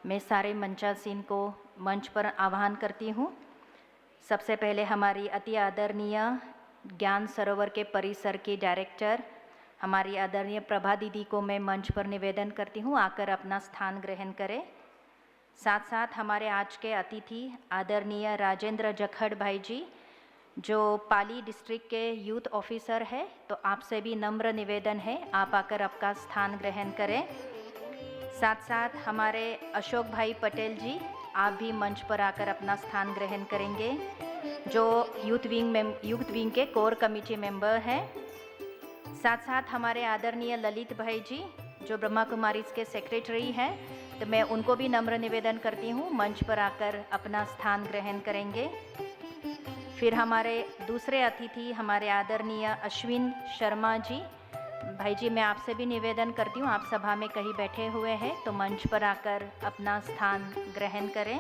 मैं सारे मंचासीन को मंच पर आह्वान करती हूँ। सबसे पहले हमारी अति आदरणीय ज्ञान सरोवर के परिसर की डायरेक्टर हमारी आदरणीय प्रभा दीदी को मैं मंच पर निवेदन करती हूँ, आकर अपना स्थान ग्रहण करें। साथ साथ हमारे आज के अतिथि आदरणीय राजेंद्र जखड़ भाई जी, जो पाली डिस्ट्रिक्ट के यूथ ऑफिसर है, तो आपसे भी नम्र निवेदन है आप आकर आपका स्थान ग्रहण करें। साथ साथ हमारे अशोक भाई पटेल जी, आप भी मंच पर आकर अपना स्थान ग्रहण करेंगे, जो यूथ विंग के कोर कमेटी मेंबर हैं। साथ साथ हमारे आदरणीय ललित भाई जी, जो ब्रह्मा कुमारीज के सेक्रेटरी हैं, तो मैं उनको भी नम्र निवेदन करती हूँ मंच पर आकर अपना स्थान ग्रहण करेंगे। फिर हमारे दूसरे अतिथि हमारे आदरणीय अश्विन शर्मा जी, भाई जी मैं आपसे भी निवेदन करती हूँ, आप सभा में कहीं बैठे हुए हैं तो मंच पर आकर अपना स्थान ग्रहण करें।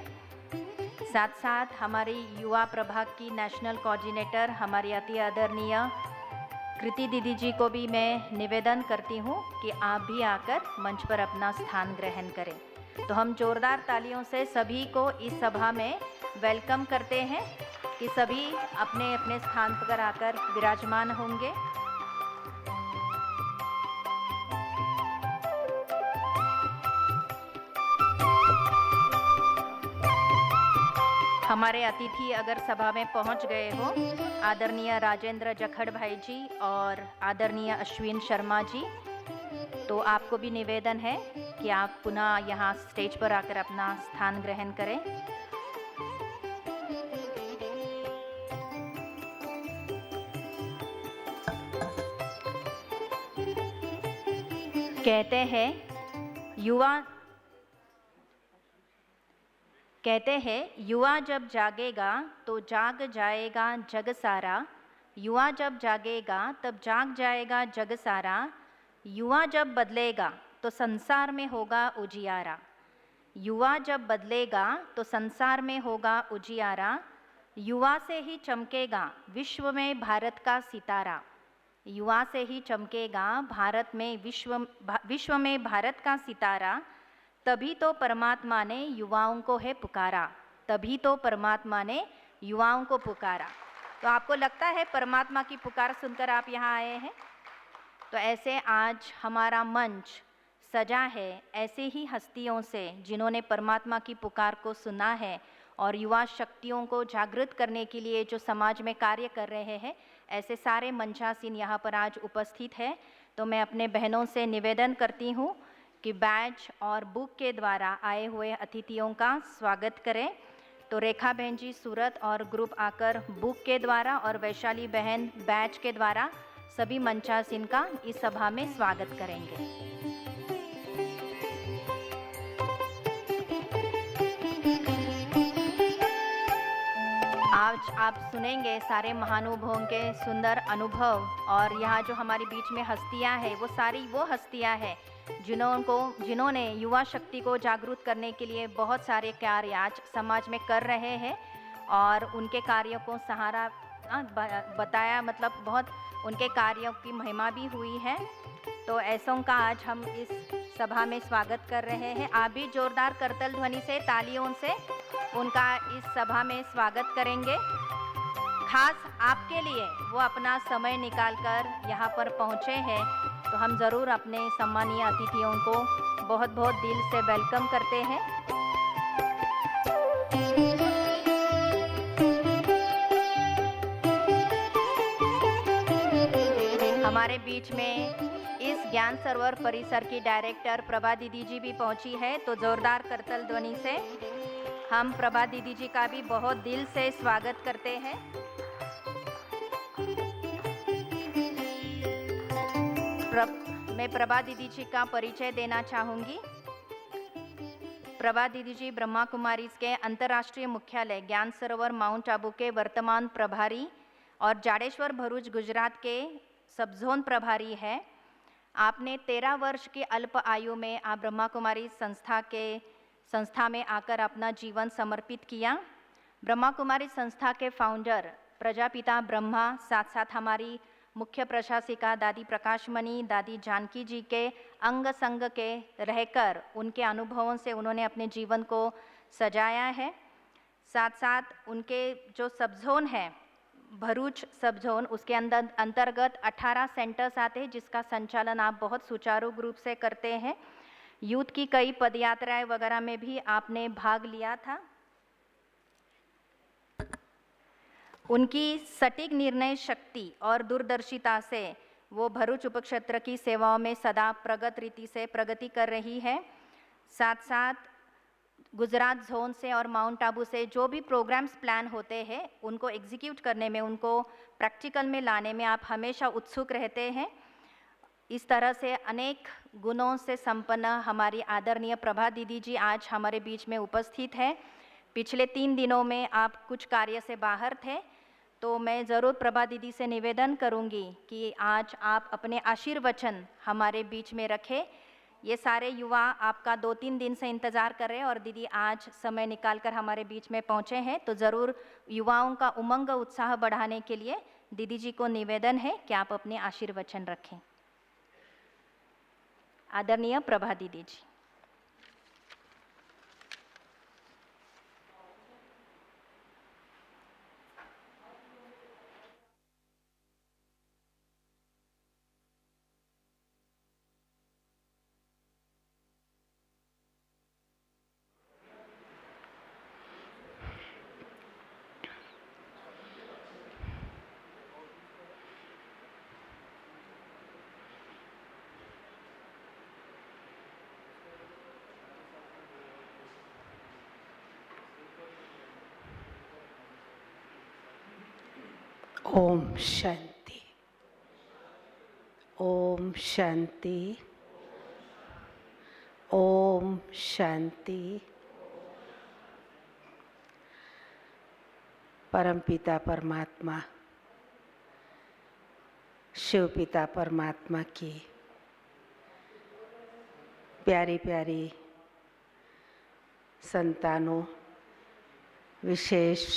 साथ साथ हमारी युवा प्रभाग की नेशनल कोऑर्डिनेटर हमारी अति आदरणीय कृति दीदी जी को भी मैं निवेदन करती हूँ कि आप भी आकर मंच पर अपना स्थान ग्रहण करें। तो हम जोरदार तालियों से सभी को इस सभा में वेलकम करते हैं कि सभी अपने अपने स्थान पर आकर विराजमान होंगे। हमारे अतिथि अगर सभा में पहुंच गए हो, आदरणीय राजेंद्र जखड़ भाई जी और आदरणीय अश्विन शर्मा जी, तो आपको भी निवेदन है कि आप पुनः यहाँ स्टेज पर आकर अपना स्थान ग्रहण करें। कहते हैं युवा जब जागेगा तो जाग जाएगा जग सारा, युवा जब जागेगा तब जाग जाएगा जग सारा, युवा जब बदलेगा तो संसार में होगा उजियारा, युवा जब बदलेगा तो संसार में होगा उजियारा, युवा से ही चमकेगा विश्व में भारत का सितारा, युवा से ही चमकेगा भारत में विश्व में भारत का सितारा, तभी तो परमात्मा ने युवाओं को है पुकारा, तभी तो परमात्मा ने युवाओं को पुकारा। तो आपको लगता है परमात्मा की पुकार सुनकर आप यहाँ आए हैं? तो ऐसे आज हमारा मंच सजा है ऐसे ही हस्तियों से जिन्होंने परमात्मा की पुकार को सुना है और युवा शक्तियों को जागृत करने के लिए जो समाज में कार्य कर रहे हैं, ऐसे सारे मंचासीन यहाँ पर आज उपस्थित है। तो मैं अपने बहनों से निवेदन करती हूँ कि बैच और बुक के द्वारा आए हुए अतिथियों का स्वागत करें। तो रेखा बहन जी सूरत और ग्रुप आकर बुक के द्वारा और वैशाली बहन बैच के द्वारा सभी मंचासीन का इस सभा में स्वागत करेंगे। आज आप सुनेंगे सारे महानुभवों के सुंदर अनुभव, और यहाँ जो हमारे बीच में हस्तियाँ हैं वो सारी वो हस्तियाँ हैं जिन्होंने युवा शक्ति को जागरूक करने के लिए बहुत सारे कार्य आज समाज में कर रहे हैं और उनके कार्यों को सहारा बताया, मतलब बहुत उनके कार्यों की महिमा भी हुई है। तो ऐसों का आज हम इस सभा में स्वागत कर रहे हैं। आप भी जोरदार करतल ध्वनि से तालियों से उनका इस सभा में स्वागत करेंगे। खास आपके लिए वो अपना समय निकालकर यहाँ पर पहुँचे हैं, तो हम ज़रूर अपने सम्मानीय अतिथियों को बहुत बहुत दिल से वेलकम करते हैं। हमारे बीच में इस ज्ञान सरोवर परिसर की डायरेक्टर प्रभा दीदी जी भी पहुंची है, तो जोरदार करतल ध्वनि से हम प्रभा दीदी जी का भी बहुत दिल से स्वागत करते हैं। मैं प्रभा दीदी जी का परिचय देना चाहूँगी। प्रभा दीदी जी ब्रह्मा कुमारीज के अंतर्राष्ट्रीय मुख्यालय ज्ञान सरोवर माउंट आबू के वर्तमान प्रभारी और जाडेश्वर भरूच गुजरात के सब जोन प्रभारी है। आपने 13 वर्ष की अल्प आयु में आप ब्रह्मा कुमारी संस्था में आकर अपना जीवन समर्पित किया। ब्रह्मा कुमारी संस्था के फाउंडर प्रजापिता ब्रह्मा, साथ साथ हमारी मुख्य प्रशासिका दादी प्रकाशमणि, दादी जानकी जी के अंग संग के रहकर उनके अनुभवों से उन्होंने अपने जीवन को सजाया है। साथ साथ उनके जो सब जोन है, भरूच सब जोन, उसके अंतर्गत 18 सेंटर्स आते हैं जिसका संचालन आप बहुत सुचारू रूप से करते हैं। यूथ की कई पदयात्राएं वगैरह में भी आपने भाग लिया था। उनकी सटीक निर्णय शक्ति और दूरदर्शिता से वो भरूच उपक्षेत्र की सेवाओं में सदा प्रगति कर रही है। साथ साथ गुजरात जोन से और माउंट आबू से जो भी प्रोग्राम्स प्लान होते हैं उनको एग्जीक्यूट करने में, उनको प्रैक्टिकल में लाने में आप हमेशा उत्सुक रहते हैं। इस तरह से अनेक गुणों से संपन्न हमारी आदरणीय प्रभा दीदी जी आज हमारे बीच में उपस्थित है। पिछले 3 दिनों में आप कुछ कार्य से बाहर थे, तो मैं ज़रूर प्रभा दीदी से निवेदन करूंगी कि आज आप अपने आशीर्वचन हमारे बीच में रखें। ये सारे युवा आपका 2-3 दिन से इंतज़ार कर रहे हैं और दीदी आज समय निकालकर हमारे बीच में पहुँचे हैं, तो ज़रूर युवाओं का उमंग उत्साह बढ़ाने के लिए दीदी जी को निवेदन है कि आप अपने आशीर्वचन रखें। आदरणीय प्रभा दीदी जी। ओम शांति, ओम शांति, ओम शांति। परमपिता परमात्मा, शिव पिता परमात्मा की प्यारी प्यारी संतानों, विशेष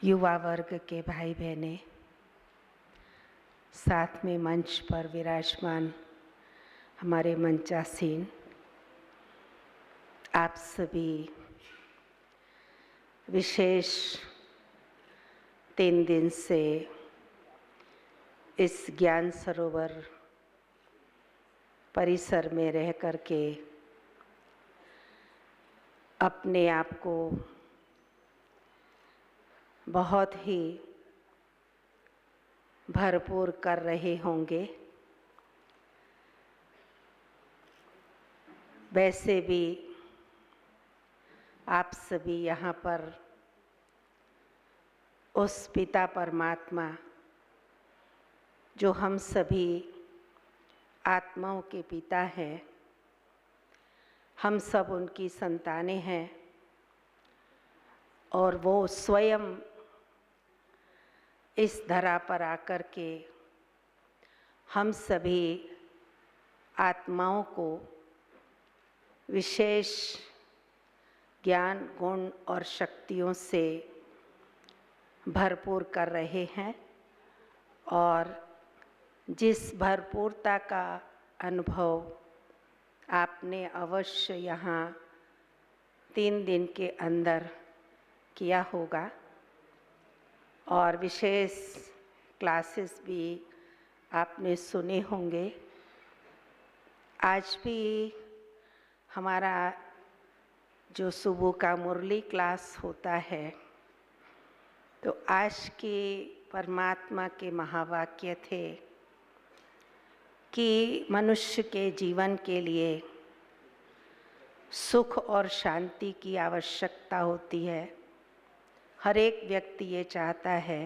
युवा वर्ग के भाई बहनें, साथ में मंच पर विराजमान हमारे मंचासीन, आप सभी विशेष 3 दिन से इस ज्ञान सरोवर परिसर में रह कर के अपने आप को बहुत ही भरपूर कर रहे होंगे। वैसे भी आप सभी यहाँ पर उस पिता परमात्मा जो हम सभी आत्माओं के पिता हैं, हम सब उनकी संतानें हैं और वो स्वयं इस धरा पर आकर के हम सभी आत्माओं को विशेष ज्ञान, गुण और शक्तियों से भरपूर कर रहे हैं। और जिस भरपूरता का अनुभव आपने अवश्य यहाँ 3 दिन के अंदर किया होगा और विशेष क्लासेस भी आपने सुने होंगे। आज भी हमारा जो सुबह का मुरली क्लास होता है, तो आज के परमात्मा के महावाक्य थे कि मनुष्य के जीवन के लिए सुख और शांति की आवश्यकता होती है। हर एक व्यक्ति ये चाहता है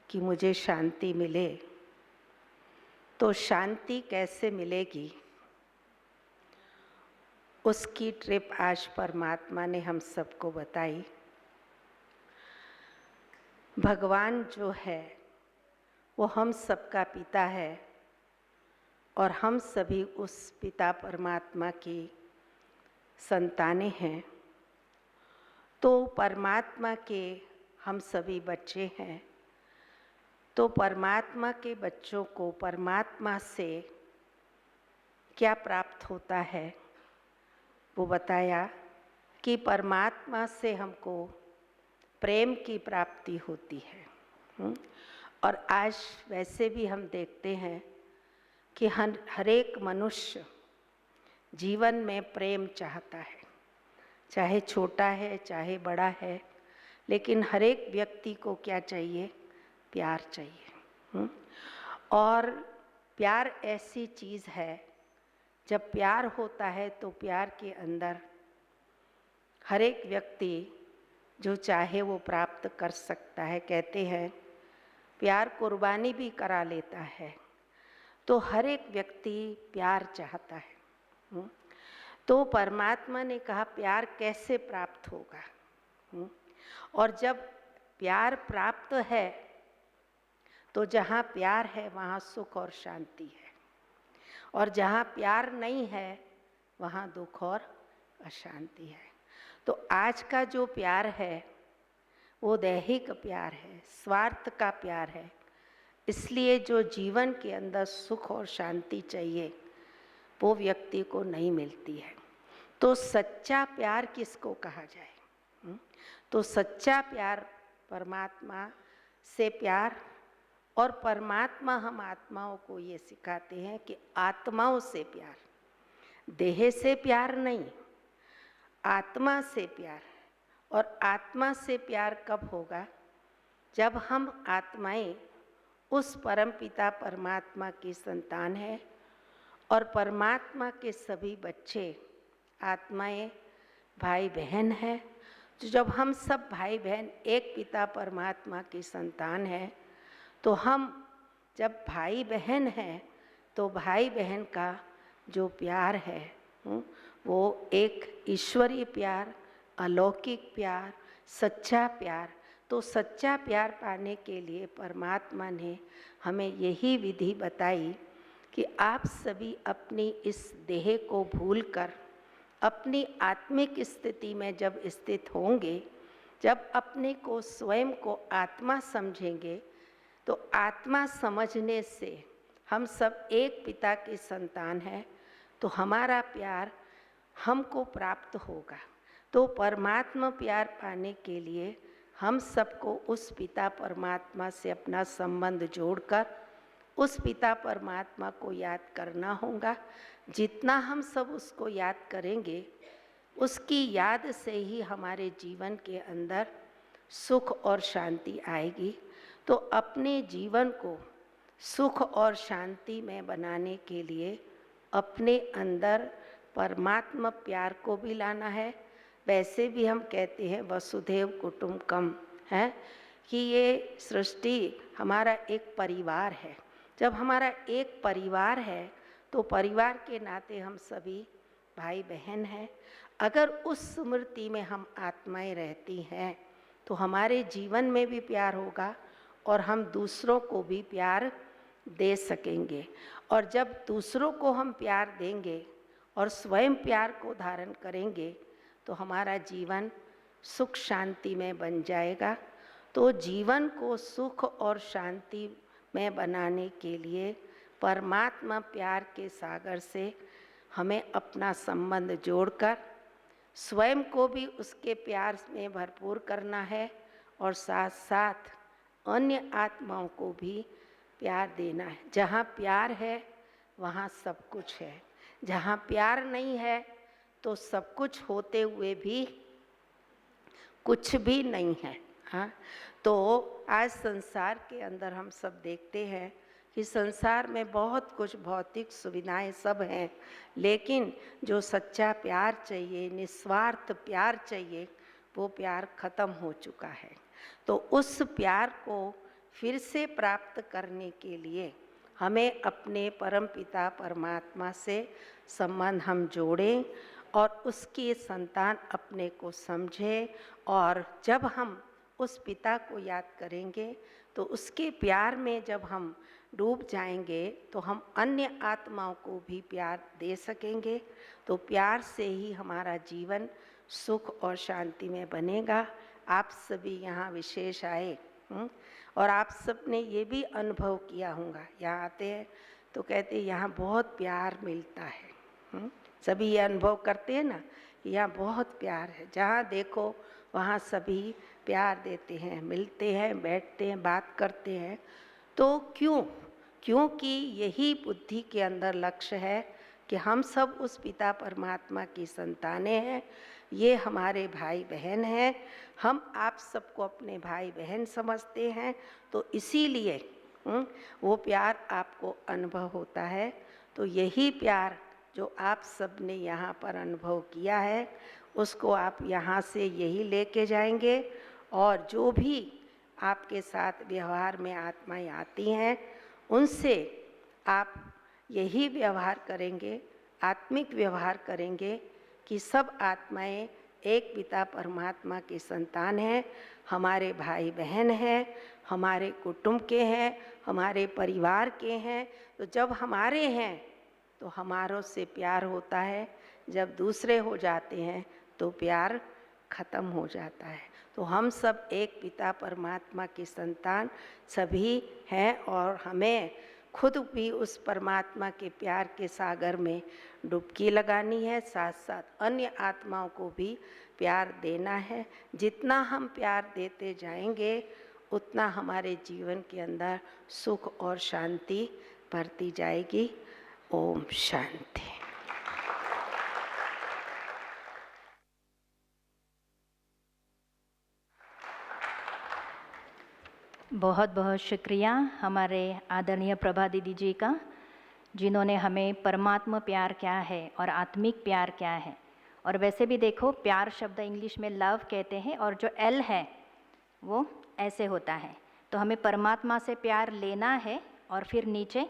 कि मुझे शांति मिले। तो शांति कैसे मिलेगी, उसकी ट्रिप आज परमात्मा ने हम सबको बताई। भगवान जो है वो हम सबका पिता है और हम सभी उस पिता परमात्मा की संतानें हैं। तो परमात्मा के हम सभी बच्चे हैं तो परमात्मा के बच्चों को परमात्मा से क्या प्राप्त होता है वो बताया कि परमात्मा से हमको प्रेम की प्राप्ति होती है। और आज वैसे भी हम देखते हैं कि हर एक मनुष्य जीवन में प्रेम चाहता है, चाहे छोटा है चाहे बड़ा है, लेकिन हर एक व्यक्ति को क्या चाहिए? प्यार चाहिए। और प्यार ऐसी चीज़ है, जब प्यार होता है तो प्यार के अंदर हर एक व्यक्ति जो चाहे वो प्राप्त कर सकता है। कहते हैं प्यार कुर्बानी भी करा लेता है, तो हर एक व्यक्ति प्यार चाहता है। तो परमात्मा ने कहा प्यार कैसे प्राप्त होगा? और जब प्यार प्राप्त है तो जहाँ प्यार है वहाँ सुख और शांति है, और जहाँ प्यार नहीं है वहाँ दुख और अशांति है। तो आज का जो प्यार है वो दैहिक प्यार है, स्वार्थ का प्यार है। इसलिए जो जीवन के अंदर सुख और शांति चाहिए वो व्यक्ति को नहीं मिलती है। तो सच्चा प्यार किसको कहा जाए? तो सच्चा प्यार परमात्मा से प्यार, और परमात्मा हम आत्माओं को ये सिखाते हैं कि आत्माओं से प्यार, देह से प्यार नहीं, आत्मा से प्यार। और आत्मा से प्यार कब होगा? जब हम आत्माएं उस परमपिता परमात्मा की संतान है, और परमात्मा के सभी बच्चे आत्माएं भाई बहन हैं। तो जब हम सब भाई बहन एक पिता परमात्मा की संतान है, तो हम जब भाई बहन हैं तो भाई बहन का जो प्यार है वो एक ईश्वरीय प्यार, अलौकिक प्यार, सच्चा प्यार। तो सच्चा प्यार पाने के लिए परमात्मा ने हमें यही विधि बताई कि आप सभी अपनी इस देह को भूलकर अपनी आत्मिक स्थिति में जब स्थित होंगे, जब अपने को स्वयं को आत्मा समझेंगे, तो आत्मा समझने से हम सब एक पिता की संतान हैं, तो हमारा प्यार हमको प्राप्त होगा। तो परमात्मा प्यार पाने के लिए हम सबको उस पिता परमात्मा से अपना संबंध जोड़कर उस पिता परमात्मा को याद करना होगा। जितना हम सब उसको याद करेंगे, उसकी याद से ही हमारे जीवन के अंदर सुख और शांति आएगी। तो अपने जीवन को सुख और शांति में बनाने के लिए अपने अंदर परमात्मा प्यार को भी लाना है। वैसे भी हम कहते हैं वसुधैव कुटुंबकम है कि ये सृष्टि हमारा एक परिवार है। जब हमारा एक परिवार है तो परिवार के नाते हम सभी भाई बहन हैं। अगर उस स्मृति में हम आत्माएं रहती हैं तो हमारे जीवन में भी प्यार होगा और हम दूसरों को भी प्यार दे सकेंगे। और जब दूसरों को हम प्यार देंगे और स्वयं प्यार को धारण करेंगे तो हमारा जीवन सुख शांति में बन जाएगा। तो जीवन को सुख और शांति में बनाने के लिए परमात्मा प्यार के सागर से हमें अपना संबंध जोड़कर स्वयं को भी उसके प्यार में भरपूर करना है, और साथ साथ अन्य आत्माओं को भी प्यार देना है। जहाँ प्यार है वहाँ सब कुछ है, जहाँ प्यार नहीं है तो सब कुछ होते हुए भी कुछ भी नहीं है। हाँ, तो आज संसार के अंदर हम सब देखते हैं कि संसार में बहुत कुछ भौतिक सुविधाएं सब हैं, लेकिन जो सच्चा प्यार चाहिए, निस्वार्थ प्यार चाहिए, वो प्यार खत्म हो चुका है। तो उस प्यार को फिर से प्राप्त करने के लिए हमें अपने परमपिता परमात्मा से संबंध हम जोड़ें और उसकी संतान अपने को समझें। और जब हम उस पिता को याद करेंगे तो उसके प्यार में जब हम डूब जाएंगे तो हम अन्य आत्माओं को भी प्यार दे सकेंगे। तो प्यार से ही हमारा जीवन सुख और शांति में बनेगा। आप सभी यहाँ विशेष आए और आप सब ने ये भी अनुभव किया होगा, यहाँ आते हैं तो कहते हैं यहाँ बहुत प्यार मिलता है। सभी ये अनुभव करते हैं ना, यहाँ बहुत प्यार है, जहाँ देखो वहाँ सभी प्यार देते हैं, मिलते हैं, बैठते हैं, बात करते हैं। तो क्योंकि यही बुद्धि के अंदर लक्ष्य है कि हम सब उस पिता परमात्मा की संतानें हैं, ये हमारे भाई बहन हैं, हम आप सबको अपने भाई बहन समझते हैं, तो इसीलिए वो प्यार आपको अनुभव होता है। तो यही प्यार जो आप सब ने यहाँ पर अनुभव किया है, उसको आप यहाँ से यही लेके जाएंगे, और जो भी आपके साथ व्यवहार में आत्माएं आती हैं उनसे आप यही व्यवहार करेंगे, आत्मिक व्यवहार करेंगे कि सब आत्माएं एक पिता परमात्मा की संतान हैं, हमारे भाई बहन हैं, हमारे कुटुंब के हैं, हमारे परिवार के हैं। तो जब हमारे हैं तो हमारों से प्यार होता है, जब दूसरे हो जाते हैं तो प्यार खत्म हो जाता है। तो हम सब एक पिता परमात्मा की संतान सभी हैं, और हमें खुद भी उस परमात्मा के प्यार के सागर में डुबकी लगानी है, साथ साथ अन्य आत्माओं को भी प्यार देना है। जितना हम प्यार देते जाएंगे उतना हमारे जीवन के अंदर सुख और शांति बढ़ती जाएगी। ओम शांति। बहुत बहुत शुक्रिया हमारे आदरणीय प्रभा दीदी जी का, जिन्होंने हमें परमात्मा प्यार क्या है और आत्मिक प्यार क्या है। और वैसे भी देखो, प्यार शब्द इंग्लिश में लव कहते हैं, और जो एल है वो ऐसे होता है। तो हमें परमात्मा से प्यार लेना है और फिर नीचे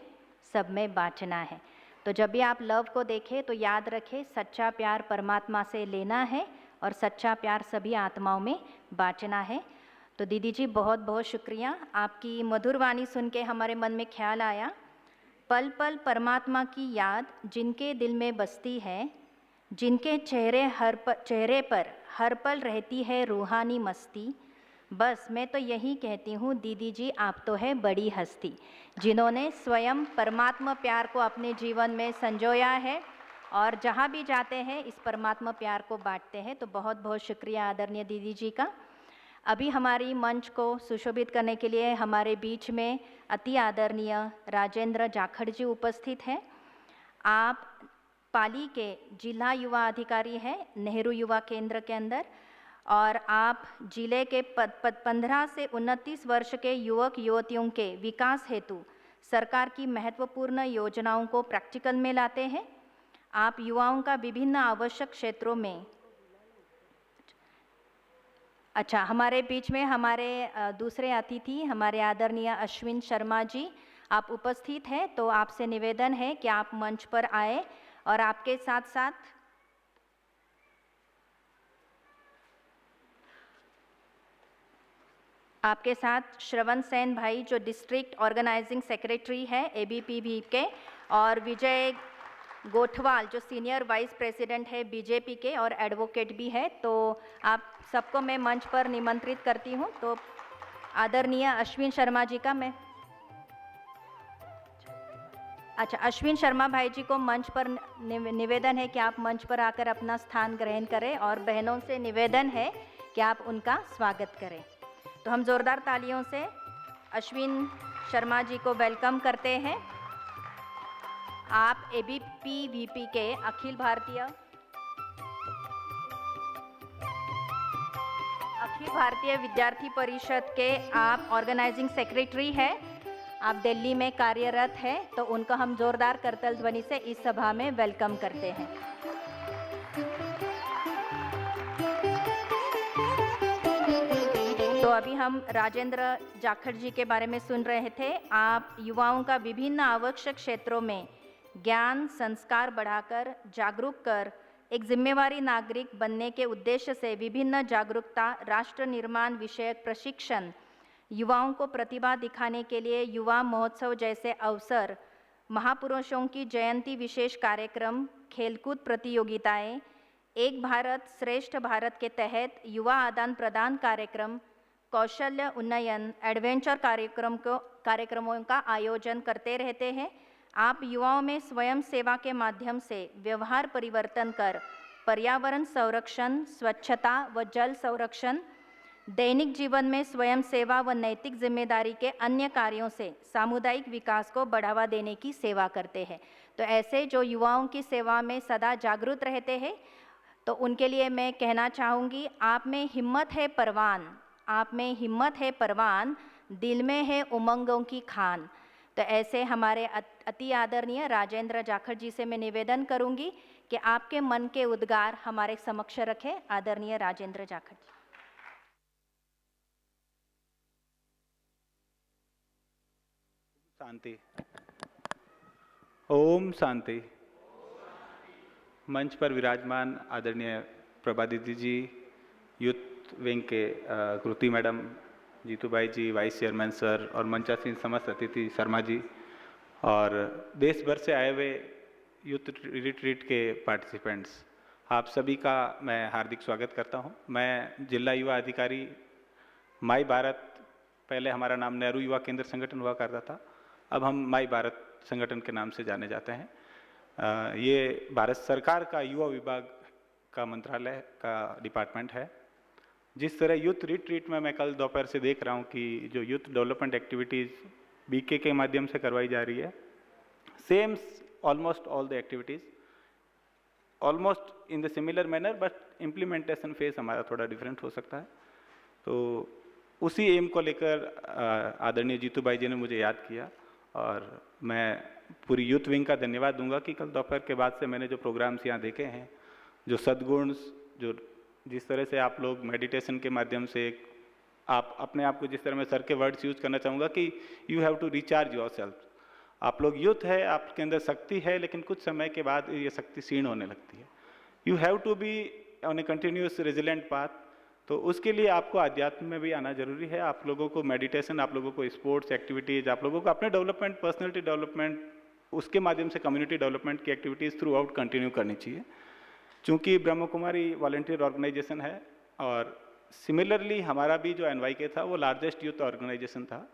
सब में बांटना है। तो जब भी आप लव को देखें तो याद रखें, सच्चा प्यार परमात्मा से लेना है और सच्चा प्यार सभी आत्माओं में बांटना है। तो दीदी जी बहुत बहुत शुक्रिया, आपकी मधुर वाणी सुन के हमारे मन में ख्याल आया, पल पल परमात्मा की याद जिनके दिल में बसती है, जिनके चेहरे पर हर पल रहती है रूहानी मस्ती। बस मैं तो यही कहती हूँ दीदी जी, आप तो है बड़ी हस्ती, जिन्होंने स्वयं परमात्मा प्यार को अपने जीवन में संजोया है और जहाँ भी जाते हैं इस परमात्मा प्यार को बांटते हैं। तो बहुत बहुत शुक्रिया आदरणीय दीदी जी का। अभी हमारी मंच को सुशोभित करने के लिए हमारे बीच में अति आदरणीय राजेंद्र जाखड़ जी उपस्थित हैं। आप पाली के जिला युवा अधिकारी हैं नेहरू युवा केंद्र के अंदर, और आप जिले के 15 से 29 वर्ष के युवक युवतियों के विकास हेतु सरकार की महत्वपूर्ण योजनाओं को प्रैक्टिकल में लाते हैं। आप युवाओं का विभिन्न आवश्यक क्षेत्रों में हमारे बीच में हमारे दूसरे अतिथि हमारे आदरणीय अश्विन शर्मा जी आप उपस्थित हैं। तो आपसे निवेदन है कि आप मंच पर आए, और आपके साथ साथ श्रवण सेन भाई जो डिस्ट्रिक्ट ऑर्गेनाइजिंग सेक्रेटरी है ABPV के, और विजय गोठवाल जो सीनियर वाइस प्रेसिडेंट है बीजेपी के और एडवोकेट भी है। तो आप सबको मैं मंच पर निमंत्रित करती हूँ। तो आदरणीय अश्विन शर्मा जी का मैं अश्विन शर्मा भाई जी को मंच पर निवेदन है कि आप मंच पर आकर अपना स्थान ग्रहण करें, और बहनों से निवेदन है कि आप उनका स्वागत करें। तो हम जोरदार तालियों से अश्विन शर्मा जी को वेलकम करते हैं। आप ABPVP के अखिल भारतीय विद्यार्थी परिषद के आप ऑर्गेनाइजिंग सेक्रेटरी हैं, आप दिल्ली में कार्यरत हैं। तो उनको हम जोरदार करतल ध्वनि से इस सभा में वेलकम करते हैं। तो अभी हम राजेंद्र जाखड़ जी के बारे में सुन रहे थे। आप युवाओं का विभिन्न आवश्यक क्षेत्रों में ज्ञान संस्कार बढ़ाकर जागरूक कर एक जिम्मेवारी नागरिक बनने के उद्देश्य से विभिन्न जागरूकता राष्ट्र निर्माण विषयक प्रशिक्षण, युवाओं को प्रतिभा दिखाने के लिए युवा महोत्सव जैसे अवसर, महापुरुषों की जयंती विशेष कार्यक्रम, खेलकूद प्रतियोगिताएं, एक भारत श्रेष्ठ भारत के तहत युवा आदान प्रदान कार्यक्रम, कौशल्य उन्नयन, एडवेंचर कार्यक्रमों का आयोजन करते रहते हैं। आप युवाओं में स्वयं सेवा के माध्यम से व्यवहार परिवर्तन कर पर्यावरण संरक्षण, स्वच्छता व जल संरक्षण, दैनिक जीवन में स्वयं सेवा व नैतिक जिम्मेदारी के अन्य कार्यों से सामुदायिक विकास को बढ़ावा देने की सेवा करते हैं। तो ऐसे जो युवाओं की सेवा में सदा जागरूक रहते हैं, तो उनके लिए मैं कहना चाहूँगी, आप में हिम्मत है परवान, आप में हिम्मत है परवान, दिल में है उमंगों की खान। तो ऐसे हमारे अति आदरणीय राजेंद्र जाखड़ जी से मैं निवेदन करूंगी कि आपके मन के उद्गार हमारे समक्ष रखें। आदरणीय राजेंद्र जाखड़ जी। शांति। ओम शांति। मंच पर विराजमान आदरणीय प्रभा दीदी जी, यूथ विंग के कृति मैडम, जीतू भाई जी, वाइस चेयरमैन सर और मंचासीन समस्त अतिथि शर्मा जी और देश भर से आए हुए यूथ रिट्रीट के पार्टिसिपेंट्स, आप सभी का मैं हार्दिक स्वागत करता हूं। मैं जिला युवा अधिकारी माई भारत, पहले हमारा नाम नेहरू युवा केंद्र संगठन हुआ करता था, अब हम माई भारत संगठन के नाम से जाने जाते हैं। ये भारत सरकार का युवा विभाग का मंत्रालय का डिपार्टमेंट है। जिस तरह यूथ रिट्रीट में मैं कल दोपहर से देख रहा हूँ कि जो यूथ डेवलपमेंट एक्टिविटीज़ बीके के माध्यम से करवाई जा रही है, same almost all the activities almost in the similar manner, but implementation phase हमारा थोड़ा डिफरेंट हो सकता है। तो उसी एम को लेकर आदरणीय जीतू भाई जी ने मुझे याद किया और मैं पूरी यूथ विंग का धन्यवाद दूंगा कि कल दोपहर के बाद से मैंने जो प्रोग्राम्स यहाँ देखे हैं, जो सद्गुण, जो जिस तरह से आप लोग मेडिटेशन के माध्यम से आप अपने आप को, जिस तरह मैं सर के वर्ड्स यूज करना चाहूँगा कि you have to recharge yourself. आप लोग यूथ है, आपके अंदर शक्ति है, लेकिन कुछ समय के बाद ये शक्ति क्षीण होने लगती है। You have to be on a continuous resilient path. तो उसके लिए आपको अध्यात्म में भी आना जरूरी है। आप लोगों को मेडिटेशन, आप लोगों को स्पोर्ट्स एक्टिविटीज़, आप लोगों को अपने डेवलपमेंट, पर्सनैलिटी डेवलपमेंट, उसके माध्यम से कम्युनिटी डेवलपमेंट की एक्टिविटीज़ थ्रू आउट कंटिन्यू करनी चाहिए। चूँकि ब्रह्म कुमारी वॉलंटियर ऑर्गेनाइजेशन है और सिमिलरली हमारा भी जो NYK था वो लार्जेस्ट यूथ ऑर्गेनाइजेशन था।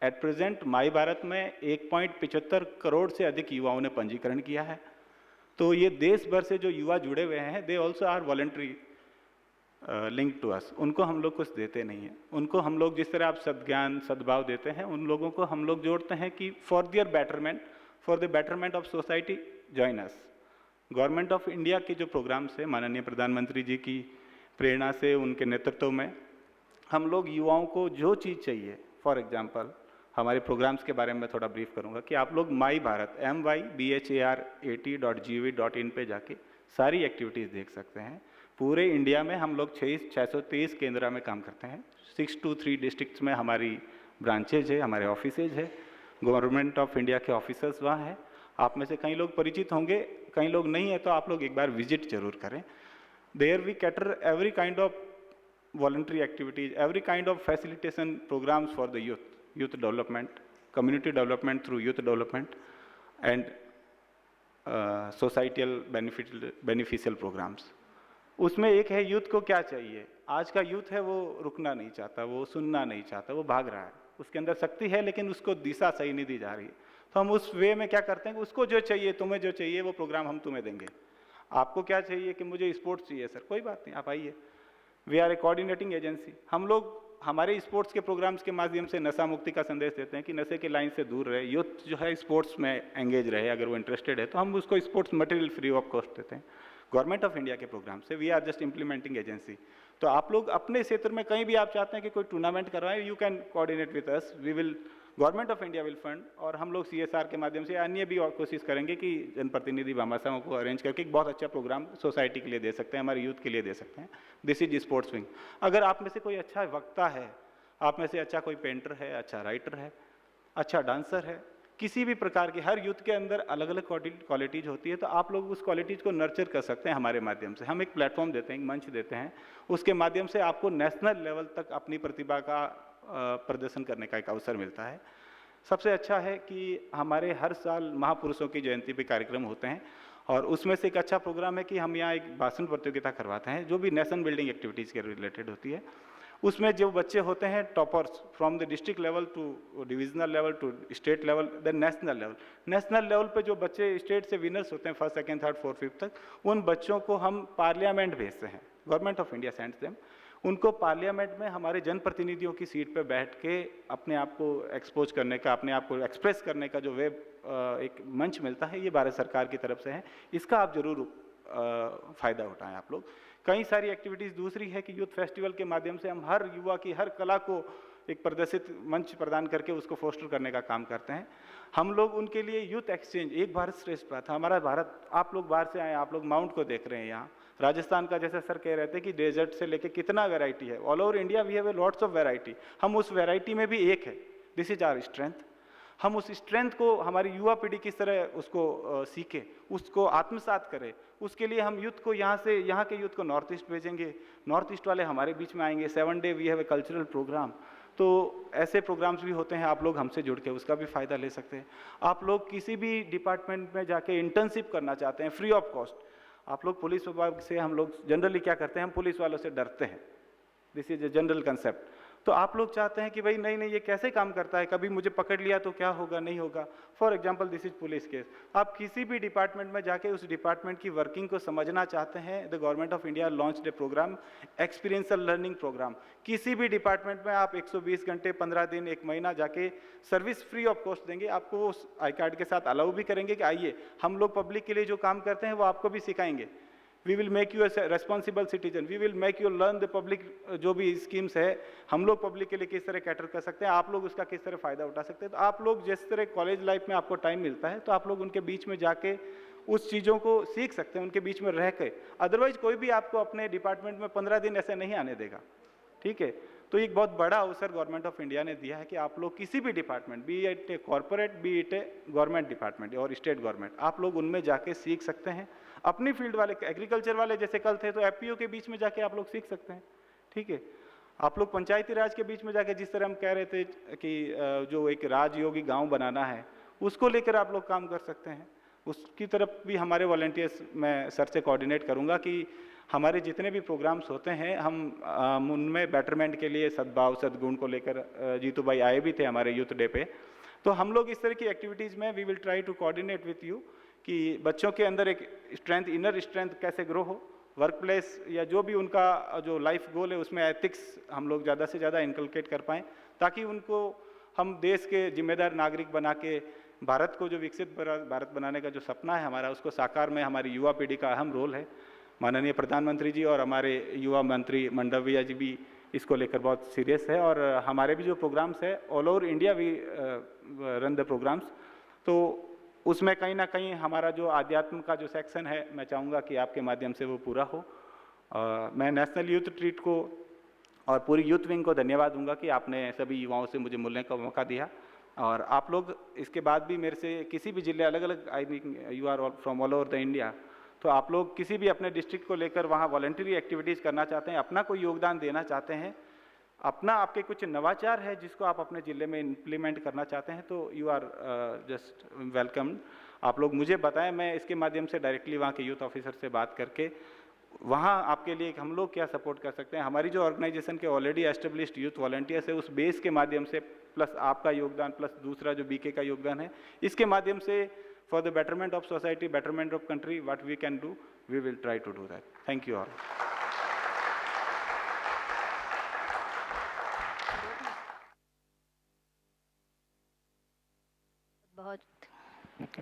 एट प्रेजेंट माई भारत में 1.75 करोड़ से अधिक युवाओं ने पंजीकरण किया है। तो ये देश भर से जो युवा जुड़े हुए हैं, they also are voluntary link to us. उनको हम लोग कुछ देते नहीं हैं। उनको हम लोग जिस तरह आप सद्ज्ञान, सद्भाव देते हैं, उन लोगों को हम लोग जोड़ते हैं कि for their betterment, for the betterment of society, join us. Government of India के जो प्रोग्राम्स है, माननीय प्रधानमंत्री जी की प्रेरणा से, उनके नेतृत्व में हम लोग युवाओं को जो चीज़ चाहिए, फॉर एग्जांपल हमारे प्रोग्राम्स के बारे में मैं थोड़ा ब्रीफ करूंगा कि आप लोग माई भारत MYBHARAT.gov.in पे जाके सारी एक्टिविटीज़ देख सकते हैं। पूरे इंडिया में हम लोग 623 केंद्र में काम करते हैं। 623 डिस्ट्रिक्ट्स में हमारी ब्रांचेज है, हमारे ऑफिसेज है, गवर्नमेंट ऑफ इंडिया के ऑफिसर्स वहाँ हैं। आप में से कई लोग परिचित होंगे, कई लोग नहीं है, तो आप लोग एक बार विजिट जरूर करें। There we cater every kind of voluntary activities, every kind of facilitation programs for the youth development, community development through youth development, and societal beneficial programs. उसमें एक है यूथ को क्या चाहिए। आज का यूथ है वो रुकना नहीं चाहता, वो सुनना नहीं चाहता, वो भाग रहा है। उसके अंदर शक्ति है लेकिन उसको दिशा सही नहीं दी जा रही है। तो हम उस वे में क्या करते हैं कि उसको जो चाहिए, तुम्हें जो चाहिए वो प्रोग्राम हम तुम्हें देंगे। आपको क्या चाहिए कि मुझे स्पोर्ट्स चाहिए सर, कोई बात नहीं, आप आइए। We are a coordinating agency. हम लोग हमारे स्पोर्ट्स के प्रोग्राम्स के माध्यम से नशा मुक्ति का संदेश देते हैं कि नशे की लाइन से दूर रहे, यूथ जो है स्पोर्ट्स में एंगेज रहे। अगर वो इंटरेस्टेड है तो हम उसको sports material free of cost देते हैं गवर्नमेंट ऑफ इंडिया के प्रोग्राम से। We are just implementing agency. तो आप लोग अपने क्षेत्र में कहीं भी आप चाहते हैं कि कोई टूर्नामेंट करवाएं, you can coordinate with us. We will, government of India will fund, और हम लोग CSR के माध्यम से अन्य भी और कोशिश करेंगे कि जनप्रतिनिधि भामाशाहों को अरेंज करके एक बहुत अच्छा प्रोग्राम सोसाइटी के लिए दे सकते हैं, हमारे यूथ के लिए दे सकते हैं। This is sports wing. अगर आप में से कोई अच्छा वक्ता है, आप में से अच्छा कोई पेंटर है, अच्छा राइटर है, अच्छा डांसर है, किसी भी प्रकार की, हर यूथ के अंदर अलग अलग क्वालिटीज होती है, तो आप लोग उस क्वालिटीज को नर्चर कर सकते हैं हमारे माध्यम से। हम एक प्लेटफॉर्म देते हैं, एक मंच देते हैं, उसके माध्यम से आपको नेशनल लेवल तक अपनी प्रतिभा का प्रदर्शन करने का एक अवसर मिलता है। सबसे अच्छा है कि हमारे हर साल महापुरुषों की जयंती पे कार्यक्रम होते हैं, और उसमें से एक अच्छा प्रोग्राम है कि हम यहाँ एक भाषण प्रतियोगिता करवाते हैं जो भी नेशन बिल्डिंग एक्टिविटीज़ के रिलेटेड होती है। उसमें जो बच्चे होते हैं toppers from the district level to divisional level to state level then national level पे जो बच्चे स्टेट से विनर्स होते हैं first second third fourth fifth तक, उन बच्चों को हम पार्लियामेंट भेजते हैं, government of India sends them. उनको पार्लियामेंट में हमारे जनप्रतिनिधियों की सीट पे बैठ के अपने आप को एक्सपोज करने का, अपने आप को एक्सप्रेस करने का जो एक मंच मिलता है, ये भारत सरकार की तरफ से है। इसका आप जरूर फ़ायदा उठाएं आप लोग। कई सारी एक्टिविटीज़ दूसरी है कि यूथ फेस्टिवल के माध्यम से हम हर युवा की हर कला को एक प्रदर्शित मंच प्रदान करके उसको फोस्टर करने का काम करते हैं। हम लोग उनके लिए यूथ एक्सचेंज, एक भारत श्रेष्ठ भारत, हमारा भारत, आप लोग बाहर से आए, आप लोग माउंट को देख रहे हैं, यहाँ राजस्थान का जैसे सर कह रहे थे कि डेजर्ट से लेके कितना वैरायटी है, all over India we have a lots of variety. हम उस वैरायटी में भी एक है, दिस इज आवर स्ट्रेंथ। हम उस स्ट्रेंथ को हमारी युवा पीढ़ी किस तरह उसको सीखे, उसको आत्मसात करे, उसके लिए हम यूथ को यहाँ से, यहाँ के यूथ को नॉर्थ ईस्ट भेजेंगे, नॉर्थ ईस्ट वाले हमारे बीच में आएंगे। 7 day we have a cultural program. तो ऐसे प्रोग्राम्स भी होते हैं, आप लोग हमसे जुड़ के उसका भी फ़ायदा ले सकते हैं। आप लोग किसी भी डिपार्टमेंट में जाके इंटर्नशिप करना चाहते हैं फ्री ऑफ कॉस्ट, आप लोग पुलिस विभाग से, हम लोग जनरली क्या करते हैं, हम पुलिस वालों से डरते हैं, this is a general concept. तो आप लोग चाहते हैं कि भाई नहीं ये कैसे काम करता है, कभी मुझे पकड़ लिया तो क्या होगा, नहीं होगा। For example this is police case. आप किसी भी डिपार्टमेंट में जाके उस डिपार्टमेंट की वर्किंग को समझना चाहते हैं, the government of India launch a program, experiential learning program. किसी भी डिपार्टमेंट में आप 120 घंटे, 15 दिन, 1 महीना जाके सर्विस फ्री ऑफ कॉस्ट देंगे। आपको उस आई कार्ड के साथ अलाउ भी करेंगे कि आइए, हम लोग पब्लिक के लिए जो काम करते हैं वो आपको भी सिखाएंगे। We will make you a responsible citizen, we will make you learn the public, जो भी स्कीम्स है हम लोग पब्लिक के लिए किस तरह कैटर कर सकते हैं, आप लोग उसका किस तरह फ़ायदा उठा सकते हैं। तो आप लोग जिस तरह कॉलेज लाइफ में आपको टाइम मिलता है, तो आप लोग उनके बीच में जाके उस चीज़ों को सीख सकते हैं, उनके बीच में रह के। अदरवाइज कोई भी आपको अपने डिपार्टमेंट में 15 दिन ऐसे नहीं आने देगा, ठीक है। तो एक बहुत बड़ा अवसर गवर्नमेंट ऑफ इंडिया ने दिया है कि आप लोग किसी भी department, B it a corporate, B it A government department और स्टेट गवर्नमेंट, आप लोग उनमें जाके सीख सकते हैं। अपनी फील्ड वाले, एग्रीकल्चर वाले जैसे कल थे, तो एफपीओ के बीच में जाके आप लोग सीख सकते हैं, ठीक है। आप लोग पंचायती राज के बीच में जाके, जिस तरह हम कह रहे थे कि जो एक राजयोगी गांव बनाना है, उसको लेकर आप लोग काम कर सकते हैं। उसकी तरफ भी हमारे वॉलंटियर्स, मैं सर से कोऑर्डिनेट करूंगा कि हमारे जितने भी प्रोग्राम्स होते हैं, हम उनमें बेटरमेंट के लिए सद्भाव सद्गुण को लेकर, जीतू भाई आए भी थे हमारे यूथ डे पे, तो हम लोग इस तरह की एक्टिविटीज़ में we will try to coordinate with you कि बच्चों के अंदर एक स्ट्रेंथ, इनर स्ट्रेंथ कैसे ग्रो हो, वर्क प्लेस या जो भी उनका जो लाइफ गोल है उसमें एथिक्स हम लोग ज़्यादा से ज़्यादा इनकलकेट कर पाएँ, ताकि उनको हम देश के जिम्मेदार नागरिक बना के भारत को जो विकसित भारत बनाने का जो सपना है हमारा, उसको साकार में हमारी युवा पीढ़ी का अहम रोल है। माननीय प्रधानमंत्री जी और हमारे युवा मंत्री मंडविया जी भी इसको लेकर बहुत सीरियस है, और हमारे भी जो प्रोग्राम्स है all over India we run the programs, तो उसमें कहीं ना कहीं हमारा जो आध्यात्म का जो सेक्शन है, मैं चाहूँगा कि आपके माध्यम से वो पूरा हो। मैं नेशनल यूथ ट्रीट को और पूरी यूथ विंग को धन्यवाद दूंगा कि आपने सभी युवाओं से मुझे मिलने का मौका दिया, और आप लोग इसके बाद भी मेरे से किसी भी जिले, अलग अलग, I mean you are from all over the India, तो आप लोग किसी भी अपने डिस्ट्रिक्ट को लेकर वहाँ वॉलंटरी एक्टिविटीज़ करना चाहते हैं, अपना कोई योगदान देना चाहते हैं, अपना आपके कुछ नवाचार है जिसको आप अपने ज़िले में इम्प्लीमेंट करना चाहते हैं, तो यू आर जस्ट वेलकम। आप लोग मुझे बताएं, मैं इसके माध्यम से डायरेक्टली वहाँ के यूथ ऑफिसर से बात करके वहाँ आपके लिए हम लोग क्या सपोर्ट कर सकते हैं। हमारी जो ऑर्गेनाइजेशन के ऑलरेडी एस्टेब्लिश्ड यूथ वॉलंटियर्स है, उस बेस के माध्यम से, प्लस आपका योगदान, प्लस दूसरा जो बीके का योगदान है, इसके माध्यम से for the betterment of society, betterment of country, what we can do, we will try to do that. Thank you all.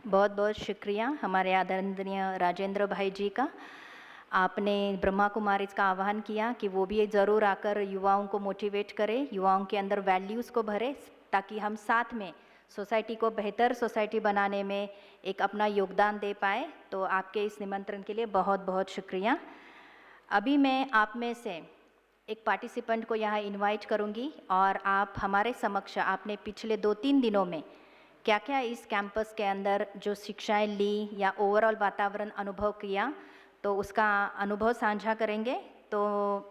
बहुत बहुत शुक्रिया हमारे आदरणीय राजेंद्र भाई जी का। आपने ब्रह्मा कुमारीज का आह्वान किया कि वो भी ज़रूर आकर युवाओं को मोटिवेट करें, युवाओं के अंदर वैल्यूज़ को भरे, ताकि हम साथ में सोसाइटी को बेहतर सोसाइटी बनाने में एक अपना योगदान दे पाए। तो आपके इस निमंत्रण के लिए बहुत बहुत शुक्रिया। अभी मैं आप में से एक पार्टिसिपेंट को यहाँ इनवाइट करूँगी, और आप हमारे समक्ष आपने पिछले 2-3 दिनों में क्या क्या इस कैंपस के अंदर जो शिक्षाएं ली या ओवरऑल वातावरण अनुभव किया, तो उसका अनुभव साझा करेंगे। तो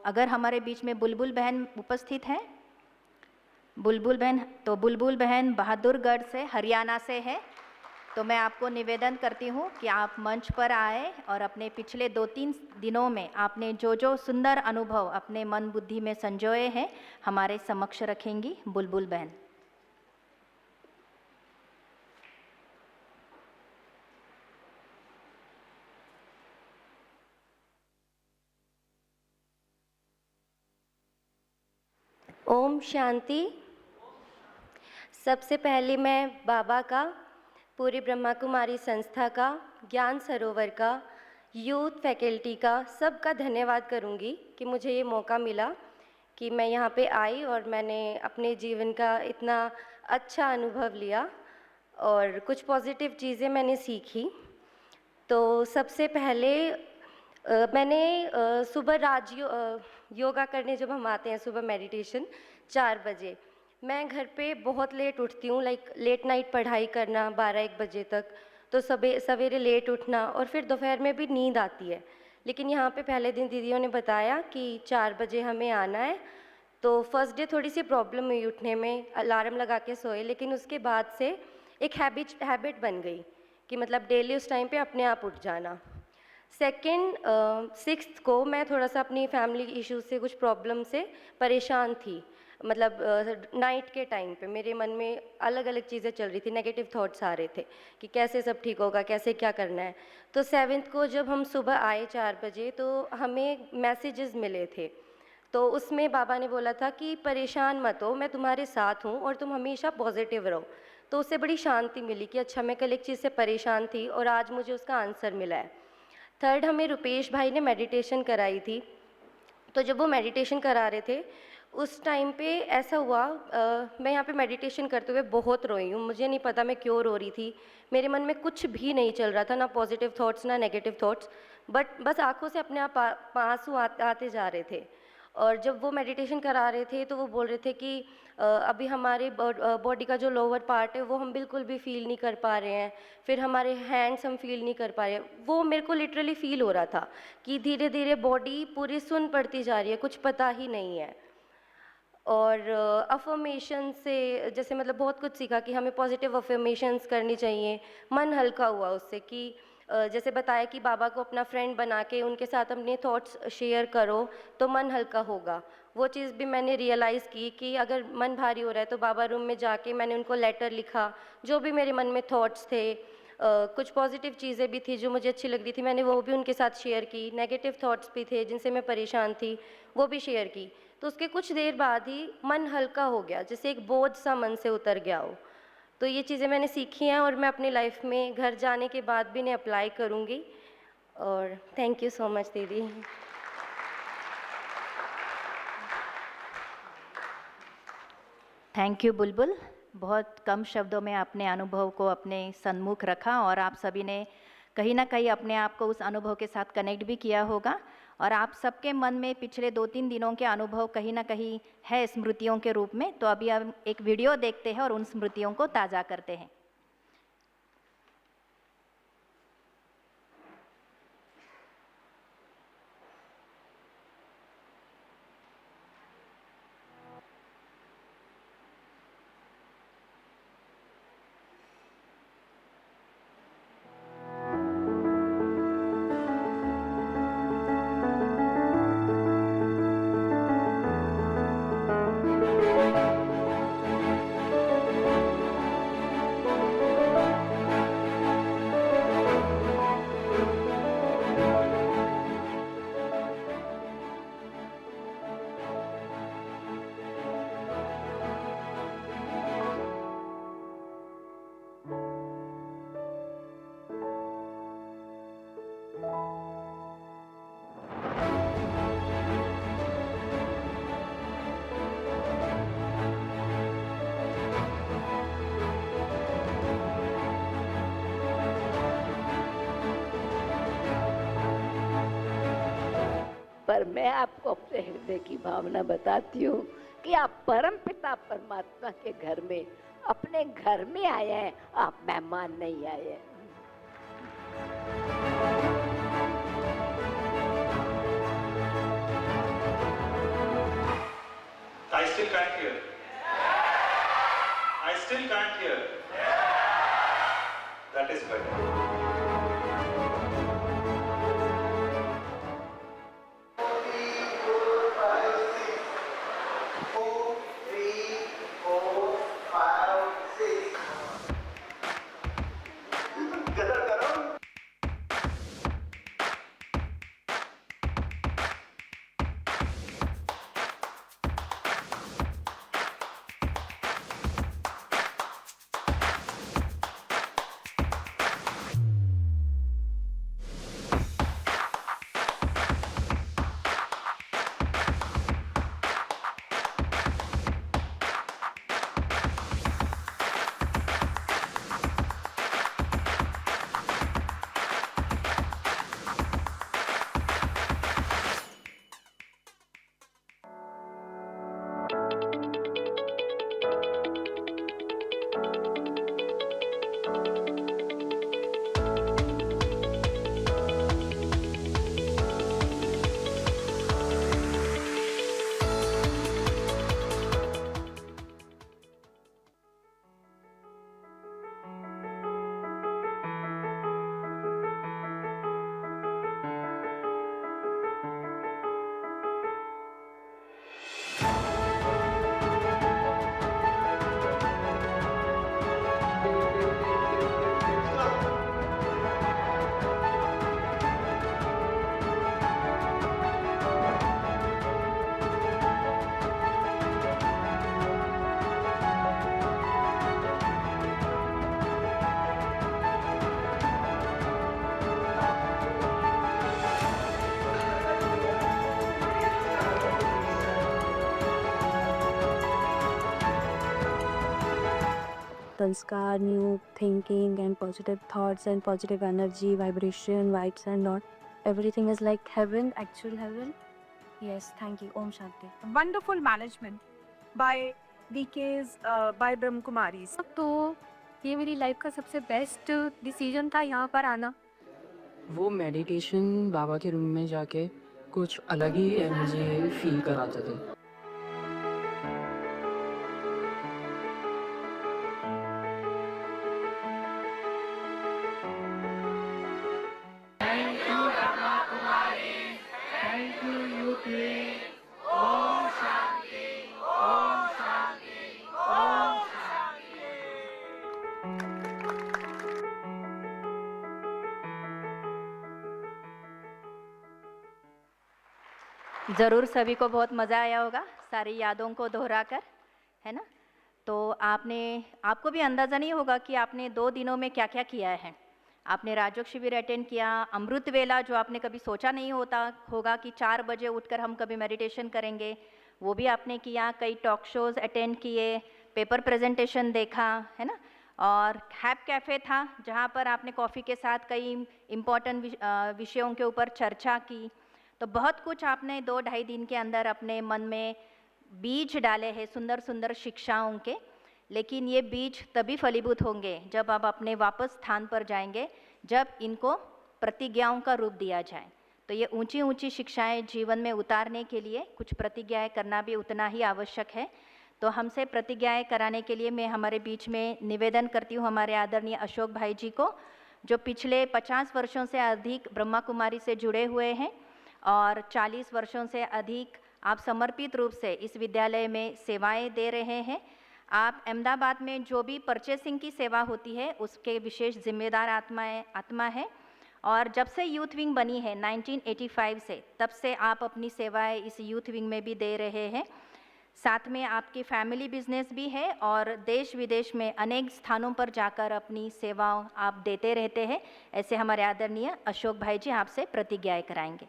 अगर हमारे बीच में बुलबुल बहन उपस्थित है, बुलबुल बहन, तो बुलबुल बहन बहादुरगढ़ से, हरियाणा से है, तो मैं आपको निवेदन करती हूँ कि आप मंच पर आए और अपने पिछले 2-3 दिनों में आपने जो जो सुंदर अनुभव अपने मन बुद्धि में संजोए हैं हमारे समक्ष रखेंगी बुलबुल बहन। ओम शांति। सबसे पहले मैं बाबा का, पूरी ब्रह्मा कुमारी संस्था का, ज्ञान सरोवर का, यूथ फैकल्टी का, सबका धन्यवाद करूंगी कि मुझे ये मौका मिला कि मैं यहाँ पे आई और मैंने अपने जीवन का इतना अच्छा अनुभव लिया और कुछ पॉजिटिव चीज़ें मैंने सीखी। तो सबसे पहले मैंने सुबह योगा करने जब हम आते हैं सुबह मेडिटेशन 4 बजे, मैं घर पे बहुत लेट उठती हूँ, लाइक लेट नाइट पढ़ाई करना 12-1 बजे तक, तो सवेरे लेट उठना और फिर दोपहर में भी नींद आती है। लेकिन यहाँ पे पहले दिन दीदियों ने बताया कि 4 बजे हमें आना है, तो फर्स्ट डे थोड़ी सी प्रॉब्लम हुई उठने में, अलार्म लगा के सोए, लेकिन उसके बाद से एक हैबिट बन गई कि मतलब डेली उस टाइम पे अपने आप उठ जाना। सेकेंड 6th को मैं थोड़ा सा अपनी फैमिली इश्यूज से, कुछ प्रॉब्लम से परेशान थी, मतलब नाइट के टाइम पे मेरे मन में अलग अलग चीज़ें चल रही थी, नेगेटिव थॉट्स आ रहे थे कि कैसे सब ठीक होगा, कैसे क्या करना है। तो 7th को जब हम सुबह आए 4 बजे तो हमें मैसेजेस मिले थे, तो उसमें बाबा ने बोला था कि परेशान मत हो, मैं तुम्हारे साथ हूँ और तुम हमेशा पॉजिटिव रहो। तो उससे बड़ी शांति मिली कि अच्छा, मैं कल एक चीज़ से परेशान थी और आज मुझे उसका आंसर मिला है। थर्ड, हमें रुपेश भाई ने मेडिटेशन कराई थी, तो जब वो मेडिटेशन करा रहे थे उस टाइम पे ऐसा हुआ, मैं यहाँ पे मेडिटेशन करते हुए बहुत रोई हूँ। मुझे नहीं पता मैं क्यों रो रही थी, मेरे मन में कुछ भी नहीं चल रहा था, ना पॉजिटिव थॉट्स ना नेगेटिव थॉट्स, बट बस आंखों से अपने आप आंसू आते जा रहे थे। और जब वो मेडिटेशन करा रहे थे तो वो बोल रहे थे कि अभी हमारे बॉडी का जो लोअर पार्ट है वो हम बिल्कुल भी फील नहीं कर पा रहे हैं, फिर हमारे हैंड्स हम फील नहीं कर पा रहे हैं। वो मेरे को लिटरली फील हो रहा था कि धीरे धीरे बॉडी पूरी सुन पड़ती जा रही है, कुछ पता ही नहीं है। और अफर्मेशन से जैसे मतलब बहुत कुछ सीखा कि हमें पॉजिटिव अफर्मेशंस करनी चाहिए, मन हल्का हुआ उससे कि जैसे बताया कि बाबा को अपना फ्रेंड बना के उनके साथ अपने थॉट्स शेयर करो तो मन हल्का होगा। वो चीज़ भी मैंने रियलाइज़ की कि अगर मन भारी हो रहा है तो बाबा रूम में जाके मैंने उनको लेटर लिखा, जो भी मेरे मन में थॉट्स थे, कुछ पॉजिटिव चीज़ें भी थी जो मुझे अच्छी लग रही थी, मैंने वो भी उनके साथ शेयर की, नेगेटिव थॉट्स भी थे जिनसे मैं परेशान थी वो भी शेयर की। तो उसके कुछ देर बाद ही मन हल्का हो गया, जैसे एक बोझ सा मन से उतर गया हो। तो ये चीज़ें मैंने सीखी हैं और मैं अपनी लाइफ में घर जाने के बाद भी इन्हें अप्लाई करूँगी। और थैंक यू सो मच दीदी। थैंक यू बुलबुल। बहुत कम शब्दों में आपने अनुभव को अपने सन्मुख रखा और आप सभी ने कहीं ना कहीं अपने आप को उस अनुभव के साथ कनेक्ट भी किया होगा और आप सबके मन में पिछले 2-3 दिनों के अनुभव कहीं ना कहीं है स्मृतियों के रूप में। तो अभी हम एक वीडियो देखते हैं और उन स्मृतियों को ताज़ा करते हैं। पर मैं आपको अपने हृदय की भावना बताती हूँ कि आप परम पिता परमात्मा के घर में, अपने घर में आए हैं, आप मेहमान नहीं आए हैं। I still can't hear. I still can't hear. That is Tanskar, new thinking and positive thoughts and positive energy, vibration, vibes and lot. Everything is like heaven, actual heaven. Yes, thank you. Om Shanti. Wonderful management by DK's, by Brahma Kumaris. तो ये मेरी life का सबसे best decision था यहाँ पर आना. वो मेडिटेशन बाबा के रूम में जाके कुछ अलग ही एनर्जी फील कराते थे. ज़रूर सभी को बहुत मज़ा आया होगा सारी यादों को दोहराकर, है ना? तो आपको भी अंदाज़ा नहीं होगा कि आपने 2 दिनों में क्या क्या किया है. आपने राजयोग शिविर अटेंड किया, अमृत वेला जो आपने कभी सोचा नहीं होगा कि 4 बजे उठकर हम कभी मेडिटेशन करेंगे, वो भी आपने किया. कई टॉक शोज़ अटेंड किए, पेपर प्रेजेंटेशन देखा, है ना? और हैप कैफ़े था जहाँ पर आपने कॉफ़ी के साथ कई इम्पॉर्टेंट विषयों के ऊपर चर्चा की. तो बहुत कुछ आपने 2-2.5 दिन के अंदर अपने मन में बीज डाले हैं सुंदर सुंदर शिक्षाओं के. लेकिन ये बीज तभी फलीभूत होंगे जब आप अपने वापस स्थान पर जाएंगे, जब इनको प्रतिज्ञाओं का रूप दिया जाए. तो ये ऊंची ऊंची शिक्षाएं जीवन में उतारने के लिए कुछ प्रतिज्ञाएं करना भी उतना ही आवश्यक है. तो हमसे प्रतिज्ञाएं कराने के लिए मैं हमारे बीच में निवेदन करती हूँ हमारे आदरणीय अशोक भाई जी को, जो पिछले 50 वर्षों से अधिक ब्रह्मा कुमारी से जुड़े हुए हैं और 40 वर्षों से अधिक आप समर्पित रूप से इस विद्यालय में सेवाएं दे रहे हैं. आप अहमदाबाद में जो भी परचेसिंग की सेवा होती है उसके विशेष जिम्मेदार आत्मा है. और जब से यूथ विंग बनी है 1985 से, तब से आप अपनी सेवाएं इस यूथ विंग में भी दे रहे हैं. साथ में आपकी फैमिली बिजनेस भी है और देश विदेश में अनेक स्थानों पर जाकर अपनी सेवाओं आप देते रहते हैं. ऐसे हमारे आदरणीय अशोक भाई जी आपसे प्रतिज्ञाएं कराएंगे.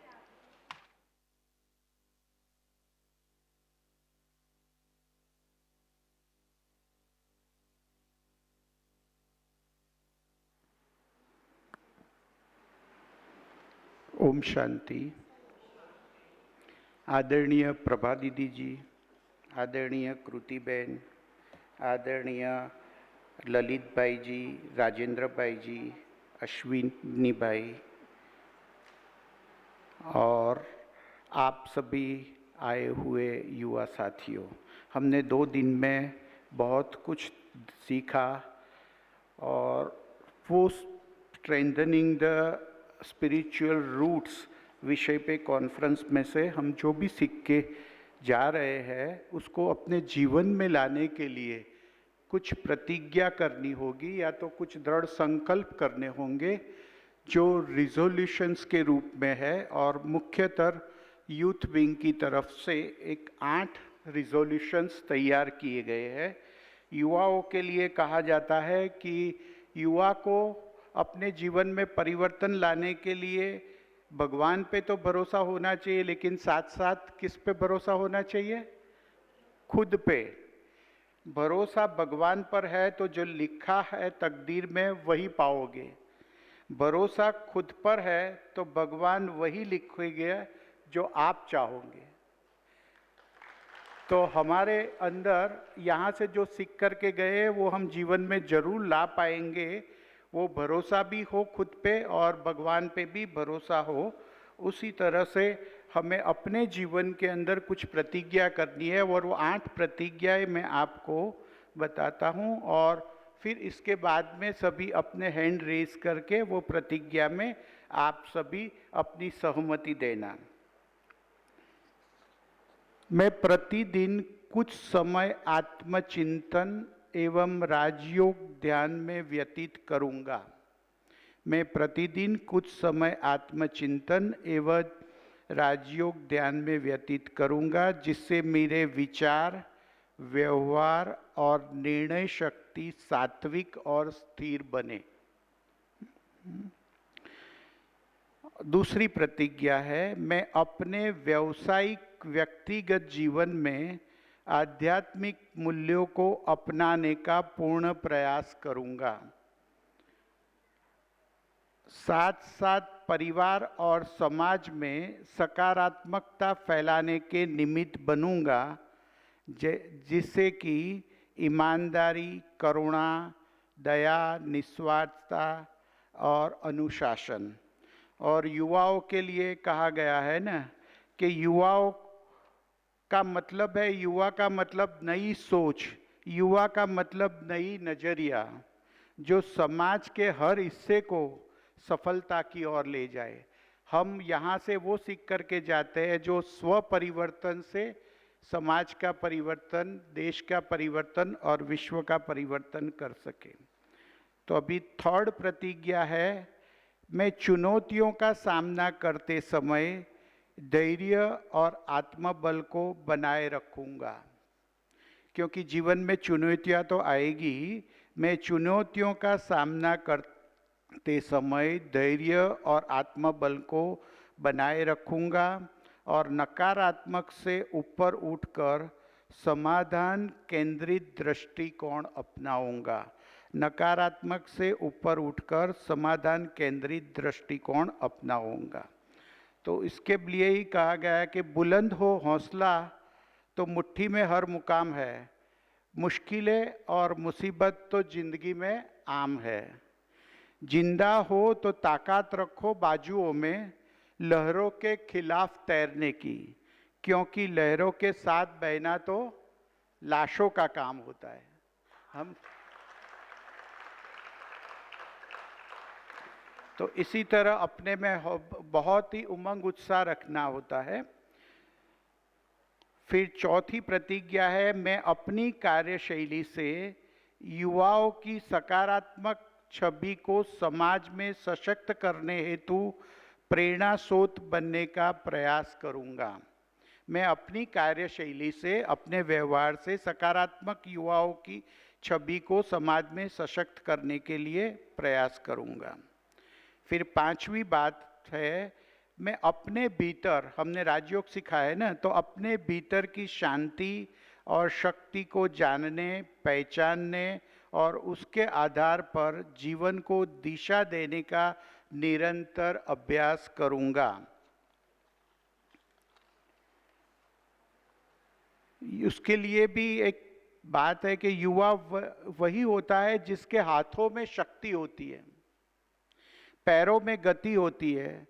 ओम शांति. आदरणीय प्रभा दीदी जी, आदरणीय कृति बहन, आदरणीय ललित भाई जी, राजेंद्र भाई जी, अश्विनी भाई और आप सभी आए हुए युवा साथियों, हमने 2 दिन में बहुत कुछ सीखा और वो स्ट्रेंथनिंग द स्पिरिचुअल रूट्स विषय पे कॉन्फ्रेंस में से हम जो भी सीख के जा रहे हैं उसको अपने जीवन में लाने के लिए कुछ प्रतिज्ञा करनी होगी या तो कुछ दृढ़ संकल्प करने होंगे जो रिजोल्यूशंस के रूप में है. और मुख्यतः यूथ विंग की तरफ से 8 रिजोल्यूशंस तैयार किए गए हैं. युवाओं के लिए कहा जाता है कि युवा को अपने जीवन में परिवर्तन लाने के लिए भगवान पे तो भरोसा होना चाहिए, लेकिन साथ साथ किस पे भरोसा होना चाहिए? खुद पे. भरोसा भगवान पर है तो जो लिखा है तकदीर में वही पाओगे. भरोसा खुद पर है तो भगवान वही लिखेंगे जो आप चाहोगे. तो हमारे अंदर यहाँ से जो सीख करके गए वो हम जीवन में जरूर ला पाएंगे. वो भरोसा भी हो खुद पे और भगवान पे भी भरोसा हो. उसी तरह से हमें अपने जीवन के अंदर कुछ प्रतिज्ञा करनी है और वो 8 प्रतिज्ञाएं मैं आपको बताता हूँ और फिर इसके बाद में सभी अपने हैंड रेज करके वो प्रतिज्ञा में आप सभी अपनी सहमति देना. मैं प्रतिदिन कुछ समय आत्मचिंतन एवं राजयोग ध्यान में व्यतीत करूँगा. मैं प्रतिदिन कुछ समय आत्मचिंतन एवं राजयोग ध्यान में व्यतीत करूँगा जिससे मेरे विचार, व्यवहार और निर्णय शक्ति सात्विक और स्थिर बने. दूसरी प्रतिज्ञा है, मैं अपने व्यावसायिक व्यक्तिगत जीवन में आध्यात्मिक मूल्यों को अपनाने का पूर्ण प्रयास करूंगा। साथ साथ परिवार और समाज में सकारात्मकता फैलाने के निमित्त बनूंगा, जिससे कि ईमानदारी, करुणा, दया, निस्वार्थता और अनुशासन। और युवाओं के लिए कहा गया है ना कि युवाओं का मतलब है, युवा का मतलब नई सोच, युवा का मतलब नई नज़रिया, जो समाज के हर हिस्से को सफलता की ओर ले जाए। हम यहाँ से वो सीख करके जाते हैं जो स्व परिवर्तन से समाज का परिवर्तन, देश का परिवर्तन और विश्व का परिवर्तन कर सके। तो अभी थर्ड प्रतिज्ञा है, मैं चुनौतियों का सामना करते समय धैर्य और आत्मबल को बनाए रखूंगा। क्योंकि जीवन में चुनौतियां तो आएगी, मैं चुनौतियों का सामना करते समय धैर्य और आत्मबल को बनाए रखूंगा और नकारात्मक से ऊपर उठकर समाधान केंद्रित दृष्टिकोण अपनाऊंगा। नकारात्मक से ऊपर उठकर समाधान केंद्रित दृष्टिकोण अपनाऊंगा। तो इसके लिए ही कहा गया है कि बुलंद हो हौसला तो मुट्ठी में हर मुकाम है, मुश्किलें और मुसीबत तो जिंदगी में आम है। जिंदा हो तो ताकत रखो बाजुओं में, लहरों के खिलाफ तैरने की, क्योंकि लहरों के साथ बहना तो लाशों का काम होता है। हम तो इसी तरह अपने में बहुत ही उमंग उत्साह रखना होता है। फिर चौथी प्रतिज्ञा है, मैं अपनी कार्यशैली से युवाओं की सकारात्मक छवि को समाज में सशक्त करने हेतु प्रेरणा स्रोत बनने का प्रयास करूंगा। मैं अपनी कार्यशैली से, अपने व्यवहार से सकारात्मक युवाओं की छवि को समाज में सशक्त करने के लिए प्रयास करूंगा। फिर पांचवी बात है, मैं अपने भीतर, हमने राजयोग सिखा है ना, तो अपने भीतर की शांति और शक्ति को जानने, पहचानने और उसके आधार पर जीवन को दिशा देने का निरंतर अभ्यास करूंगा। उसके लिए भी एक बात है कि युवा वही होता है जिसके हाथों में शक्ति होती है, पैरों में गति होती है,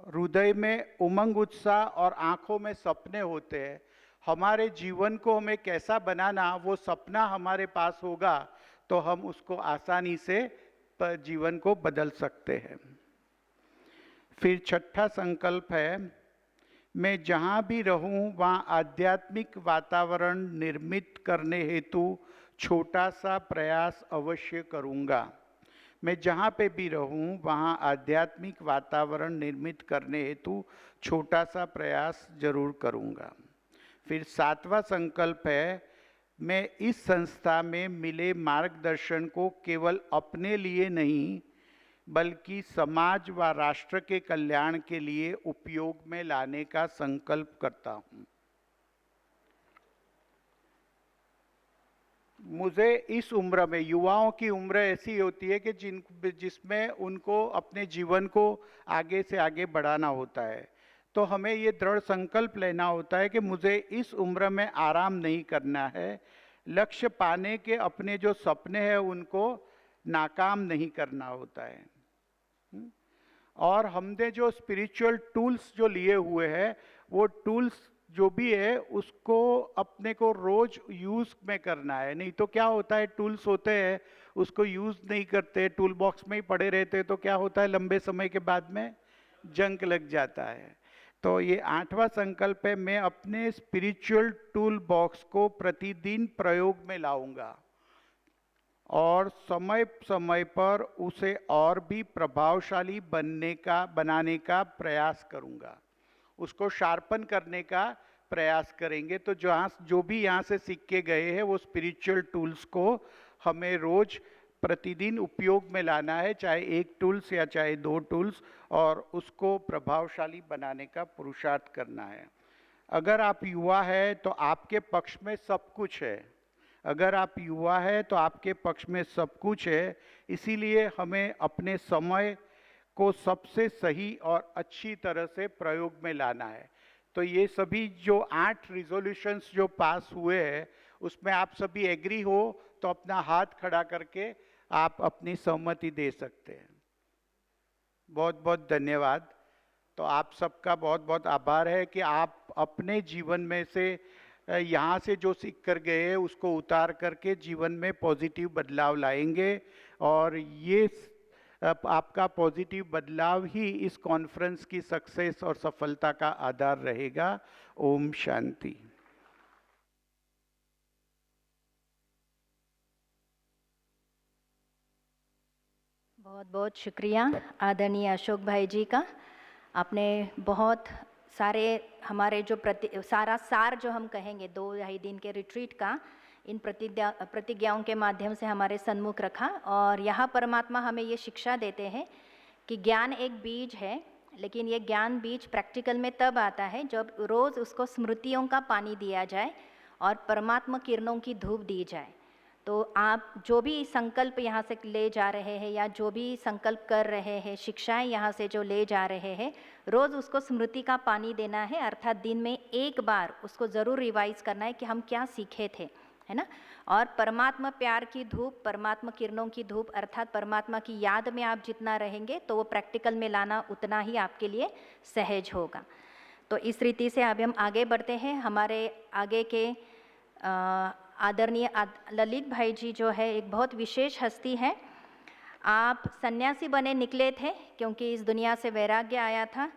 हृदय में उमंग उत्साह और आंखों में सपने होते हैं। हमारे जीवन को हमें कैसा बनाना, वो सपना हमारे पास होगा तो हम उसको आसानी से जीवन को बदल सकते हैं। फिर छठा संकल्प है, मैं जहाँ भी रहूँ वहाँ आध्यात्मिक वातावरण निर्मित करने हेतु छोटा सा प्रयास अवश्य करूँगा। मैं जहाँ पे भी रहूँ वहाँ आध्यात्मिक वातावरण निर्मित करने हेतु छोटा सा प्रयास जरूर करूँगा। फिर सातवां संकल्प है, मैं इस संस्था में मिले मार्गदर्शन को केवल अपने लिए नहीं बल्कि समाज व राष्ट्र के कल्याण के लिए उपयोग में लाने का संकल्प करता हूँ। मुझे इस उम्र में, युवाओं की उम्र ऐसी होती है कि जिसमें उनको अपने जीवन को आगे से आगे बढ़ाना होता है, तो हमें ये दृढ़ संकल्प लेना होता है कि मुझे इस उम्र में आराम नहीं करना है, लक्ष्य पाने के अपने जो सपने हैं उनको नाकाम नहीं करना होता है। और हमने जो स्पिरिचुअल टूल्स जो लिए हुए हैं, वो टूल्स जो भी है उसको अपने को रोज यूज में करना है। नहीं तो क्या होता है, टूल्स होते हैं उसको यूज नहीं करते, टूल बॉक्स में ही पड़े रहते, तो क्या होता है, लंबे समय के बाद में जंक लग जाता है। तो ये आठवां संकल्प है, मैं अपने स्पिरिचुअल टूल बॉक्स को प्रतिदिन प्रयोग में लाऊंगा और समय समय पर उसे और भी प्रभावशाली बनाने का प्रयास करूंगा, उसको शार्पन करने का प्रयास करेंगे। तो जो भी यहाँ से सीख के गए हैं वो स्पिरिचुअल टूल्स को हमें रोज प्रतिदिन उपयोग में लाना है, चाहे एक टूल्स या चाहे दो टूल्स, और उसको प्रभावशाली बनाने का पुरुषार्थ करना है। अगर आप युवा है तो आपके पक्ष में सब कुछ है, अगर आप युवा है तो आपके पक्ष में सब कुछ है। इसीलिए हमें अपने समय को सबसे सही और अच्छी तरह से प्रयोग में लाना है। तो ये सभी जो 8 रिजोल्यूशंस जो पास हुए हैं उसमें आप सभी एग्री हो तो अपना हाथ खड़ा करके आप अपनी सहमति दे सकते हैं। बहुत बहुत धन्यवाद। तो आप सबका बहुत बहुत आभार है कि आप अपने जीवन में से यहाँ से जो सीख कर गए हैं उसको उतार करके जीवन में पॉजिटिव बदलाव लाएंगे, और ये आपका पॉजिटिव बदलाव ही इस कॉन्फ्रेंस की सक्सेस और सफलता का आधार रहेगा। ओम शांति। बहुत बहुत शुक्रिया आदरणीय अशोक भाई जी का। आपने बहुत सारे हमारे जो सारा सार जो हम कहेंगे 2-2.5 दिन के रिट्रीट का इन प्रतिज्ञाओं के माध्यम से हमारे सन्मुख रखा। और यहाँ परमात्मा हमें ये शिक्षा देते हैं कि ज्ञान एक बीज है, लेकिन ये ज्ञान बीज प्रैक्टिकल में तब आता है जब रोज़ उसको स्मृतियों का पानी दिया जाए और परमात्मा किरणों की धूप दी जाए। तो आप जो भी संकल्प यहाँ से ले जा रहे हैं या जो भी संकल्प कर रहे हैं, शिक्षाएं यहाँ से जो ले जा रहे हैं, रोज़ उसको स्मृति का पानी देना है, अर्थात दिन में एक बार उसको ज़रूर रिवाइज करना है कि हम क्या सीखे थे, है ना। और परमात्मा प्यार की धूप, परमात्मा किरणों की धूप, अर्थात परमात्मा की याद में आप जितना रहेंगे तो वो प्रैक्टिकल में लाना उतना ही आपके लिए सहज होगा। तो इस रीति से अभी हम आगे बढ़ते हैं। हमारे आगे के आदरणीय ललित भाई जी जो है एक बहुत विशेष हस्ती है। आप सन्यासी बने निकले थे क्योंकि इस दुनिया से वैराग्य आया था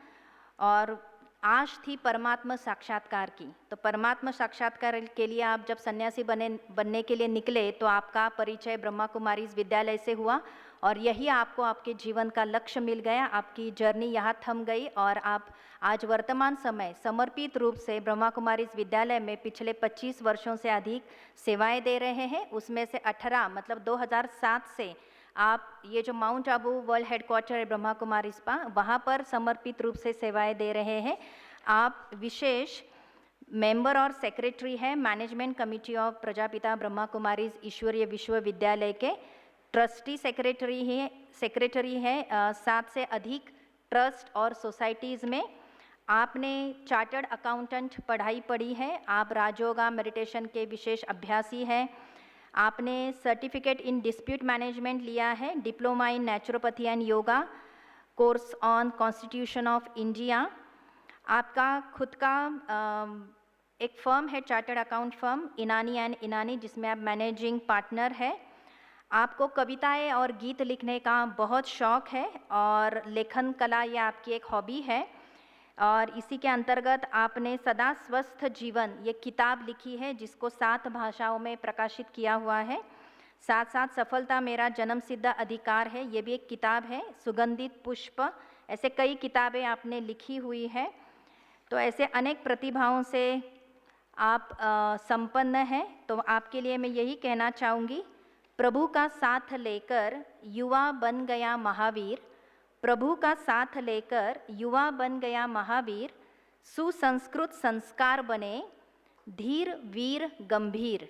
और आश थी परमात्मा साक्षात्कार की। तो परमात्मा साक्षात्कार के लिए आप जब सन्यासी बनने के लिए निकले तो आपका परिचय ब्रह्मा कुमारी विद्यालय से हुआ और यही आपको आपके जीवन का लक्ष्य मिल गया। आपकी जर्नी यहाँ थम गई और आप आज वर्तमान समय समर्पित रूप से ब्रह्मा कुमारी विद्यालय में पिछले 25 वर्षों से अधिक सेवाएं दे रहे हैं। उसमें से 18 मतलब 2007 से आप ये जो माउंट आबू वर्ल्ड हेडक्वार्टर है ब्रह्मा कुमारी स्पा, वहाँ पर समर्पित रूप से सेवाएं दे रहे हैं। आप विशेष मेंबर और सेक्रेटरी है management committee of Prajapita Brahma Kumari Ishwariya Vishwavidyalaya के। ट्रस्टी सेक्रेटरी है 7 से अधिक ट्रस्ट और सोसाइटीज़ में। आपने चार्टर्ड अकाउंटेंट पढ़ाई पढ़ी है। आप राजयोगा मेडिटेशन के विशेष अभ्यासी हैं। आपने सर्टिफिकेट इन डिस्प्यूट मैनेजमेंट लिया है, diploma in naturopathy and yoga, course on constitution of India. आपका खुद का एक फर्म है, चार्टर्ड अकाउंट फर्म इनानी एंड इनानी, जिसमें आप मैनेजिंग पार्टनर है। आपको कविताएं और गीत लिखने का बहुत शौक़ है और लेखन कला ये आपकी एक हॉबी है। और इसी के अंतर्गत आपने सदा स्वस्थ जीवन ये किताब लिखी है जिसको 7 भाषाओं में प्रकाशित किया हुआ है। साथ साथ सफलता मेरा जन्म सिद्ध अधिकार है, ये भी एक किताब है। सुगंधित पुष्प, ऐसे कई किताबें आपने लिखी हुई है। तो ऐसे अनेक प्रतिभाओं से आप संपन्न हैं। तो आपके लिए मैं यही कहना चाहूँगी, प्रभु का साथ लेकर युवा बन गया महावीर, प्रभु का साथ लेकर युवा बन गया महावीर, सुसंस्कृत संस्कार बने धीर वीर गंभीर,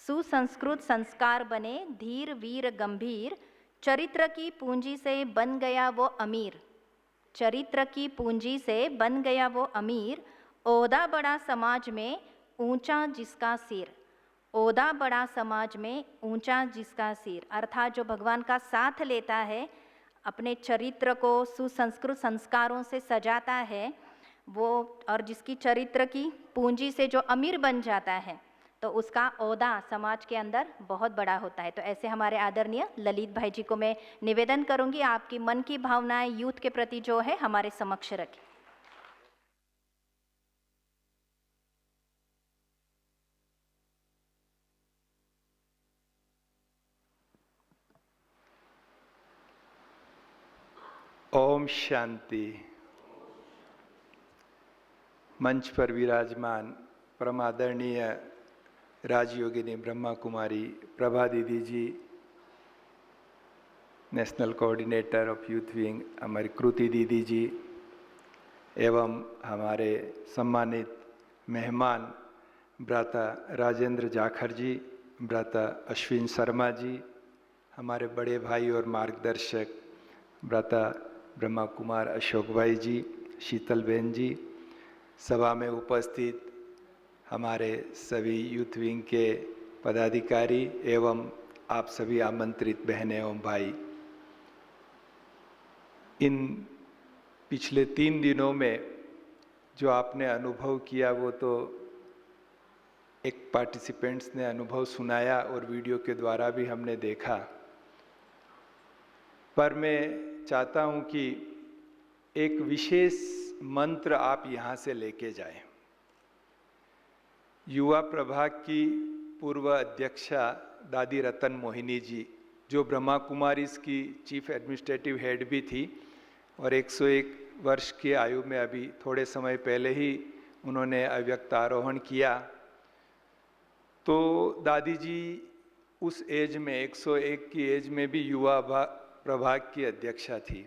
सुसंस्कृत संस्कार बने धीर वीर गंभीर, चरित्र की पूंजी से बन गया वो अमीर, चरित्र की पूंजी से बन गया वो अमीर, ओहदा बड़ा समाज में ऊंचा जिसका सिर, ओहदा बड़ा समाज में ऊंचा जिसका सिर। अर्थात जो भगवान का साथ लेता है, अपने चरित्र को सुसंस्कृत संस्कारों से सजाता है वो, और जिसकी चरित्र की पूंजी से जो अमीर बन जाता है तो उसका ओहदा समाज के अंदर बहुत बड़ा होता है। तो ऐसे हमारे आदरणीय ललित भाई जी को मैं निवेदन करूंगी, आपकी मन की भावनाएं यूथ के प्रति जो है हमारे समक्ष रखें। ओम शांति। मंच पर विराजमान परम आदरणीय राजयोगिनी ब्रह्मा कुमारी प्रभा दीदी जी, national coordinator of youth wing हमारी कृति दीदी जी, एवं हमारे सम्मानित मेहमान भ्राता राजेंद्र जाखर जी, भ्राता अश्विन शर्मा जी, हमारे बड़े भाई और मार्गदर्शक भ्राता ब्रह्मा कुमार अशोक भाई जी, शीतल बहन जी, सभा में उपस्थित हमारे सभी यूथ विंग के पदाधिकारी एवं आप सभी आमंत्रित बहनें एवं भाई, इन पिछले 3 दिनों में जो आपने अनुभव किया वो तो एक पार्टिसिपेंट्स ने अनुभव सुनाया और वीडियो के द्वारा भी हमने देखा, पर मैं चाहता हूं कि एक विशेष मंत्र आप यहाँ से लेके जाएं। युवा प्रभाग की पूर्व अध्यक्षा दादी रतन मोहिनी जी, जो ब्रह्मा कुमारीज की चीफ एडमिनिस्ट्रेटिव हेड भी थी और 101 वर्ष की आयु में अभी थोड़े समय पहले ही उन्होंने अव्यक्त आरोहण किया, तो दादी जी उस एज में 101 की एज में भी युवा प्रभाग की अध्यक्षा थी।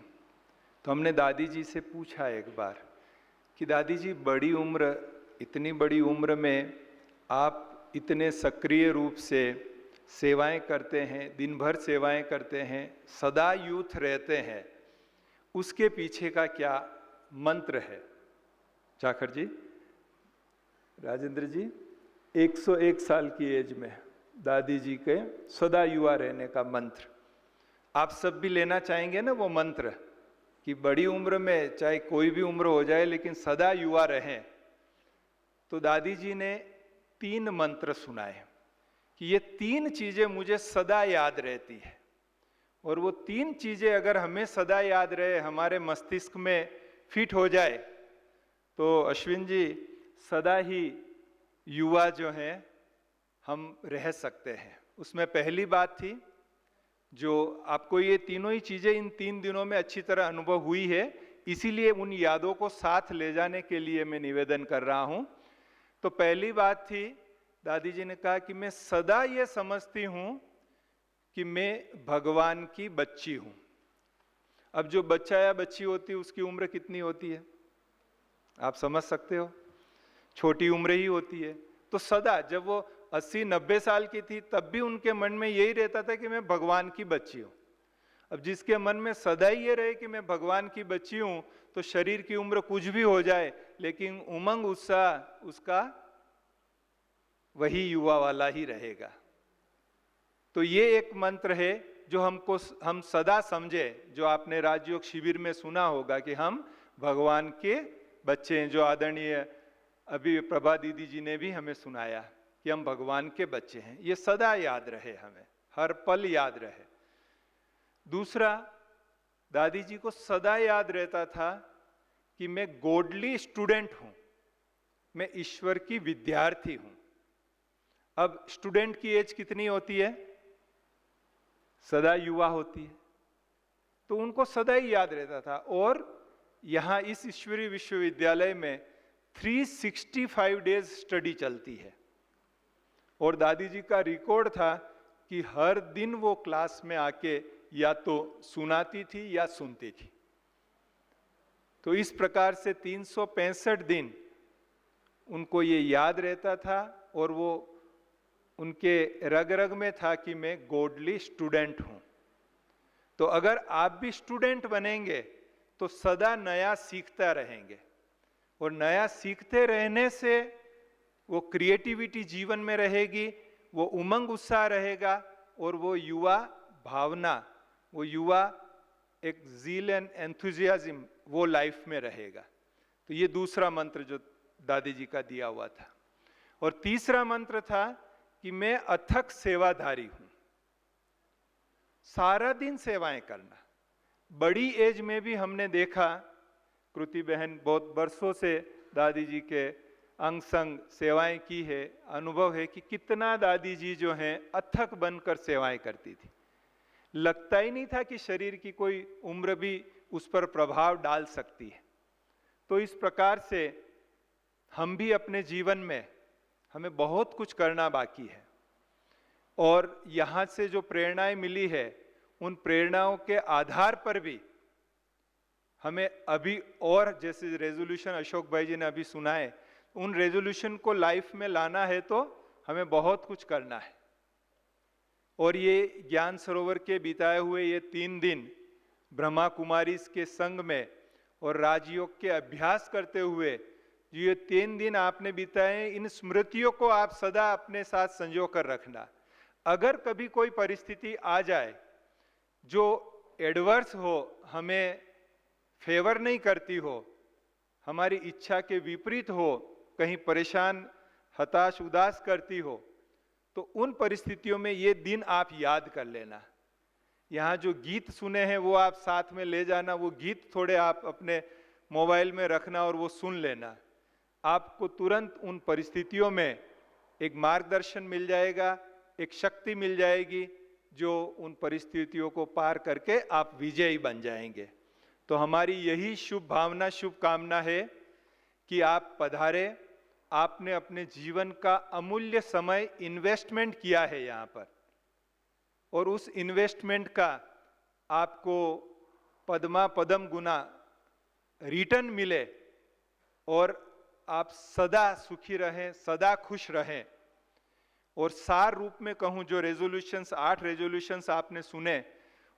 तो हमने दादी जी से पूछा एक बार कि दादी जी बड़ी उम्र, इतनी बड़ी उम्र में आप इतने सक्रिय रूप से सेवाएं करते हैं, दिन भर सेवाएं करते हैं, सदा यूथ रहते हैं, उसके पीछे का क्या मंत्र है? जाखर जी, राजेंद्र जी, 101 साल की एज में दादी जी के सदा युवा रहने का मंत्र आप सब भी लेना चाहेंगे ना, वो मंत्र कि बड़ी उम्र में चाहे कोई भी उम्र हो जाए लेकिन सदा युवा रहें। तो दादी जी ने 3 मंत्र सुनाए कि ये 3 चीजें मुझे सदा याद रहती है, और वो 3 चीजें अगर हमें सदा याद रहे, हमारे मस्तिष्क में फिट हो जाए, तो अश्विन जी सदा ही युवा जो हैं हम रह सकते हैं। उसमें पहली बात थी, जो आपको ये तीनों ही चीजें इन 3 दिनों में अच्छी तरह अनुभव हुई है, इसीलिए उन यादों को साथ ले जाने के लिए मैं निवेदन कर रहा हूं। तो पहली बात थी, दादी जी ने कहा कि मैं सदा ये समझती हूं कि मैं भगवान की बच्ची हूं। अब जो बच्चा या बच्ची होती है उसकी उम्र कितनी होती है आप समझ सकते हो, छोटी उम्र ही होती है। तो सदा जब वो 80-90 साल की थी तब भी उनके मन में यही रहता था कि मैं भगवान की बच्ची हूं। अब जिसके मन में सदा ही ये रहे कि मैं भगवान की बच्ची हूं, तो शरीर की उम्र कुछ भी हो जाए लेकिन उमंग उत्साह उसका वही युवा वाला ही रहेगा। तो ये एक मंत्र है जो हम सदा समझे, जो आपने राजयोग शिविर में सुना होगा कि हम भगवान के बच्चे हैं, जो आदरणीय अभी प्रभा दीदी जी ने भी हमें सुनाया कि हम भगवान के बच्चे हैं। ये सदा याद रहे, हमें हर पल याद रहे। दूसरा, दादी जी को सदा याद रहता था कि मैं गॉडली स्टूडेंट हूं, मैं ईश्वर की विद्यार्थी हूं। अब स्टूडेंट की एज कितनी होती है? सदा युवा होती है। तो उनको सदा ही याद रहता था। और यहां इस ईश्वरीय विश्वविद्यालय में 365 डेज स्टडी चलती है, और दादी जी का रिकॉर्ड था कि हर दिन वो क्लास में आके या तो सुनाती थी या सुनती थी। तो इस प्रकार से 365 दिन उनको ये याद रहता था, और वो उनके रग रग में था कि मैं गॉडली स्टूडेंट हूं। तो अगर आप भी स्टूडेंट बनेंगे तो सदा नया सीखता रहेंगे, और नया सीखते रहने से वो क्रिएटिविटी जीवन में रहेगी, वो उमंग उत्साह रहेगा, और वो युवा भावना, वो युवा एक ज़ील एंड एंथुजियाज्म वो लाइफ में रहेगा। तो ये दूसरा मंत्र जो दादी जी का दिया हुआ था। और तीसरा मंत्र था कि मैं अथक सेवाधारी हूं, सारा दिन सेवाएं करना। बड़ी एज में भी हमने देखा, कृति बहन बहुत वर्षों से दादी जी के अंग संग सेवाएं की है, अनुभव है कि कितना दादी जी जो हैं अथक बनकर सेवाएं करती थी। लगता ही नहीं था कि शरीर की कोई उम्र भी उस पर प्रभाव डाल सकती है। तो इस प्रकार से हम भी अपने जीवन में हमें बहुत कुछ करना बाकी है, और यहाँ से जो प्रेरणाएं मिली है उन प्रेरणाओं के आधार पर भी हमें अभी और, जैसे रेजोल्यूशन अशोक भाई जी ने अभी सुनाए, उन रेजोल्यूशन को लाइफ में लाना है तो हमें बहुत कुछ करना है। और ये ज्ञान सरोवर के बिताए हुए ये 3 दिन ब्रह्मा कुमारीज के संग में और राजयोग के अभ्यास करते हुए जो ये 3 दिन आपने बिताए, इन स्मृतियों को आप सदा अपने साथ संजो कर रखना। अगर कभी कोई परिस्थिति आ जाए जो एडवर्स हो, हमें फेवर नहीं करती हो, हमारी इच्छा के विपरीत हो, कहीं परेशान, हताश, उदास करती हो, तो उन परिस्थितियों में ये दिन आप याद कर लेना। यहाँ जो गीत सुने हैं वो आप साथ में ले जाना, वो गीत थोड़े आप अपने मोबाइल में रखना और वो सुन लेना। आपको तुरंत उन परिस्थितियों में एक मार्गदर्शन मिल जाएगा, एक शक्ति मिल जाएगी, जो उन परिस्थितियों को पार करके आप विजयी बन जाएंगे। तो हमारी यही शुभ भावना, शुभ कामना है कि आप पधारे। आपने अपने जीवन का अमूल्य समय इन्वेस्टमेंट किया है यहाँ पर, और उस इन्वेस्टमेंट का आपको पद्मा पदम गुना रिटर्न मिले और आप सदा सुखी रहें, सदा खुश रहें। और सार रूप में कहूँ, जो रेजोल्यूशंस 8 रेजोल्यूशंस आपने सुने,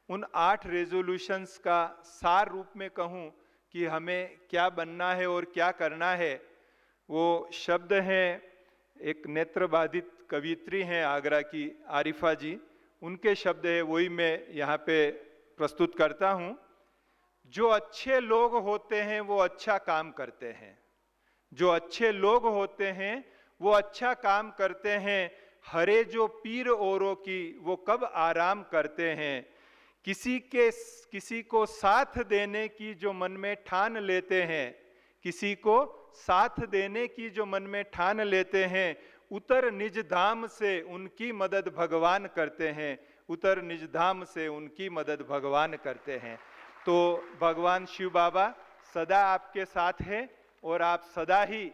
उन 8 रेजोल्यूशंस का सार रूप में कहूँ कि हमें क्या बनना है और क्या करना है, वो शब्द हैं, एक नेत्र बाधित कवियत्री हैं आगरा की आरिफा जी, उनके शब्द है, वही मैं यहाँ पे प्रस्तुत करता हूँ। जो अच्छे लोग होते हैं वो अच्छा काम करते हैं, जो अच्छे लोग होते हैं वो अच्छा काम करते हैं। हरे जो पीर औरों की वो कब आराम करते हैं। किसी को साथ देने की जो मन में ठान लेते हैं, किसी को साथ देने की जो मन में ठान लेते हैं, उतर निज धाम से उनकी मदद भगवान करते हैं, उतर निज धाम से उनकी मदद भगवान करते हैं। तो भगवान शिव बाबा सदा आपके साथ हैं और आप सदा ही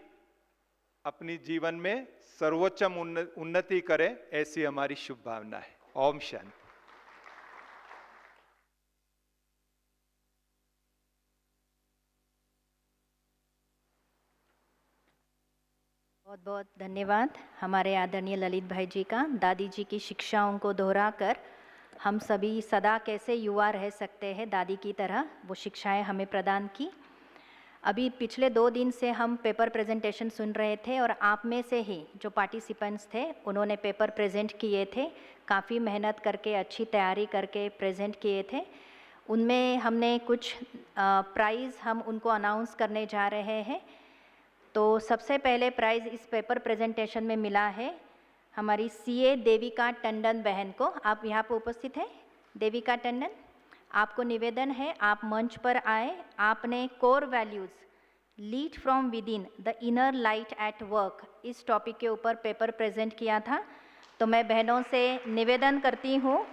अपनी जीवन में सर्वोच्चम उन्नति करें, ऐसी हमारी शुभ भावना है। ओम शांति। बहुत बहुत धन्यवाद हमारे आदरणीय ललित भाई जी का। दादी जी की शिक्षाओं को दोहराकर हम सभी सदा कैसे युवा रह सकते हैं दादी की तरह, वो शिक्षाएं हमें प्रदान की। अभी पिछले 2 दिन से हम पेपर प्रेजेंटेशन सुन रहे थे और आप में से ही जो पार्टिसिपेंट्स थे उन्होंने पेपर प्रेजेंट किए थे, काफ़ी मेहनत करके, अच्छी तैयारी करके प्रेजेंट किए थे। उनमें हमने कुछ प्राइज़ हम उनको अनाउंस करने जा रहे हैं। तो सबसे पहले प्राइज़ इस पेपर प्रेजेंटेशन में मिला है हमारी CA देविका टंडन बहन को। आप यहाँ पर उपस्थित हैं देविका टंडन, आपको निवेदन है आप मंच पर आए। आपने core values lead from with in the inner light at work इस टॉपिक के ऊपर पेपर प्रेजेंट किया था। तो मैं बहनों से निवेदन करती हूँ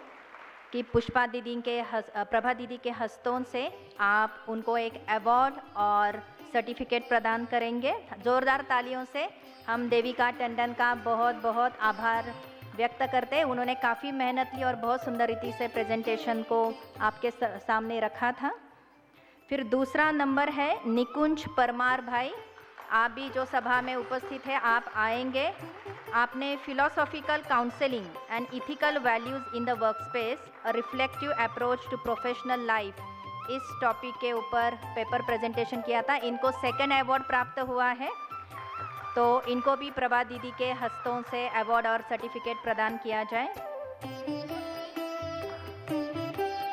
कि पुष्पा दीदी के प्रभा दीदी के हस्तों से आप उनको एक अवार्ड और सर्टिफिकेट प्रदान करेंगे। ज़ोरदार तालियों से हम देविका टंडन का बहुत बहुत आभार व्यक्त करते हैं। उन्होंने काफ़ी मेहनत ली और बहुत सुंदर रीति से प्रेजेंटेशन को आपके सामने रखा था। फिर दूसरा नंबर है निकुंज परमार भाई, आप भी जो सभा में उपस्थित है आप आएंगे। आपने philosophical counselling and ethical values in the work space, a reflective approach to professional life, इस टॉपिक के ऊपर पेपर प्रेजेंटेशन किया था। इनको 2nd अवार्ड प्राप्त हुआ है, तो इनको भी प्रभा दीदी के हस्तों से अवार्ड और सर्टिफिकेट प्रदान किया जाए।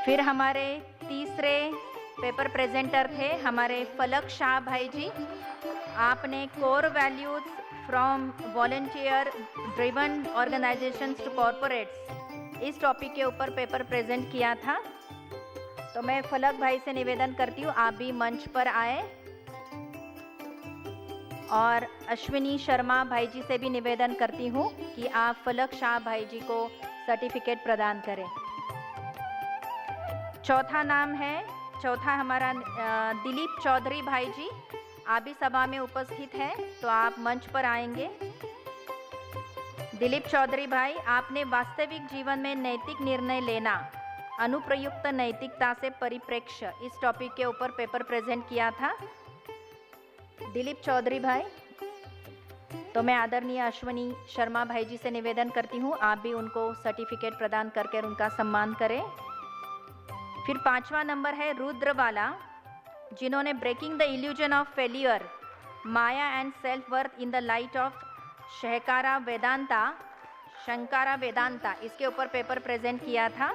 फिर हमारे तीसरे पेपर प्रेजेंटर थे हमारे फलक शाह भाई जी। आपने core values from volunteer driven organisations to corporates इस टॉपिक के ऊपर पेपर प्रेजेंट किया था। तो मैं फलक भाई से निवेदन करती हूँ आप भी मंच पर आए, और अश्विनी शर्मा भाई जी से भी निवेदन करती हूँ कि आप फलक शाह भाई जी को सर्टिफिकेट प्रदान करें। चौथा हमारा दिलीप चौधरी भाई जी, आप भी सभा में उपस्थित हैं तो आप मंच पर आएंगे। दिलीप चौधरी भाई, आपने वास्तविक जीवन में नैतिक निर्णय लेना, अनुप्रयुक्त नैतिकता से परिप्रेक्ष्य इस टॉपिक के ऊपर पेपर प्रेजेंट किया था। दिलीप चौधरी भाई, तो मैं आदरणीय अश्विनी शर्मा भाई जी से निवेदन करती हूँ आप भी उनको सर्टिफिकेट प्रदान करके उनका सम्मान करें। फिर 5वां नंबर है रुद्रबाला, जिन्होंने breaking the illusion of failure, Maya and self worth in the light of Shankara Vedanta, इसके ऊपर पेपर प्रेजेंट किया था।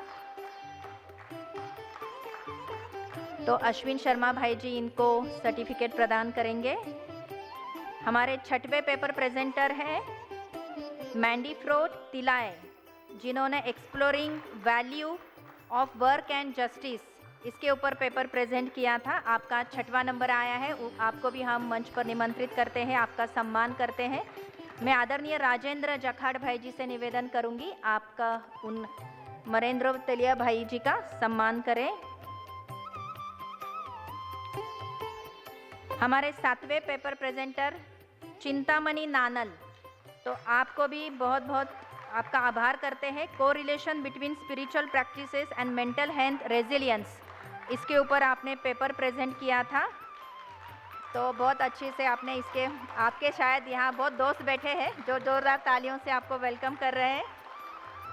तो अश्विन शर्मा भाई जी इनको सर्टिफिकेट प्रदान करेंगे। हमारे 6वें पेपर प्रेजेंटर है मैंडी फ्रोट तिलाय, जिन्होंने exploring value of work and justice, इसके ऊपर पेपर प्रेजेंट किया था। आपका 6वां नंबर आया है, आपको भी हम मंच पर निमंत्रित करते हैं, आपका सम्मान करते हैं। मैं आदरणीय राजेंद्र जखाड़ भाई जी से निवेदन करूंगी आपका उन मरेंद्र तेलिया भाई जी का सम्मान करें। हमारे 7वें पेपर प्रेजेंटर चिंतामणि नानल, तो आपको भी बहुत बहुत आपका आभार करते हैं। Correlation between spiritual practices and mental health resilience, इसके ऊपर आपने पेपर प्रेजेंट किया था। तो बहुत अच्छे से आपने इसके, आपके शायद यहाँ बहुत दोस्त बैठे हैं जो जोरदार तालियों से आपको वेलकम कर रहे हैं।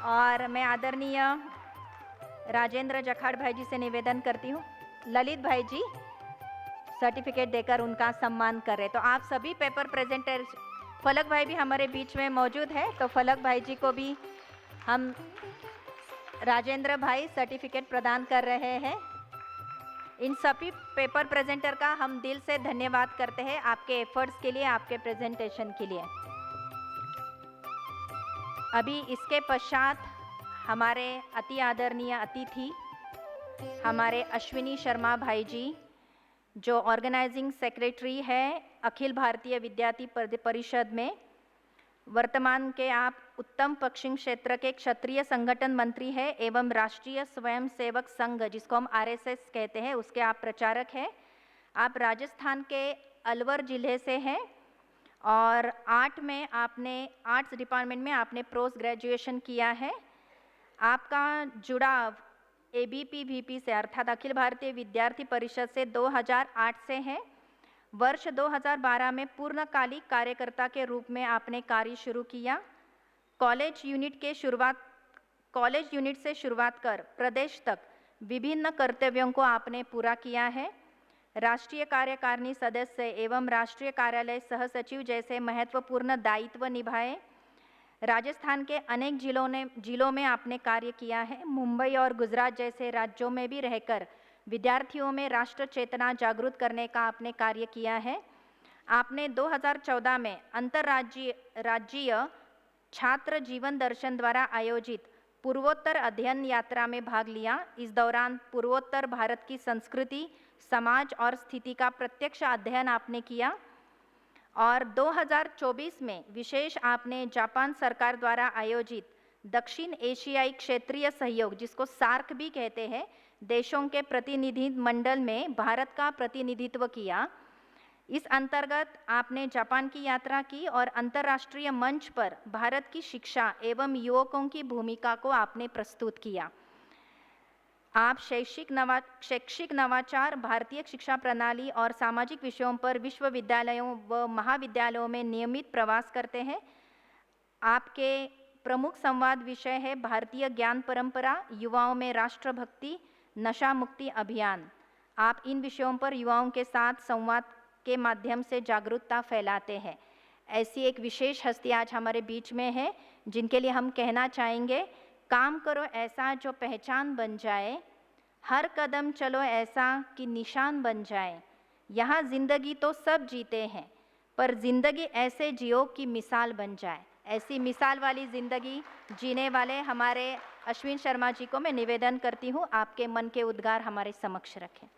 और मैं आदरणीय राजेंद्र जखाड़ भाई जी से निवेदन करती हूँ ललित भाई जी सर्टिफिकेट देकर उनका सम्मान कर रहे। तो आप सभी पेपर प्रेजेंटर, फलक भाई भी हमारे बीच में मौजूद है, तो फलक भाई जी को भी हम राजेंद्र भाई सर्टिफिकेट प्रदान कर रहे हैं। इन सभी पेपर प्रेजेंटर का हम दिल से धन्यवाद करते हैं आपके एफर्ट्स के लिए, आपके प्रेजेंटेशन के लिए। अभी इसके पश्चात हमारे अति आदरणीय अतिथि हमारे अश्विनी शर्मा भाई जी, जो ऑर्गेनाइजिंग सेक्रेटरी है अखिल भारतीय विद्यार्थी परिषद में, वर्तमान के आप उत्तम पश्चिम क्षेत्र के क्षत्रिय संगठन मंत्री है एवं राष्ट्रीय स्वयंसेवक संघ, जिसको हम आरएसएस कहते हैं, उसके आप प्रचारक हैं। आप राजस्थान के अलवर जिले से हैं और आर्ट्स डिपार्टमेंट में आपने पोस्ट ग्रेजुएशन किया है। आपका जुड़ाव एबीपी वीपी से अर्थात अखिल भारतीय विद्यार्थी परिषद से 2008 से है। वर्ष 2012 में पूर्णकालिक कार्यकर्ता के रूप में आपने कार्य शुरू किया। कॉलेज यूनिट से शुरुआत कर प्रदेश तक विभिन्न कर्तव्यों को आपने पूरा किया है। राष्ट्रीय कार्यकारिणी सदस्य एवं राष्ट्रीय कार्यालय सह सचिव जैसे महत्वपूर्ण दायित्व निभाए। राजस्थान के अनेक जिलों में आपने कार्य किया है। मुंबई और गुजरात जैसे राज्यों में भी रहकर विद्यार्थियों में राष्ट्र चेतना जागृत करने का आपने कार्य किया है। आपने 2014 में राज्यीय छात्र जीवन दर्शन द्वारा आयोजित पूर्वोत्तर अध्ययन यात्रा में भाग लिया। इस दौरान पूर्वोत्तर भारत की संस्कृति, समाज और स्थिति का प्रत्यक्ष अध्ययन आपने किया और 2024 में विशेष आपने जापान सरकार द्वारा आयोजित दक्षिण एशियाई क्षेत्रीय सहयोग, जिसको सार्क भी कहते हैं, देशों के प्रतिनिधि मंडल में भारत का प्रतिनिधित्व किया। इस अंतर्गत आपने जापान की यात्रा की और अंतर्राष्ट्रीय मंच पर भारत की शिक्षा एवं युवकों की भूमिका को आपने प्रस्तुत किया। आप शैक्षिक नवाचार, भारतीय शिक्षा प्रणाली और सामाजिक विषयों पर विश्वविद्यालयों व महाविद्यालयों में नियमित प्रवास करते हैं। आपके प्रमुख संवाद विषय है भारतीय ज्ञान परंपरा, युवाओं में राष्ट्रभक्ति, नशा मुक्ति अभियान। आप इन विषयों पर युवाओं के साथ संवाद के माध्यम से जागरूकता फैलाते हैं। ऐसी एक विशेष हस्ती आज हमारे बीच में है, जिनके लिए हम कहना चाहेंगे, काम करो ऐसा जो पहचान बन जाए, हर कदम चलो ऐसा कि निशान बन जाए। यहाँ जिंदगी तो सब जीते हैं, पर जिंदगी ऐसे जियो कि मिसाल बन जाए। ऐसी मिसाल वाली जिंदगी जीने वाले हमारे अश्विन शर्मा जी को मैं निवेदन करती हूँ, आपके मन के उद्गार हमारे समक्ष रखें।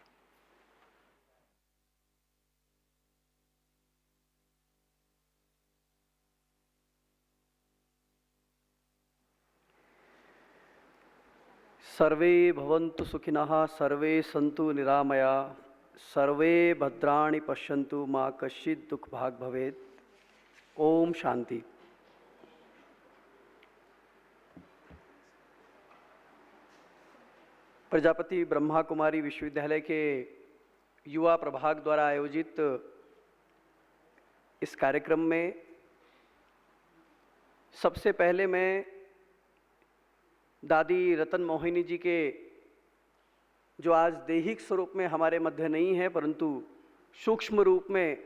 सर्वे भवन्तु सुखिनः, सर्वे सन्तु निरामया, सर्वे भद्राणि पश्यन्तु, मा कश्चित् दुःखभाग् भवेत्। ओम शांति। प्रजापति ब्रह्मा कुमारी विश्वविद्यालय के युवा प्रभाग द्वारा आयोजित इस कार्यक्रम में सबसे पहले मैं दादी रतन मोहिनी जी के, जो आज दैहिक स्वरूप में हमारे मध्य नहीं है परंतु सूक्ष्म रूप में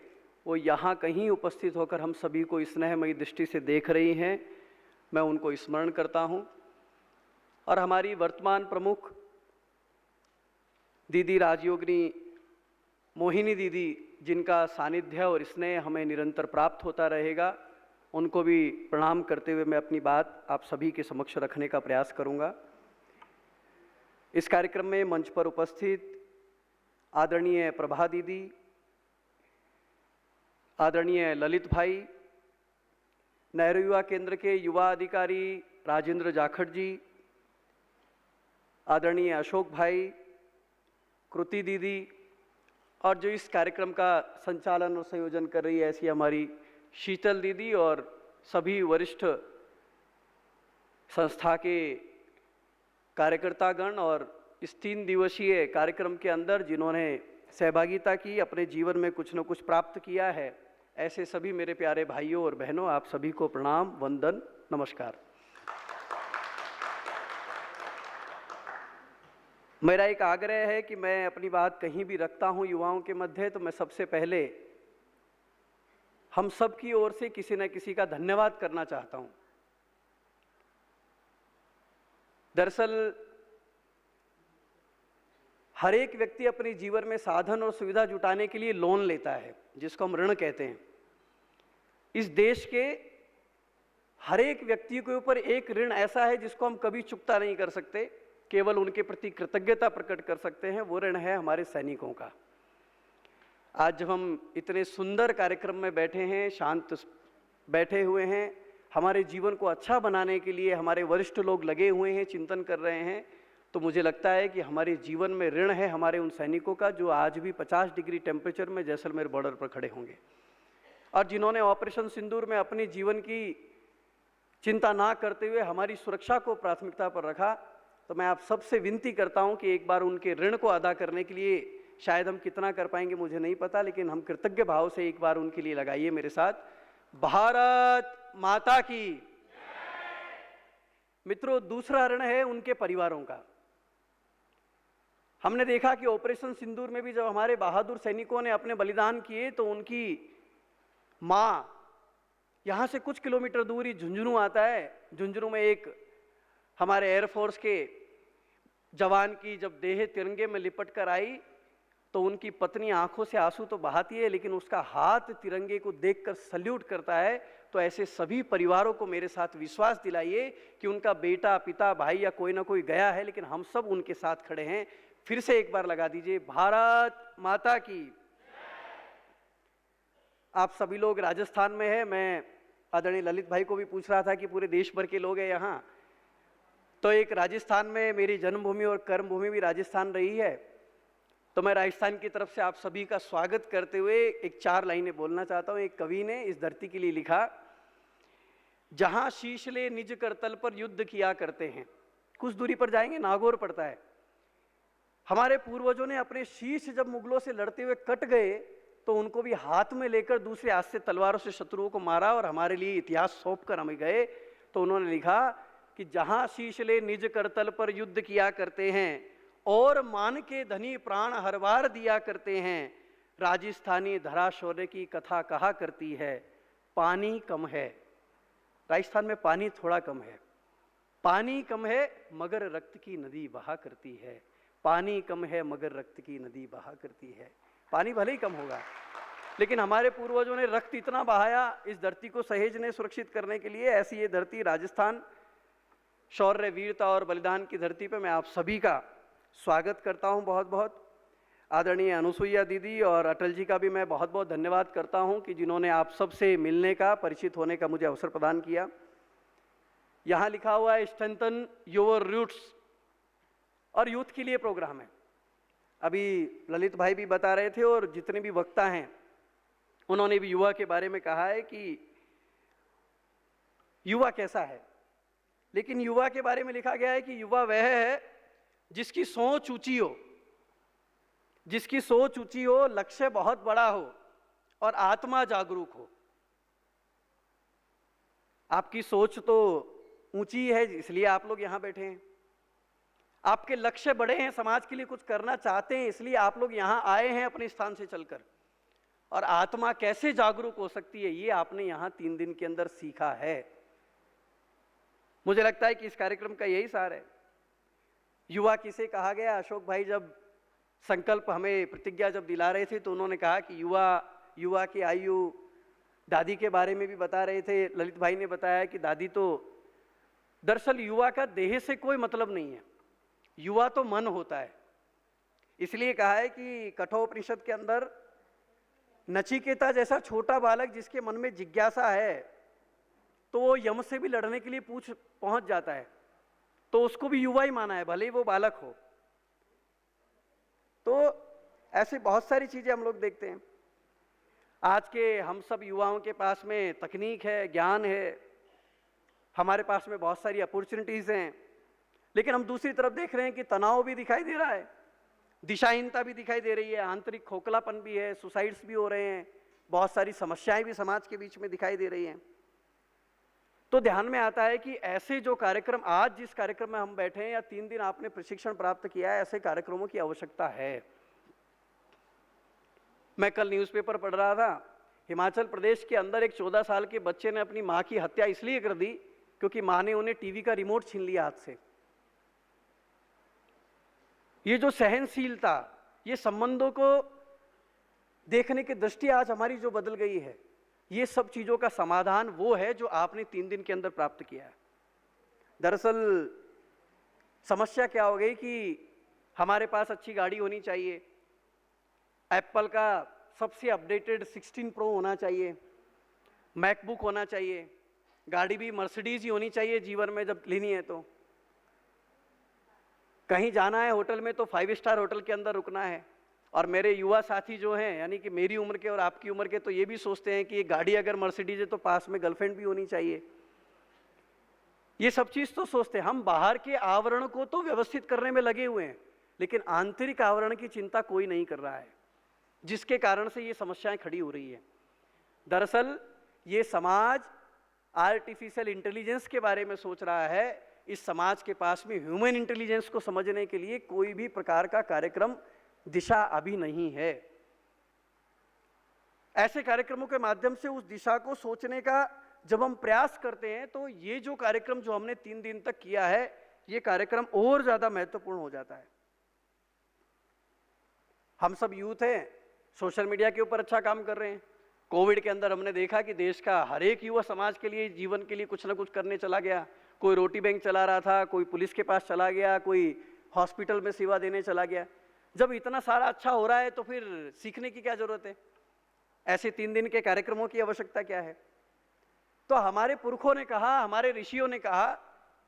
वो यहाँ कहीं उपस्थित होकर हम सभी को स्नेहमयी दृष्टि से देख रही हैं, मैं उनको स्मरण करता हूँ। और हमारी वर्तमान प्रमुख दीदी राजयोगिनी मोहिनी दीदी, जिनका सानिध्य और स्नेह हमें निरंतर प्राप्त होता रहेगा, उनको भी प्रणाम करते हुए मैं अपनी बात आप सभी के समक्ष रखने का प्रयास करूंगा। इस कार्यक्रम में मंच पर उपस्थित आदरणीय प्रभा दीदी, आदरणीय ललित भाई, नेहरू युवा केंद्र के युवा अधिकारी राजेंद्र जाखड़ जी, आदरणीय अशोक भाई, कृति दीदी, और जो इस कार्यक्रम का संचालन और संयोजन कर रही है ऐसी हमारी शीतल दीदी, और सभी वरिष्ठ संस्था के कार्यकर्तागण, और इस 3 दिवसीय कार्यक्रम के अंदर जिन्होंने सहभागिता की, अपने जीवन में कुछ न कुछ प्राप्त किया है, ऐसे सभी मेरे प्यारे भाइयों और बहनों, आप सभी को प्रणाम, वंदन, नमस्कार। मेरा एक आग्रह है कि मैं अपनी बात कहीं भी रखता हूं युवाओं के मध्य, तो मैं सबसे पहले हम सब की ओर से किसी न किसी का धन्यवाद करना चाहता हूं। दरअसल हर एक व्यक्ति अपने जीवन में साधन और सुविधा जुटाने के लिए लोन लेता है, जिसको हम ऋण कहते हैं। इस देश के हर एक व्यक्ति के ऊपर एक ऋण ऐसा है जिसको हम कभी चुकता नहीं कर सकते, केवल उनके प्रति कृतज्ञता प्रकट कर सकते हैं। वो ऋण है हमारे सैनिकों का। आज जब हम इतने सुंदर कार्यक्रम में बैठे हैं, शांत बैठे हुए हैं, हमारे जीवन को अच्छा बनाने के लिए हमारे वरिष्ठ लोग लगे हुए हैं, चिंतन कर रहे हैं, तो मुझे लगता है कि हमारे जीवन में ऋण है हमारे उन सैनिकों का जो आज भी 50 डिग्री टेम्परेचर में जैसलमेर बॉर्डर पर खड़े होंगे, और जिन्होंने ऑपरेशन सिंदूर में अपने जीवन की चिंता ना करते हुए हमारी सुरक्षा को प्राथमिकता पर रखा। तो मैं आप सबसे विनती करता हूं कि एक बार उनके ऋण को अदा करने के लिए, शायद हम कितना कर पाएंगे मुझे नहीं पता, लेकिन हम कृतज्ञ भाव से एक बार उनके लिए लगाइए मेरे साथ, भारत माता की। मित्रों, दूसरा ऋण है उनके परिवारों का। हमने देखा कि ऑपरेशन सिंदूर में भी जब हमारे बहादुर सैनिकों ने अपने बलिदान किए तो उनकी माँ, यहाँ से कुछ किलोमीटर दूर ही झुंझुनू आता है, झुंझुनू में एक हमारे एयरफोर्स के जवान की जब देह तिरंगे में लिपट कर आई तो उनकी पत्नी आंखों से आंसू तो बहाती है, लेकिन उसका हाथ तिरंगे को देखकर सल्यूट करता है। तो ऐसे सभी परिवारों को मेरे साथ विश्वास दिलाइए कि उनका बेटा, पिता, भाई या कोई ना कोई गया है, लेकिन हम सब उनके साथ खड़े हैं। फिर से एक बार लगा दीजिए, भारत माता की। आप सभी लोग राजस्थान में है, मैं आदरणीय ललित भाई को भी पूछ रहा था कि पूरे देश भर के लोग हैं यहाँ, तो एक राजस्थान में मेरी जन्मभूमि और कर्मभूमि भी राजस्थान रही है, तो मैं राजस्थान की तरफ से आप सभी का स्वागत करते हुए एक 4 लाइनें बोलना चाहता हूँ। एक कवि ने इस धरती के लिए लिखा, जहां शीश ले निज करतल पर युद्ध किया करते हैं। कुछ दूरी पर जाएंगे नागौर पड़ता है। हमारे पूर्वजों ने अपने शीश जब मुगलों से लड़ते हुए कट गए तो उनको भी हाथ में लेकर दूसरे हाथ से तलवारों से शत्रुओं को मारा और हमारे लिए इतिहास सौंप कर हमें गए। तो उन्होंने लिखा कि जहां शीश ले निज करतल पर युद्ध किया करते हैं और मान के धनी प्राण हर बार दिया करते हैं, राजस्थानी धरा शौर्य की कथा कहा करती है, पानी कम है। राजस्थान में पानी थोड़ा कम है, पानी कम है मगर रक्त की नदी बहा करती है, पानी कम है मगर रक्त की नदी बहा करती है। पानी भले ही कम होगा, लेकिन हमारे पूर्वजों ने रक्त इतना बहाया इस धरती को सहेजने, सुरक्षित करने के लिए। ऐसी ये धरती राजस्थान, शौर्य, वीरता और बलिदान की धरती पर मैं आप सभी का स्वागत करता हूं बहुत बहुत। आदरणीय अनुसुईया दीदी और अटल जी का भी मैं बहुत बहुत धन्यवाद करता हूं कि जिन्होंने आप सबसे मिलने का, परिचित होने का मुझे अवसर प्रदान किया। यहाँ लिखा हुआ है स्ट्रेंथन योर रूट्स, और यूथ के लिए प्रोग्राम है। अभी ललित भाई भी बता रहे थे और जितने भी वक्ता हैं उन्होंने भी युवा के बारे में कहा है कि युवा कैसा है, लेकिन युवा के बारे में लिखा गया है कि युवा वह है जिसकी सोच ऊंची हो, जिसकी सोच ऊंची हो, लक्ष्य बहुत बड़ा हो और आत्मा जागरूक हो। आपकी सोच तो ऊंची है, इसलिए आप लोग यहाँ बैठे हैं। आपके लक्ष्य बड़े हैं, समाज के लिए कुछ करना चाहते हैं, इसलिए आप लोग यहाँ आए हैं अपने स्थान से चलकर। और आत्मा कैसे जागरूक हो सकती है, ये आपने यहाँ 3 दिन के अंदर सीखा है। मुझे लगता है कि इस कार्यक्रम का यही सार है। युवा किसे कहा गया? अशोक भाई जब संकल्प हमें प्रतिज्ञा जब दिला रहे थे तो उन्होंने कहा कि युवा की आयु, दादी के बारे में भी बता रहे थे। ललित भाई ने बताया कि दादी तो, दरअसल युवा का देह से कोई मतलब नहीं है, युवा तो मन होता है। इसलिए कहा है कि कठोपनिषद के अंदर नचिकेता जैसा छोटा बालक जिसके मन में जिज्ञासा है तो वो यम से भी लड़ने के लिए पहुंच जाता है, तो उसको भी युवा ही माना है, भले ही वो बालक हो। तो ऐसे बहुत सारी चीजें हम लोग देखते हैं। आज के हम सब युवाओं के पास में तकनीक है, ज्ञान है, हमारे पास में बहुत सारी अपॉर्चुनिटीज हैं, लेकिन हम दूसरी तरफ देख रहे हैं कि तनाव भी दिखाई दे रहा है, दिशाहीनता भी दिखाई दे रही है, आंतरिक खोखलापन भी है, सुसाइड्स भी हो रहे हैं, बहुत सारी समस्याएं भी समाज के बीच में दिखाई दे रही हैं। तो ध्यान में आता है कि ऐसे जो कार्यक्रम, आज जिस कार्यक्रम में हम बैठे हैं या 3 दिन आपने प्रशिक्षण प्राप्त किया है, ऐसे कार्यक्रमों की आवश्यकता है। मैं कल न्यूज़पेपर पढ़ रहा था, हिमाचल प्रदेश के अंदर एक 14 साल के बच्चे ने अपनी मां की हत्या इसलिए कर दी क्योंकि मां ने उन्हें टीवी का रिमोट छीन लिया हाथ से। ये जो सहनशीलता, ये संबंधों को देखने की दृष्टि आज हमारी जो बदल गई है, ये सब चीजों का समाधान वो है जो आपने 3 दिन के अंदर प्राप्त किया है। दरअसल समस्या क्या हो गई कि हमारे पास अच्छी गाड़ी होनी चाहिए, एप्पल का सबसे अपडेटेड 16 प्रो होना चाहिए, मैकबुक होना चाहिए, गाड़ी भी मर्सिडीज ही होनी चाहिए जीवन में जब लेनी है तो। कहीं जाना है होटल में तो 5 स्टार होटल के अंदर रुकना है। और मेरे युवा साथी जो हैं, यानी कि मेरी उम्र के और आपकी उम्र के, तो ये भी सोचते हैं कि ये गाड़ी अगर मर्सिडीज है तो पास में गर्लफ्रेंड भी होनी चाहिए। ये सब चीज तो सोचते हैं हम। बाहर के आवरण को तो व्यवस्थित करने में लगे हुए हैं, लेकिन आंतरिक आवरण की चिंता कोई नहीं कर रहा है, जिसके कारण से ये समस्याएं खड़ी हो रही है। दरअसल ये समाज आर्टिफिशियल इंटेलिजेंस के बारे में सोच रहा है। इस समाज के पास में ह्यूमन इंटेलिजेंस को समझने के लिए कोई भी प्रकार का कार्यक्रम, दिशा अभी नहीं है। ऐसे कार्यक्रमों के माध्यम से उस दिशा को सोचने का जब हम प्रयास करते हैं तो ये जो कार्यक्रम जो हमने 3 दिन तक किया है, ये कार्यक्रम और ज्यादा महत्वपूर्ण हो जाता है। हम सब यूथ हैं, सोशल मीडिया के ऊपर अच्छा काम कर रहे हैं। कोविड के अंदर हमने देखा कि देश का हर एक युवा समाज के लिए, जीवन के लिए कुछ ना कुछ करने चला गया। कोई रोटी बैंक चला रहा था, कोई पुलिस के पास चला गया, कोई हॉस्पिटल में सेवा देने चला गया। जब इतना सारा अच्छा हो रहा है तो फिर सीखने की क्या जरूरत है? ऐसे 3 दिन के कार्यक्रमों की आवश्यकता क्या है? तो हमारे पुरखों ने कहा, हमारे ऋषियों ने कहा,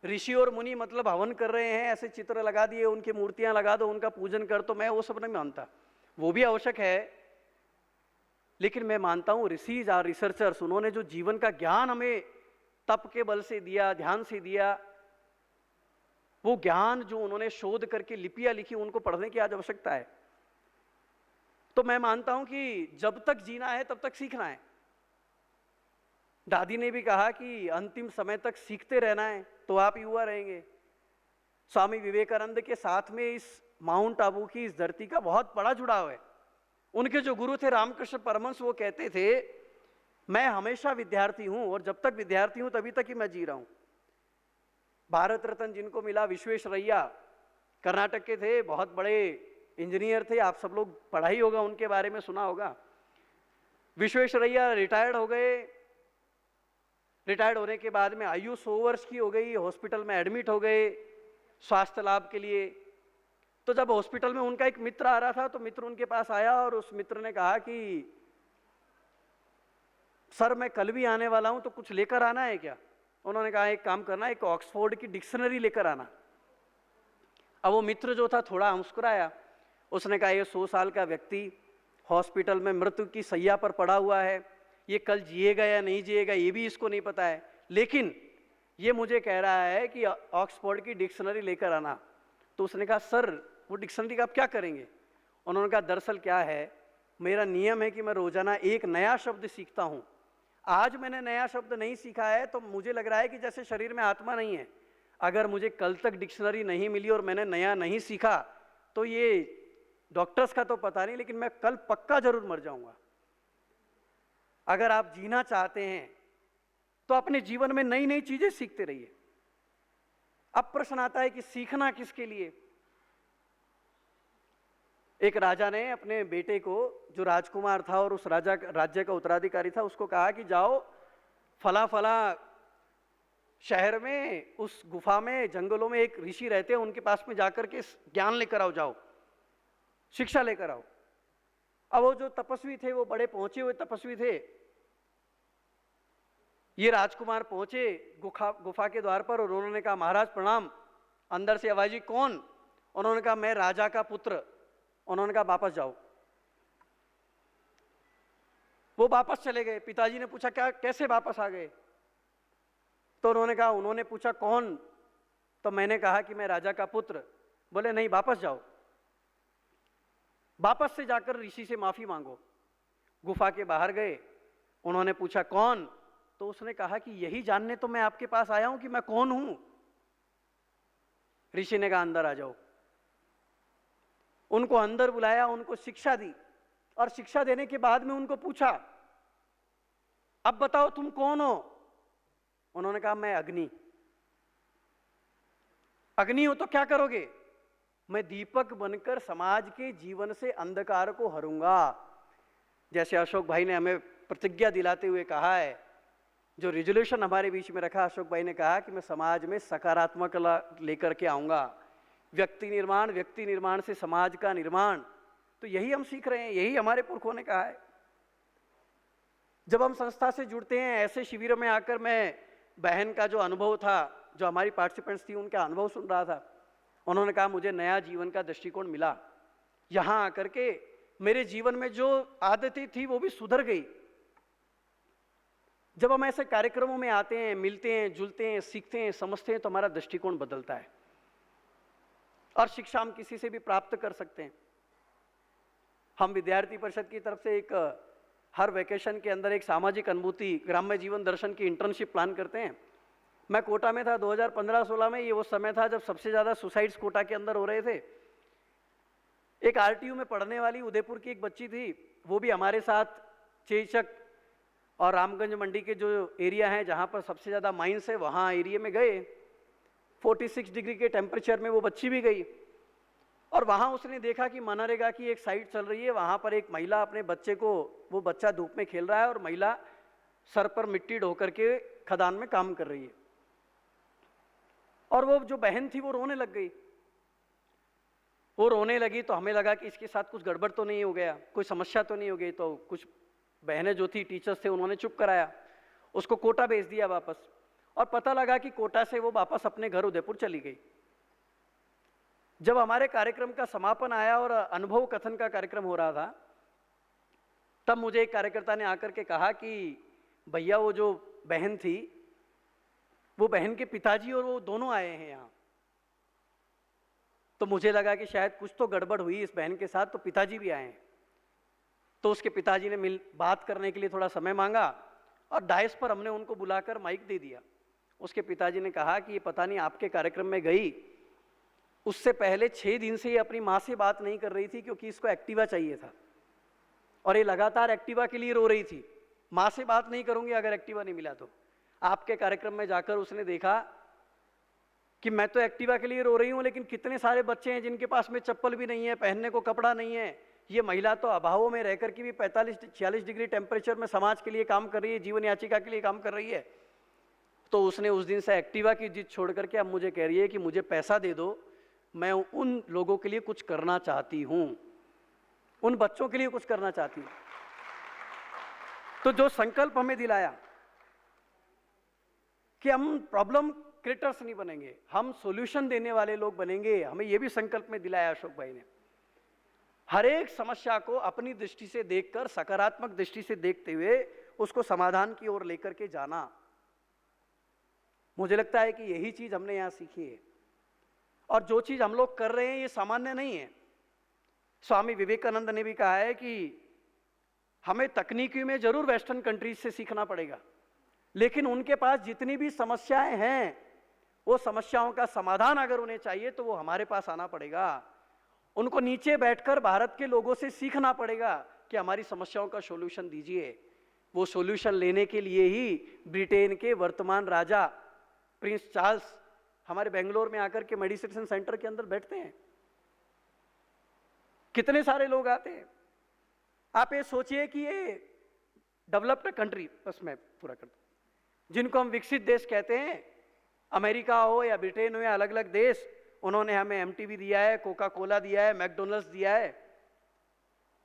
ऋषि और मुनि मतलब हवन कर रहे हैं, ऐसे चित्र लगा दिए, उनकी मूर्तियां लगा दो, उनका पूजन कर, तो मैं वो सब नहीं मानता। वो भी आवश्यक है, लेकिन मैं मानता हूं ऋषिज और रिसर्चर्स, उन्होंने जो जीवन का ज्ञान हमें तप के बल से दिया, ध्यान से दिया, वो ज्ञान जो उन्होंने शोध करके लिपियां लिखी, उनको पढ़ने की आज आवश्यकता है। तो मैं मानता हूं कि जब तक जीना है तब तक सीखना है। दादी ने भी कहा कि अंतिम समय तक सीखते रहना है, तो आप युवा रहेंगे। स्वामी विवेकानंद के साथ में इस माउंट आबू की, इस धरती का बहुत बड़ा जुड़ाव है। उनके जो गुरु थे रामकृष्ण परमहंस, वो कहते थे मैं हमेशा विद्यार्थी हूं और जब तक विद्यार्थी हूं तभी तक ही मैं जी रहा हूं। भारत रत्न जिनको मिला, विश्वेश्वरैया, कर्नाटक के थे, बहुत बड़े इंजीनियर थे, आप सब लोग पढ़ा ही होगा, उनके बारे में सुना होगा। विश्वेश्वरैया रिटायर्ड हो गए। रिटायर्ड होने के बाद में आयु 100 वर्ष की हो गई, हॉस्पिटल में एडमिट हो गए स्वास्थ्य लाभ के लिए। तो जब हॉस्पिटल में उनका एक मित्र आ रहा था तो मित्र उनके पास आया और उस मित्र ने कहा कि सर मैं कल भी आने वाला हूं, तो कुछ लेकर आना है क्या? उन्होंने कहा एक काम करना, एक ऑक्सफोर्ड की डिक्शनरी लेकर आना। अब वो मित्र जो था थोड़ा मुस्कुराया, उसने कहा ये 100 साल का व्यक्ति हॉस्पिटल में मृत्यु की सैया पर पड़ा हुआ है, ये कल जिएगा या नहीं जिएगा ये भी इसको नहीं पता है, लेकिन ये मुझे कह रहा है कि ऑक्सफोर्ड की डिक्शनरी लेकर आना। तो उसने कहा सर वो डिक्शनरी का आप क्या करेंगे? उन्होंने कहा दरअसल क्या है, मेरा नियम है कि मैं रोजाना एक नया शब्द सीखता हूं। आज मैंने नया शब्द नहीं सीखा है तो मुझे लग रहा है कि जैसे शरीर में आत्मा नहीं है। अगर मुझे कल तक डिक्शनरी नहीं मिली और मैंने नया नहीं सीखा तो ये डॉक्टर्स का तो पता नहीं, लेकिन मैं कल पक्का जरूर मर जाऊंगा। अगर आप जीना चाहते हैं तो अपने जीवन में नई नई चीजें सीखते रहिए। अब प्रश्न आता है कि सीखना किसके लिए? एक राजा ने अपने बेटे को, जो राजकुमार था और उस राज्य का उत्तराधिकारी था, उसको कहा कि जाओ फला फला शहर में, उस गुफा में, जंगलों में एक ऋषि रहते हैं, उनके पास में जाकर के ज्ञान लेकर आओ, जाओ शिक्षा लेकर आओ। अब वो जो तपस्वी थे, वो बड़े पहुंचे हुए तपस्वी थे। ये राजकुमार पहुंचे गुफा के द्वार पर और उन्होंने कहा महाराज प्रणाम। अंदर से आवाज, कौन? उन्होंने कहा मैं राजा का पुत्र। उन्होंने कहा वापस जाओ। वो वापस चले गए। पिताजी ने पूछा क्या, कैसे वापस आ गए? तो उन्होंने पूछा कौन? तो मैंने कहा कि मैं राजा का पुत्र। बोले नहीं, वापस जाओ, वापस से जाकर ऋषि से माफी मांगो। गुफा के बाहर गए, उन्होंने पूछा कौन? तो उसने कहा कि यही जानने तो मैं आपके पास आया हूं कि मैं कौन हूं। ऋषि ने कहा अंदर आ जाओ। उनको अंदर बुलाया, उनको शिक्षा दी और शिक्षा देने के बाद में उनको पूछा अब बताओ तुम कौन हो? उन्होंने कहा मैं अग्नि। अग्नि हो तो क्या करोगे? मैं दीपक बनकर समाज के जीवन से अंधकार को हरूंगा। जैसे अशोक भाई ने हमें प्रतिज्ञा दिलाते हुए कहा है, जो रिजोल्यूशन हमारे बीच में रखा, अशोक भाई ने कहा कि मैं समाज में सकारात्मक लेकर के आऊंगा, व्यक्ति निर्माण से समाज का निर्माण। तो यही हम सीख रहे हैं, यही हमारे पुरखों ने कहा है। जब हम संस्था से जुड़ते हैं, ऐसे शिविरों में आकर मैं बहन का जो अनुभव था, जो हमारी पार्टिसिपेंट्स थी, उनका अनुभव सुन रहा था। उन्होंने कहा मुझे नया जीवन का दृष्टिकोण मिला। यहां आकर के मेरे जीवन में जो आदतें थी वो भी सुधर गई। जब हम ऐसे कार्यक्रमों में आते हैं, मिलते हैं, जुलते हैं, सीखते हैं, समझते हैं, तो हमारा दृष्टिकोण बदलता है और शिक्षा हम किसी से भी प्राप्त कर सकते हैं। हम विद्यार्थी परिषद की तरफ से हर वेकेशन के अंदर एक सामाजिक अनुभूति ग्राम्य जीवन दर्शन की इंटर्नशिप प्लान करते हैं। मैं कोटा में था 2015-16 में। ये वो समय था जब सबसे ज्यादा सुसाइड्स कोटा के अंदर हो रहे थे। एक आरटीयू में पढ़ने वाली उदयपुर की एक बच्ची थी, वो भी हमारे साथ चेचक और रामगंज मंडी के जो एरिया हैं जहाँ पर सबसे ज़्यादा माइंस है, वहाँ एरिया में गए। 46 डिग्री के टेम्परेचर में वो बच्ची भी गई और वहाँ उसने देखा कि मनरेगा की एक साइट चल रही है। वहाँ पर एक महिला अपने बच्चे को, वो बच्चा धूप में खेल रहा है और महिला सर पर मिट्टी ढो करके खदान में काम कर रही है। और वो जो बहन थी वो रोने लग गई। वो रोने लगी तो हमें लगा कि इसके साथ कुछ गड़बड़ तो नहीं हो गया, कोई समस्या तो नहीं हो गई। तो कुछ बहनें जो थी, टीचर्स थे, उन्होंने चुप कराया, उसको कोटा भेज दिया वापस। और पता लगा कि कोटा से वो वापस अपने घर उदयपुर चली गई। जब हमारे कार्यक्रम का समापन आया और अनुभव कथन का कार्यक्रम हो रहा था, तब मुझे एक कार्यकर्ता ने आकर के कहा कि भैया वो जो बहन थी, वो बहन के पिताजी और वो दोनों आए हैं यहाँ। तो मुझे लगा कि शायद कुछ तो गड़बड़ हुई इस बहन के साथ, तो पिताजी भी आए हैं। तो उसके पिताजी ने बात करने के लिए थोड़ा समय मांगा और डायस पर हमने उनको बुलाकर माइक दे दिया। उसके पिताजी ने कहा कि ये पता नहीं आपके कार्यक्रम में गई, उससे पहले 6 दिन से ये अपनी माँ से बात नहीं कर रही थी क्योंकि इसको एक्टिवा चाहिए था और ये लगातार एक्टिवा के लिए रो रही थी। माँ से बात नहीं करूंगी अगर एक्टिवा नहीं मिला तो। आपके कार्यक्रम में जाकर उसने देखा कि मैं तो एक्टिवा के लिए रो रही हूँ, लेकिन कितने सारे बच्चे हैं जिनके पास में चप्पल भी नहीं है, पहनने को कपड़ा नहीं है। ये महिला तो अभावों में रहकर के भी 45-46 डिग्री टेम्परेचर में समाज के लिए काम कर रही है, जीवन याचिका के लिए काम कर रही है। तो उसने उस दिन से एक्टिवा की जिद छोड़ करके अब मुझे कह रही है कि मुझे पैसा दे दो, मैं उन लोगों के लिए कुछ करना चाहती हूँ, उन बच्चों के लिए कुछ करना चाहती हूँ। तो जो संकल्प हमें दिलाया कि हम प्रॉब्लम क्रिएटर्स नहीं बनेंगे, हम सॉल्यूशन देने वाले लोग बनेंगे, हमें यह भी संकल्प में दिलाया अशोक भाई ने। हर एक समस्या को अपनी दृष्टि से देखकर, सकारात्मक दृष्टि से देखते हुए उसको समाधान की ओर लेकर के जाना। मुझे लगता है कि यही चीज हमने यहां सीखी है और जो चीज हम लोग कर रहे हैं ये सामान्य नहीं है। स्वामी विवेकानंद ने भी कहा है कि हमें तकनीकी में जरूर वेस्टर्न कंट्रीज से सीखना पड़ेगा, लेकिन उनके पास जितनी भी समस्याएं हैं, वो समस्याओं का समाधान अगर उन्हें चाहिए तो वो हमारे पास आना पड़ेगा। उनको नीचे बैठकर भारत के लोगों से सीखना पड़ेगा कि हमारी समस्याओं का सॉल्यूशन दीजिए। वो सॉल्यूशन लेने के लिए ही ब्रिटेन के वर्तमान राजा प्रिंस चार्ल्स हमारे बेंगलोर में आकर के मेडिसिन सेंटर के अंदर बैठते हैं। कितने सारे लोग आते हैं। आप ये सोचिए कि ये डेवलप्ड कंट्री, बस मैं पूरा कर दूं, जिनको हम विकसित देश कहते हैं, अमेरिका हो या ब्रिटेन हो या अलग अलग देश, उन्होंने हमें एमटीवी दिया है, कोका कोला दिया है, मैकडोनल्ड्स दिया है,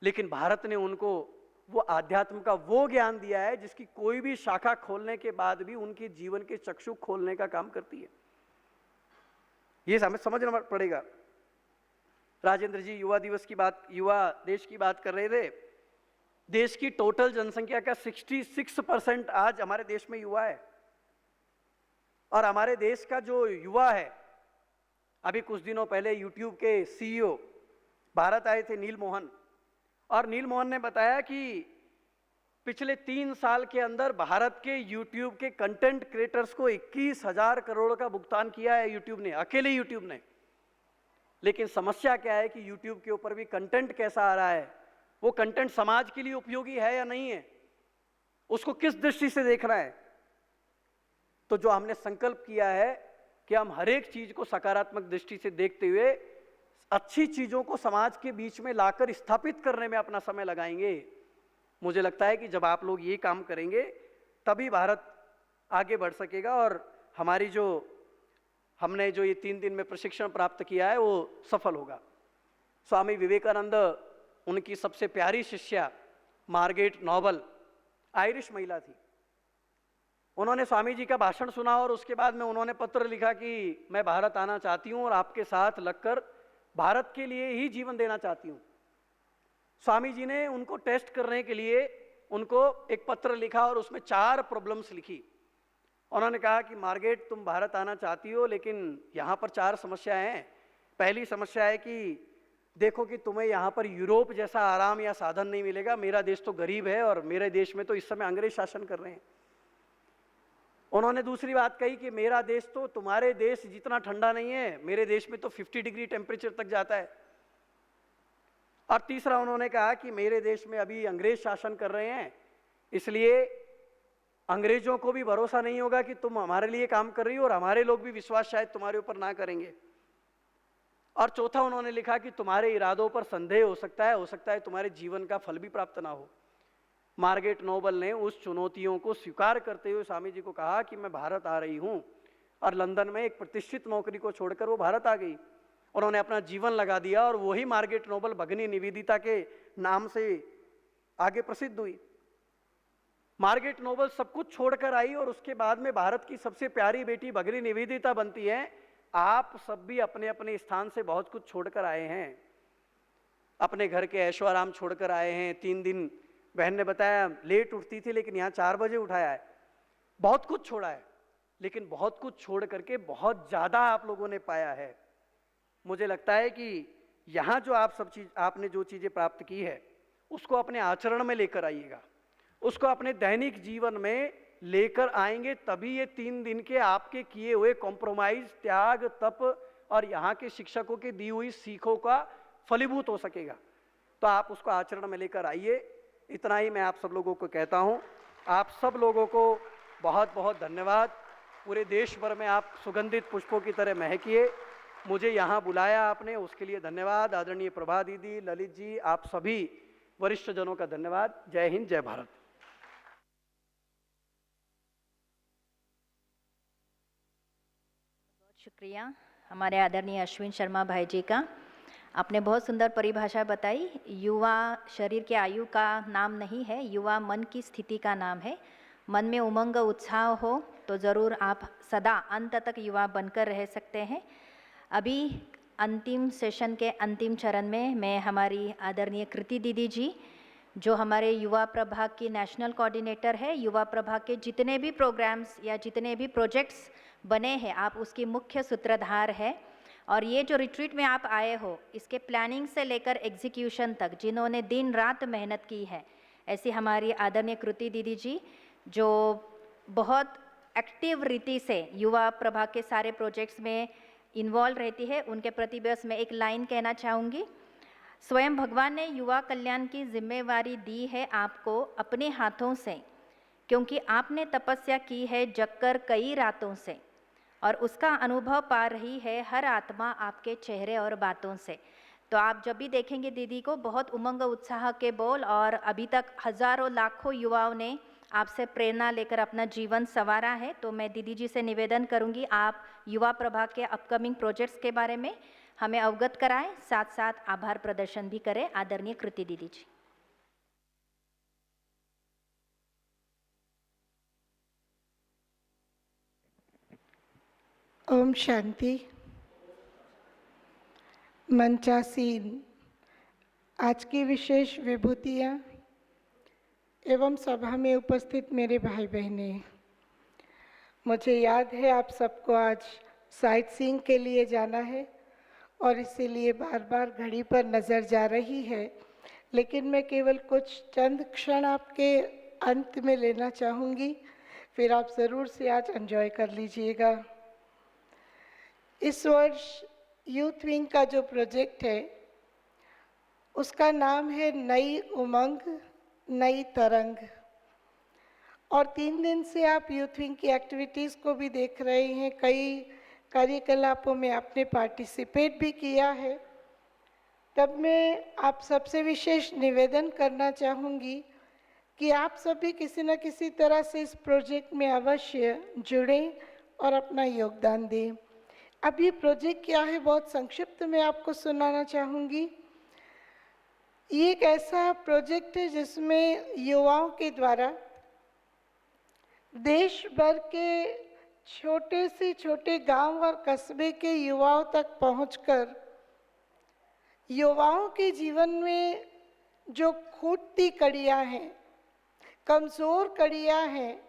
लेकिन भारत ने उनको वो आध्यात्म का वो ज्ञान दिया है जिसकी कोई भी शाखा खोलने के बाद भी उनके जीवन के चक्षु खोलने का काम करती है। ये हमें समझना पड़ेगा। राजेंद्र जी युवा दिवस की बात, युवा देश की बात कर रहे थे। देश की टोटल जनसंख्या का 66% आज हमारे देश में युवा है। और हमारे देश का जो युवा है, अभी कुछ दिनों पहले यूट्यूब के सीईओ भारत आए थे, नील मोहन, और नील मोहन ने बताया कि पिछले 3 साल के अंदर भारत के यूट्यूब के कंटेंट क्रिएटर्स को 21,000 करोड़ का भुगतान किया है यूट्यूब ने, अकेले यूट्यूब ने। लेकिन समस्या क्या है कि यूट्यूब के ऊपर भी कंटेंट कैसा आ रहा है, वो कंटेंट समाज के लिए उपयोगी है या नहीं है, उसको किस दृष्टि से देखना है। तो जो हमने संकल्प किया है कि हम हर एक चीज को सकारात्मक दृष्टि से देखते हुए अच्छी चीजों को समाज के बीच में लाकर स्थापित करने में अपना समय लगाएंगे। मुझे लगता है कि जब आप लोग ये काम करेंगे तभी भारत आगे बढ़ सकेगा और हमारी जो हमने जो ये 3 दिन में प्रशिक्षण प्राप्त किया है वो सफल होगा। स्वामी विवेकानंद, उनकी सबसे प्यारी शिष्या मार्गरेट नोबल आयरिश महिला थी। उन्होंने स्वामी जी का भाषण सुना और उसके बाद में उन्होंने पत्र लिखा कि मैं भारत आना चाहती हूं और आपके साथ लगकर भारत के लिए ही जीवन देना चाहती हूं। स्वामी जी ने उनको टेस्ट करने के लिए उनको एक पत्र लिखा और उसमें 4 प्रॉब्लम्स लिखी। उन्होंने कहा कि मार्गरेट, तुम भारत आना चाहती हो लेकिन यहाँ पर 4 समस्याएं हैं। पहली समस्या है कि देखो कि तुम्हें यहाँ पर यूरोप जैसा आराम या साधन नहीं मिलेगा। मेरा देश तो गरीब है और मेरे देश में तो इस समय अंग्रेज शासन कर रहे हैं। उन्होंने दूसरी बात कही कि मेरा देश तो तुम्हारे देश जितना ठंडा नहीं है, मेरे देश में तो 50 डिग्री टेम्परेचर तक जाता है। और तीसरा उन्होंने कहा कि मेरे देश में अभी अंग्रेज शासन कर रहे हैं, इसलिए अंग्रेजों को भी भरोसा नहीं होगा कि तुम हमारे लिए काम कर रही हो और हमारे लोग भी विश्वास शायद तुम्हारे ऊपर ना करेंगे। और चौथा उन्होंने लिखा कि तुम्हारे इरादों पर संदेह हो सकता है तुम्हारे जीवन का फल भी प्राप्त ना हो। मार्गरेट नोबल ने उस चुनौतियों को स्वीकार करते हुए स्वामी जी को कहा कि मैं भारत आ रही हूं, और लंदन में एक प्रतिष्ठित नौकरी को छोड़कर वो भारत आ गई। उन्होंने अपना जीवन लगा दिया और वही मार्गरेट नोबल भगिनी निवेदिता के नाम से आगे प्रसिद्ध हुई। मार्गरेट नोबल सब कुछ छोड़कर आई और उसके बाद में भारत की सबसे प्यारी बेटी भगिनी निवेदिता बनती है। आप सब भी अपने अपने स्थान से बहुत कुछ छोड़कर आए हैं। अपने घर के ऐशो आराम छोड़कर आए हैं। 3 दिन बहन ने बताया लेट उठती थी लेकिन यहाँ 4 बजे उठाया है। बहुत कुछ छोड़ा है, लेकिन बहुत कुछ छोड़ करके बहुत ज्यादा आप लोगों ने पाया है। मुझे लगता है कि यहाँ जो आपने जो चीजें प्राप्त की है उसको अपने आचरण में लेकर आइएगा, उसको अपने दैनिक जीवन में लेकर आएंगे, तभी ये 3 दिन के आपके किए हुए कॉम्प्रोमाइज, त्याग, तप और यहाँ के शिक्षकों की दी हुई सीखों का फलीभूत हो सकेगा। तो आप उसको आचरण में लेकर आइए। इतना ही मैं आप सब लोगों को कहता हूँ। आप सब लोगों को बहुत बहुत धन्यवाद। पूरे देश भर में आप सुगंधित पुष्पों की तरह महकिए। मुझे यहाँ बुलाया आपने, उसके लिए धन्यवाद। आदरणीय प्रभा दीदी, ललित जी, आप सभी वरिष्ठ जनों का धन्यवाद। जय हिंद, जय भारत। शुक्रिया हमारे आदरणीय अश्विन शर्मा भाई जी का। आपने बहुत सुंदर परिभाषा बताई। युवा शरीर के आयु का नाम नहीं है, युवा मन की स्थिति का नाम है। मन में उमंग उत्साह हो तो ज़रूर आप सदा अंत तक युवा बनकर रह सकते हैं। अभी अंतिम सेशन के अंतिम चरण में मैं हमारी आदरणीय कृति दीदी जी, जो हमारे युवा प्रभाग की नेशनल कोऑर्डिनेटर है, युवा प्रभाग के जितने भी प्रोग्राम्स या जितने भी प्रोजेक्ट्स बने हैं आप उसकी मुख्य सूत्रधार है। और ये जो रिट्रीट में आप आए हो, इसके प्लानिंग से लेकर एग्जीक्यूशन तक जिन्होंने दिन रात मेहनत की है, ऐसी हमारी आदरणीय कृति दीदी जी जो बहुत एक्टिव रीति से युवा प्रभा के सारे प्रोजेक्ट्स में इन्वॉल्व रहती है, उनके प्रति बस मैं एक लाइन कहना चाहूँगी। स्वयं भगवान ने युवा कल्याण की जिम्मेवारी दी है आपको अपने हाथों से, क्योंकि आपने तपस्या की है जगकर कई रातों से, और उसका अनुभव पा रही है हर आत्मा आपके चेहरे और बातों से। तो आप जब भी देखेंगे दीदी को, बहुत उमंग उत्साह के बोल, और अभी तक हजारों लाखों युवाओं ने आपसे प्रेरणा लेकर अपना जीवन संवारा है। तो मैं दीदी जी से निवेदन करूंगी, आप युवा प्रभा के अपकमिंग प्रोजेक्ट्स के बारे में हमें अवगत कराएं, साथ साथ आभार प्रदर्शन भी करें। आदरणीय कृति दीदी जी। ओम शांति। मंचासीन आज की विशेष विभूतियाँ एवं सभा में उपस्थित मेरे भाई बहनें, मुझे याद है आप सबको आज साइट सीइंग के लिए जाना है और इसीलिए बार बार घड़ी पर नज़र जा रही है, लेकिन मैं केवल कुछ चंद क्षण आपके अंत में लेना चाहूँगी, फिर आप ज़रूर से आज एंजॉय कर लीजिएगा। इस वर्ष यूथ विंग का जो प्रोजेक्ट है उसका नाम है नई उमंग नई तरंग, और 3 दिन से आप यूथ विंग की एक्टिविटीज़ को भी देख रहे हैं। कई कार्यकलापों में आपने पार्टिसिपेट भी किया है। तब मैं आप सबसे विशेष निवेदन करना चाहूँगी कि आप सभी किसी न किसी तरह से इस प्रोजेक्ट में अवश्य जुड़ें और अपना योगदान दें। अब ये प्रोजेक्ट क्या है, बहुत संक्षिप्त में आपको सुनाना चाहूँगी। ये एक ऐसा प्रोजेक्ट है जिसमें युवाओं के द्वारा देश भर के छोटे से छोटे गांव और कस्बे के युवाओं तक पहुंचकर युवाओं के जीवन में जो खूटती कड़ियाँ हैं, कमज़ोर कड़ियाँ हैं,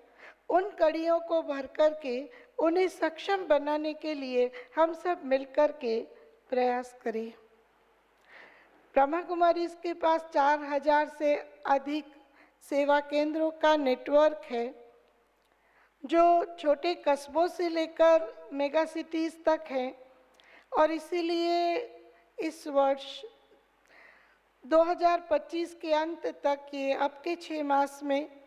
उन कड़ियों को भर कर के उन्हें सक्षम बनाने के लिए हम सब मिलकर के प्रयास करें। ब्रह्मा कुमारी इसके पास 4000 से अधिक सेवा केंद्रों का नेटवर्क है, जो छोटे कस्बों से लेकर मेगा सिटीज़ तक हैं, और इसीलिए इस वर्ष 2025 के अंत तक ये अब के 6 मास में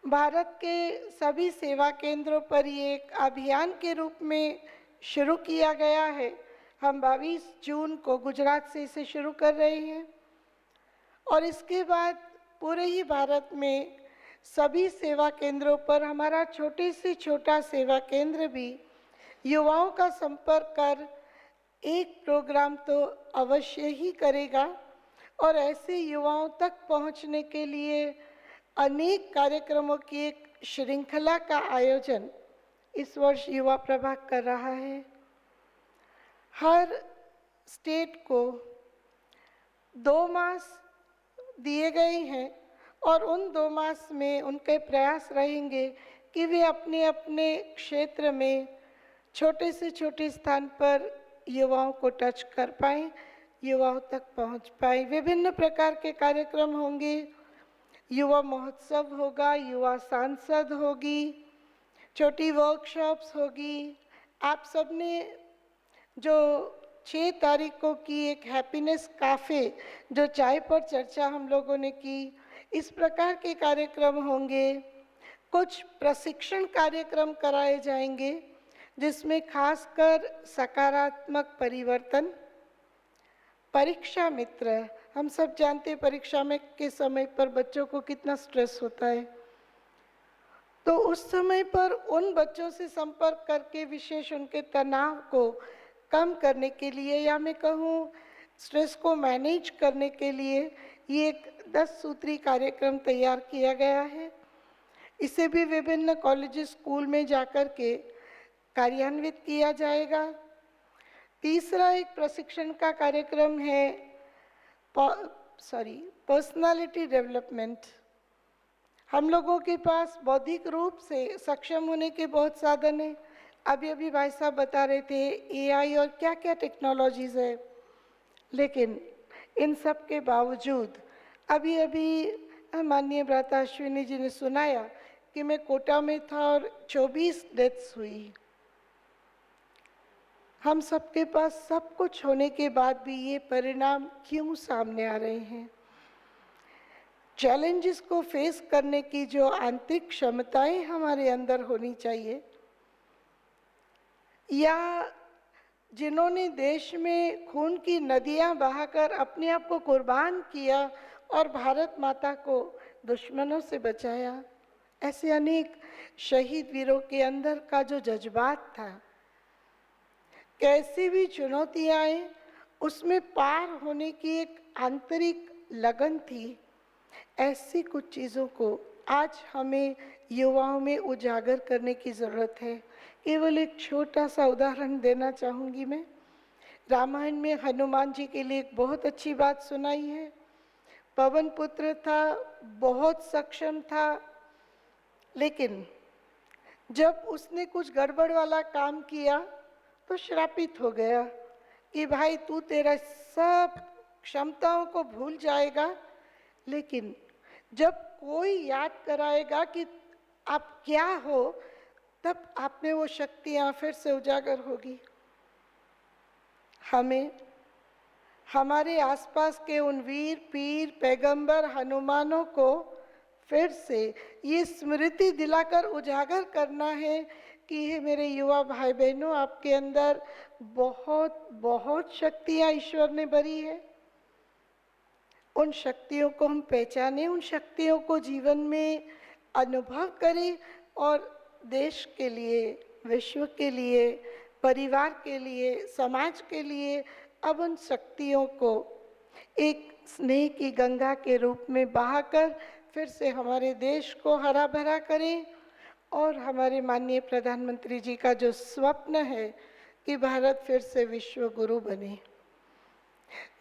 भारत के सभी सेवा केंद्रों पर ये एक अभियान के रूप में शुरू किया गया है। हम 22 जून को गुजरात से इसे शुरू कर रहे हैं और इसके बाद पूरे ही भारत में सभी सेवा केंद्रों पर हमारा छोटे से छोटा सेवा केंद्र भी युवाओं का संपर्क कर एक प्रोग्राम तो अवश्य ही करेगा, और ऐसे युवाओं तक पहुंचने के लिए अनेक कार्यक्रमों की एक श्रृंखला का आयोजन इस वर्ष युवा प्रभाग कर रहा है। हर स्टेट को 2 मास दिए गए हैं और उन 2 मास में उनके प्रयास रहेंगे कि वे अपने अपने क्षेत्र में छोटे से छोटे स्थान पर युवाओं को टच कर पाएँ, युवाओं तक पहुंच पाएँ। विभिन्न प्रकार के कार्यक्रम होंगे, युवा महोत्सव होगा, युवा सांसद होगी, छोटी वर्कशॉप्स होगी। आप सब ने जो 6 तारीख को की एक हैप्पीनेस काफ़े, जो चाय पर चर्चा हम लोगों ने की, इस प्रकार के कार्यक्रम होंगे। कुछ प्रशिक्षण कार्यक्रम कराए जाएंगे जिसमें खासकर सकारात्मक परिवर्तन, परीक्षा मित्र, हम सब जानते हैं परीक्षा में के समय पर बच्चों को कितना स्ट्रेस होता है, तो उस समय पर उन बच्चों से संपर्क करके विशेष उनके तनाव को कम करने के लिए, या मैं कहूँ स्ट्रेस को मैनेज करने के लिए, ये एक 10 सूत्री कार्यक्रम तैयार किया गया है। इसे भी विभिन्न कॉलेज स्कूल में जाकर के कार्यान्वित किया जाएगा। तीसरा एक प्रशिक्षण का कार्यक्रम है पर्सनालिटी डेवलपमेंट। हम लोगों के पास बौद्धिक रूप से सक्षम होने के बहुत साधन हैं। अभी भाई साहब बता रहे थे एआई और क्या क्या टेक्नोलॉजीज़ है, लेकिन इन सब के बावजूद अभी माननीय भ्राता अश्विनी जी ने सुनाया कि मैं कोटा में था और 24 डेथ्स हुई। हम सबके पास सब कुछ होने के बाद भी ये परिणाम क्यों सामने आ रहे हैं? चैलेंजेस को फेस करने की जो आंतरिक क्षमताएं हमारे अंदर होनी चाहिए, या जिन्होंने देश में खून की नदियां बहाकर अपने आप को कुर्बान किया और भारत माता को दुश्मनों से बचाया, ऐसे अनेक शहीद वीरों के अंदर का जो जज्बात था, कैसी भी चुनौतियां आए उसमें पार होने की एक आंतरिक लगन थी। ऐसी कुछ चीज़ों को आज हमें युवाओं में उजागर करने की ज़रूरत है। केवल एक छोटा सा उदाहरण देना चाहूँगी मैं। रामायण में हनुमान जी के लिए एक बहुत अच्छी बात सुनाई है। पवन पुत्र था, बहुत सक्षम था, लेकिन जब उसने कुछ गड़बड़ वाला काम किया तो श्रापित हो गया कि भाई तू तेरा सब क्षमताओं को भूल जाएगा, लेकिन जब कोई याद कराएगा कि आप क्या हो, तब आप में वो शक्तियाँ फिर से उजागर होगी। हमें हमारे आसपास के उन वीर पीर पैगंबर हनुमानों को फिर से ये स्मृति दिलाकर उजागर करना है कि हे मेरे युवा भाई बहनों, आपके अंदर बहुत बहुत शक्तियाँ ईश्वर ने भरी है। उन शक्तियों को हम पहचानें, उन शक्तियों को जीवन में अनुभव करें और देश के लिए, विश्व के लिए, परिवार के लिए, समाज के लिए अब उन शक्तियों को एक स्नेह की गंगा के रूप में बहाकर फिर से हमारे देश को हरा भरा करें। और हमारे माननीय प्रधानमंत्री जी का जो स्वप्न है कि भारत फिर से विश्व गुरु बने,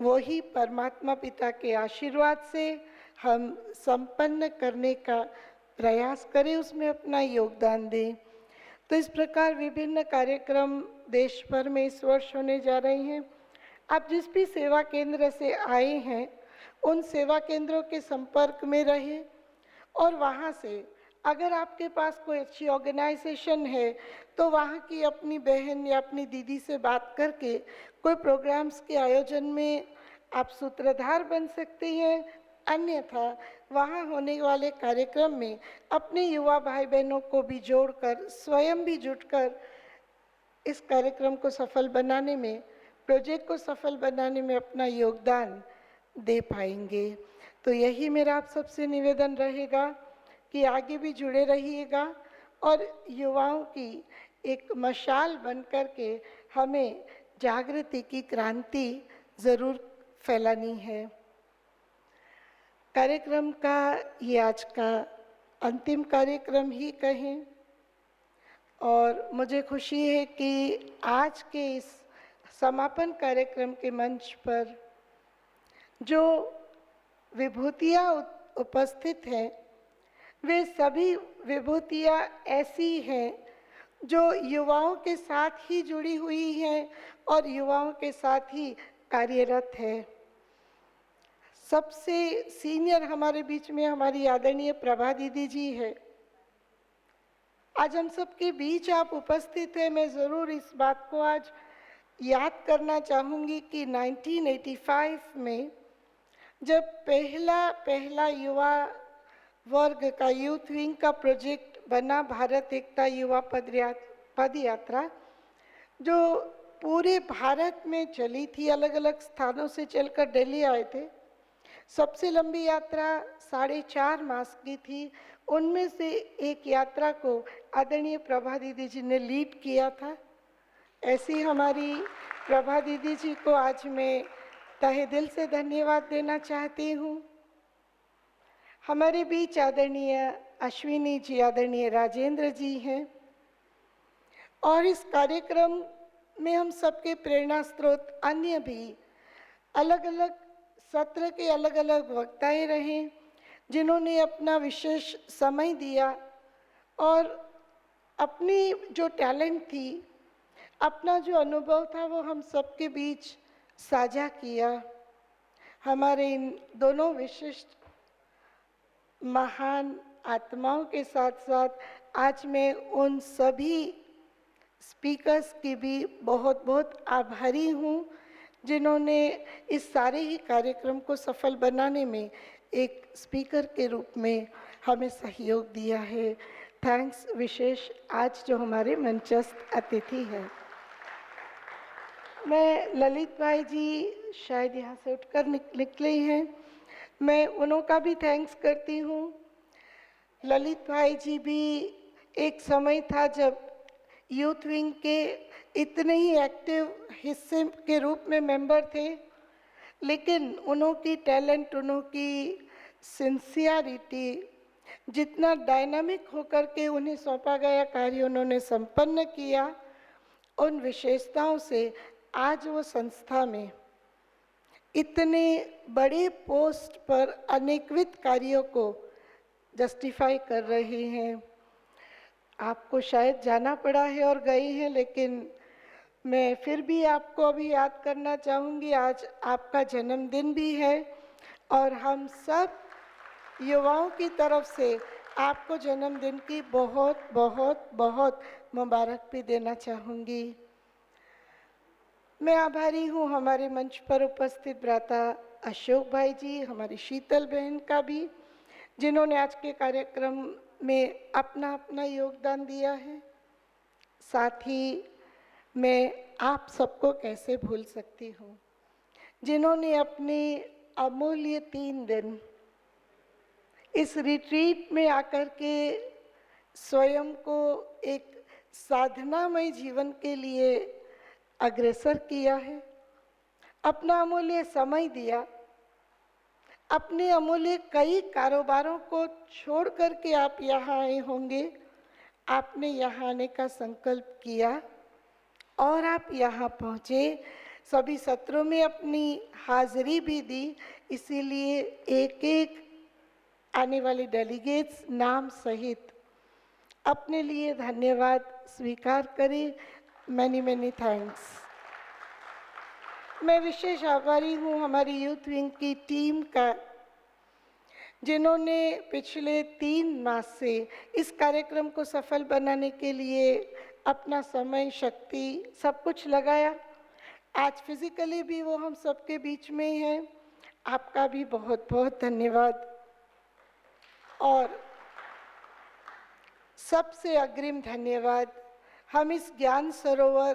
वही परमात्मा पिता के आशीर्वाद से हम संपन्न करने का प्रयास करें, उसमें अपना योगदान दें। तो इस प्रकार विभिन्न कार्यक्रम देश भर में इस वर्ष होने जा रहे हैं। आप जिस भी सेवा केंद्र से आए हैं, उन सेवा केंद्रों के संपर्क में रहें और वहाँ से अगर आपके पास कोई अच्छी ऑर्गेनाइजेशन है तो वहाँ की अपनी बहन या अपनी दीदी से बात करके कोई प्रोग्राम्स के आयोजन में आप सूत्रधार बन सकते हैं। अन्यथा वहाँ होने वाले कार्यक्रम में अपने युवा भाई बहनों को भी जोड़कर, स्वयं भी जुटकर इस कार्यक्रम को सफल बनाने में, प्रोजेक्ट को सफल बनाने में अपना योगदान दे पाएंगे। तो यही मेरा आप सबसे निवेदन रहेगा कि आगे भी जुड़े रहिएगा और युवाओं की एक मशाल बनकर के हमें जागृति की क्रांति ज़रूर फैलानी है। कार्यक्रम का ये आज का अंतिम कार्यक्रम ही कहें, और मुझे खुशी है कि आज के इस समापन कार्यक्रम के मंच पर जो विभूतियाँ उपस्थित हैं, वे सभी विभूतियाँ ऐसी हैं जो युवाओं के साथ ही जुड़ी हुई हैं और युवाओं के साथ ही कार्यरत है। सबसे सीनियर हमारे बीच में हमारी आदरणीय प्रभा दीदी जी है। आज हम सबके बीच आप उपस्थित हैं। मैं ज़रूर इस बात को आज याद करना चाहूँगी कि 1985 में जब पहला युवा वर्ग का यूथ विंग का प्रोजेक्ट बना, भारत एकता युवा पद यात्रा, जो पूरे भारत में चली थी, अलग अलग स्थानों से चलकर दिल्ली आए थे। सबसे लंबी यात्रा 4.5 मास की थी। उनमें से एक यात्रा को आदरणीय प्रभा दीदी जी ने लीड किया था। ऐसी हमारी प्रभा दीदी जी को आज मैं तहे दिल से धन्यवाद देना चाहती हूँ। हमारे बीच आदरणीय अश्विनी जी, आदरणीय राजेंद्र जी हैं, और इस कार्यक्रम में हम सबके प्रेरणा स्रोत अन्य भी अलग अलग सत्र के अलग अलग वक्ताएं रहे, जिन्होंने अपना विशेष समय दिया और अपनी जो टैलेंट थी, अपना जो अनुभव था, वो हम सबके बीच साझा किया। हमारे इन दोनों विशिष्ट महान आत्माओं के साथ साथ आज मैं उन सभी स्पीकर्स की भी बहुत बहुत आभारी हूँ जिन्होंने इस सारे ही कार्यक्रम को सफल बनाने में एक स्पीकर के रूप में हमें सहयोग दिया है। थैंक्स विशेष आज जो हमारे मंचस्थ अतिथि हैं। मैं ललित भाई जी शायद यहाँ से उठकर निकले हैं, मैं उन्हों का भी थैंक्स करती हूँ। ललित भाई जी भी एक समय था जब यूथ विंग के इतने ही एक्टिव हिस्से के रूप में मेंबर थे, लेकिन उन्हों की टैलेंट, उन्हों की सिंसियरिटी, जितना डायनामिक होकर के उन्हें सौंपा गया कार्य उन्होंने संपन्न किया, उन विशेषताओं से आज वो संस्था में इतने बड़े पोस्ट पर अनेकविध कार्यों को जस्टिफाई कर रहे हैं। आपको शायद जाना पड़ा है और गए हैं, लेकिन मैं फिर भी आपको अभी याद करना चाहूँगी, आज आपका जन्मदिन भी है और हम सब युवाओं की तरफ से आपको जन्मदिन की बहुत बहुत बहुत मुबारक भी देना चाहूँगी। मैं आभारी हूँ हमारे मंच पर उपस्थित भ्राता अशोक भाई जी, हमारी शीतल बहन का भी, जिन्होंने आज के कार्यक्रम में अपना अपना योगदान दिया है। साथ ही मैं आप सबको कैसे भूल सकती हूँ जिन्होंने अपने अमूल्य 3 दिन इस रिट्रीट में आकर के स्वयं को एक साधनामय जीवन के लिए अग्रसर किया है, अपना अमूल्य समय दिया, अपने अमूल्य कई कारोबारों को छोड़ करके आप यहाँ आए होंगे, आपने यहाँ आने का संकल्प किया और आप यहाँ पहुँचे, सभी सत्रों में अपनी हाजिरी भी दी। इसीलिए एक एक आने वाले डेलीगेट्स नाम सहित अपने लिए धन्यवाद स्वीकार करें। Many many thanks. मैं विशेष आभारी हूँ हमारी यूथ विंग की टीम का, जिन्होंने पिछले 3 मास से इस कार्यक्रम को सफल बनाने के लिए अपना समय, शक्ति, सब कुछ लगाया। आज फिजिकली भी वो हम सबके बीच में हैं। आपका भी बहुत बहुत धन्यवाद। और सबसे अग्रिम धन्यवाद हम इस ज्ञान सरोवर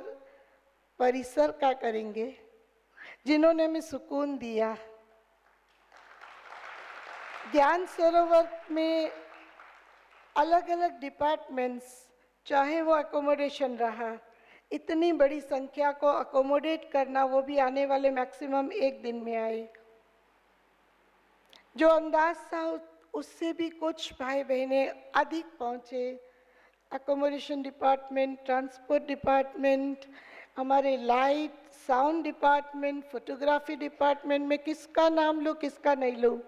परिसर का करेंगे, जिन्होंने हमें सुकून दिया। ज्ञान सरोवर में अलग अलग डिपार्टमेंट्स, चाहे वो अकोमोडेशन रहा, इतनी बड़ी संख्या को अकोमोडेट करना, वो भी आने वाले मैक्सिमम 1 दिन में आए। जो अंदाज था उससे भी कुछ भाई बहनें अधिक पहुँचे। अकोमोडेशन डिपार्टमेंट, ट्रांसपोर्ट डिपार्टमेंट, हमारे light sound department, photography department में किसका नाम लूँ किसका नहीं लूँ।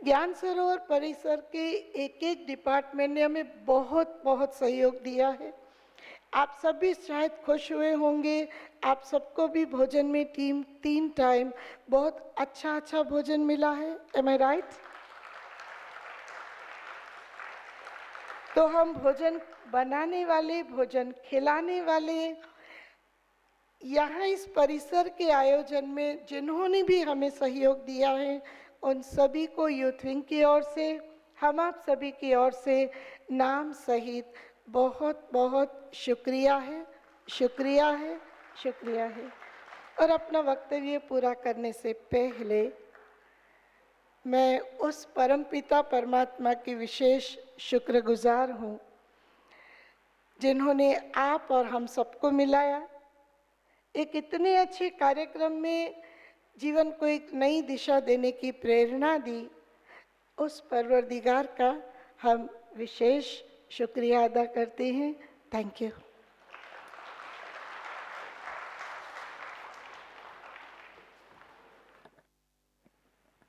ज्ञान सरोवर परिसर के एक एक डिपार्टमेंट ने हमें बहुत बहुत सहयोग दिया है। आप सभी शायद खुश हुए होंगे, आप सबको भी भोजन में 3 टाइम बहुत अच्छा भोजन मिला है। एम आई राइट? तो हम भोजन बनाने वाले, भोजन खिलाने वाले, यहाँ इस परिसर के आयोजन में जिन्होंने भी हमें सहयोग दिया है, उन सभी को यूथ विंग की ओर से, हम आप सभी की ओर से नाम सहित बहुत बहुत शुक्रिया है, शुक्रिया है, शुक्रिया है। और अपना वक्तव्य पूरा करने से पहले मैं उस परमपिता परमात्मा की विशेष शुक्रगुजार हूँ, जिन्होंने आप और हम सबको मिलाया, एक इतने अच्छे कार्यक्रम में जीवन को एक नई दिशा देने की प्रेरणा दी। उस परवरदिगार का हम विशेष शुक्रिया अदा करते हैं। Thank you.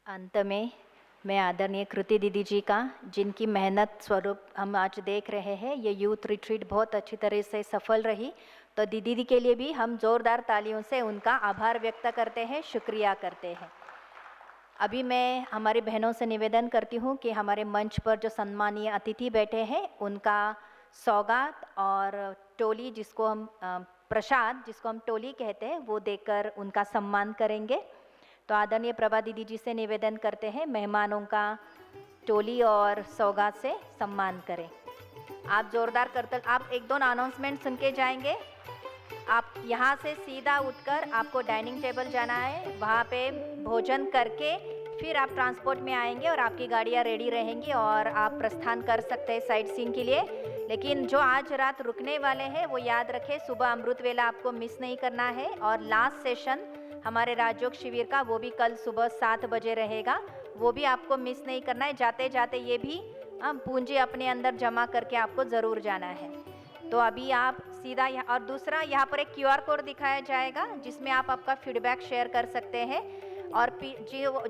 अंत में मैं आदरणीय कृति दीदी जी का, जिनकी मेहनत स्वरूप हम आज देख रहे हैं ये यूथ रिट्रीट बहुत अच्छी तरह से सफल रही, तो दीदी के लिए भी हम जोरदार तालियों से उनका आभार व्यक्त करते हैं, शुक्रिया करते हैं। अभी मैं हमारी बहनों से निवेदन करती हूँ कि हमारे मंच पर जो सम्मानीय अतिथि बैठे हैं उनका सौगात और टोली, जिसको हम प्रसाद, जिसको हम टोली कहते हैं, वो देकर उनका सम्मान करेंगे। तो आदरणीय प्रभा दीदी जी से निवेदन करते हैं मेहमानों का टोली और सौगात से सम्मान करें। आप जोरदार करतल, आप एक दो अनाउंसमेंट सुन के जाएंगे। आप यहाँ से सीधा उठकर आपको डाइनिंग टेबल जाना है, वहाँ पे भोजन करके फिर आप ट्रांसपोर्ट में आएंगे और आपकी गाड़ियाँ रेडी रहेंगी और आप प्रस्थान कर सकते हैं साइट सीइंग के लिए। लेकिन जो आज रात रुकने वाले हैं वो याद रखें, सुबह अमृत वेला आपको मिस नहीं करना है। और लास्ट सेशन हमारे राजयोग शिविर का वो भी कल सुबह 7 बजे रहेगा, वो भी आपको मिस नहीं करना है। जाते जाते ये भी पूंजी अपने अंदर जमा करके आपको ज़रूर जाना है। तो अभी आप सीधा यहाँ, और दूसरा यहाँ पर एक QR कोड दिखाया जाएगा जिसमें आप आपका फीडबैक शेयर कर सकते हैं। और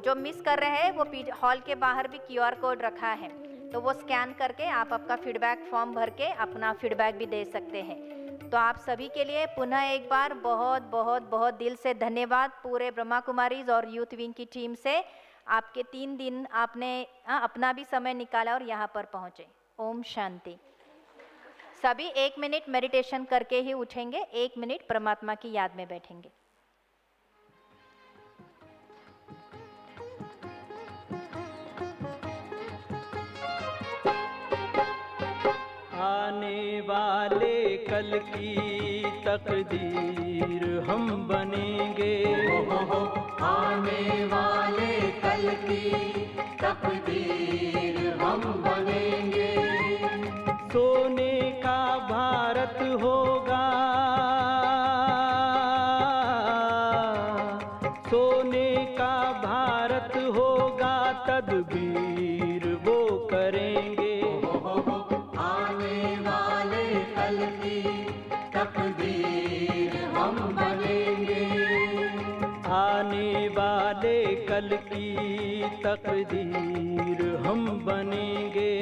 जो मिस कर रहे हैं वो हॉल के बाहर भी QR कोड रखा है, तो वो स्कैन करके आप आपका फीडबैक फॉर्म भर के अपना फीडबैक भी दे सकते हैं। तो आप सभी के लिए पुनः एक बार बहुत बहुत बहुत दिल से धन्यवाद। पूरे ब्रह्मा कुमारीज और यूथ विंग की टीम से आपके 3 दिन आपने अपना भी समय निकाला और यहाँ पर पहुँचे। ओम शांति। सभी 1 मिनट मेडिटेशन करके ही उठेंगे, 1 मिनट परमात्मा की याद में बैठेंगे। आने वाले कल की तकदीर हम बनेंगे, आने वाले कल की तकदीर हम बनेंगे। सोने का भारत होगा, सोने का भारत होगा, तदबीर वो करेंगे। आने वाले कल की तकदीर हम बनेंगे, आने वाले कल की तकदीर हम बनेंगे।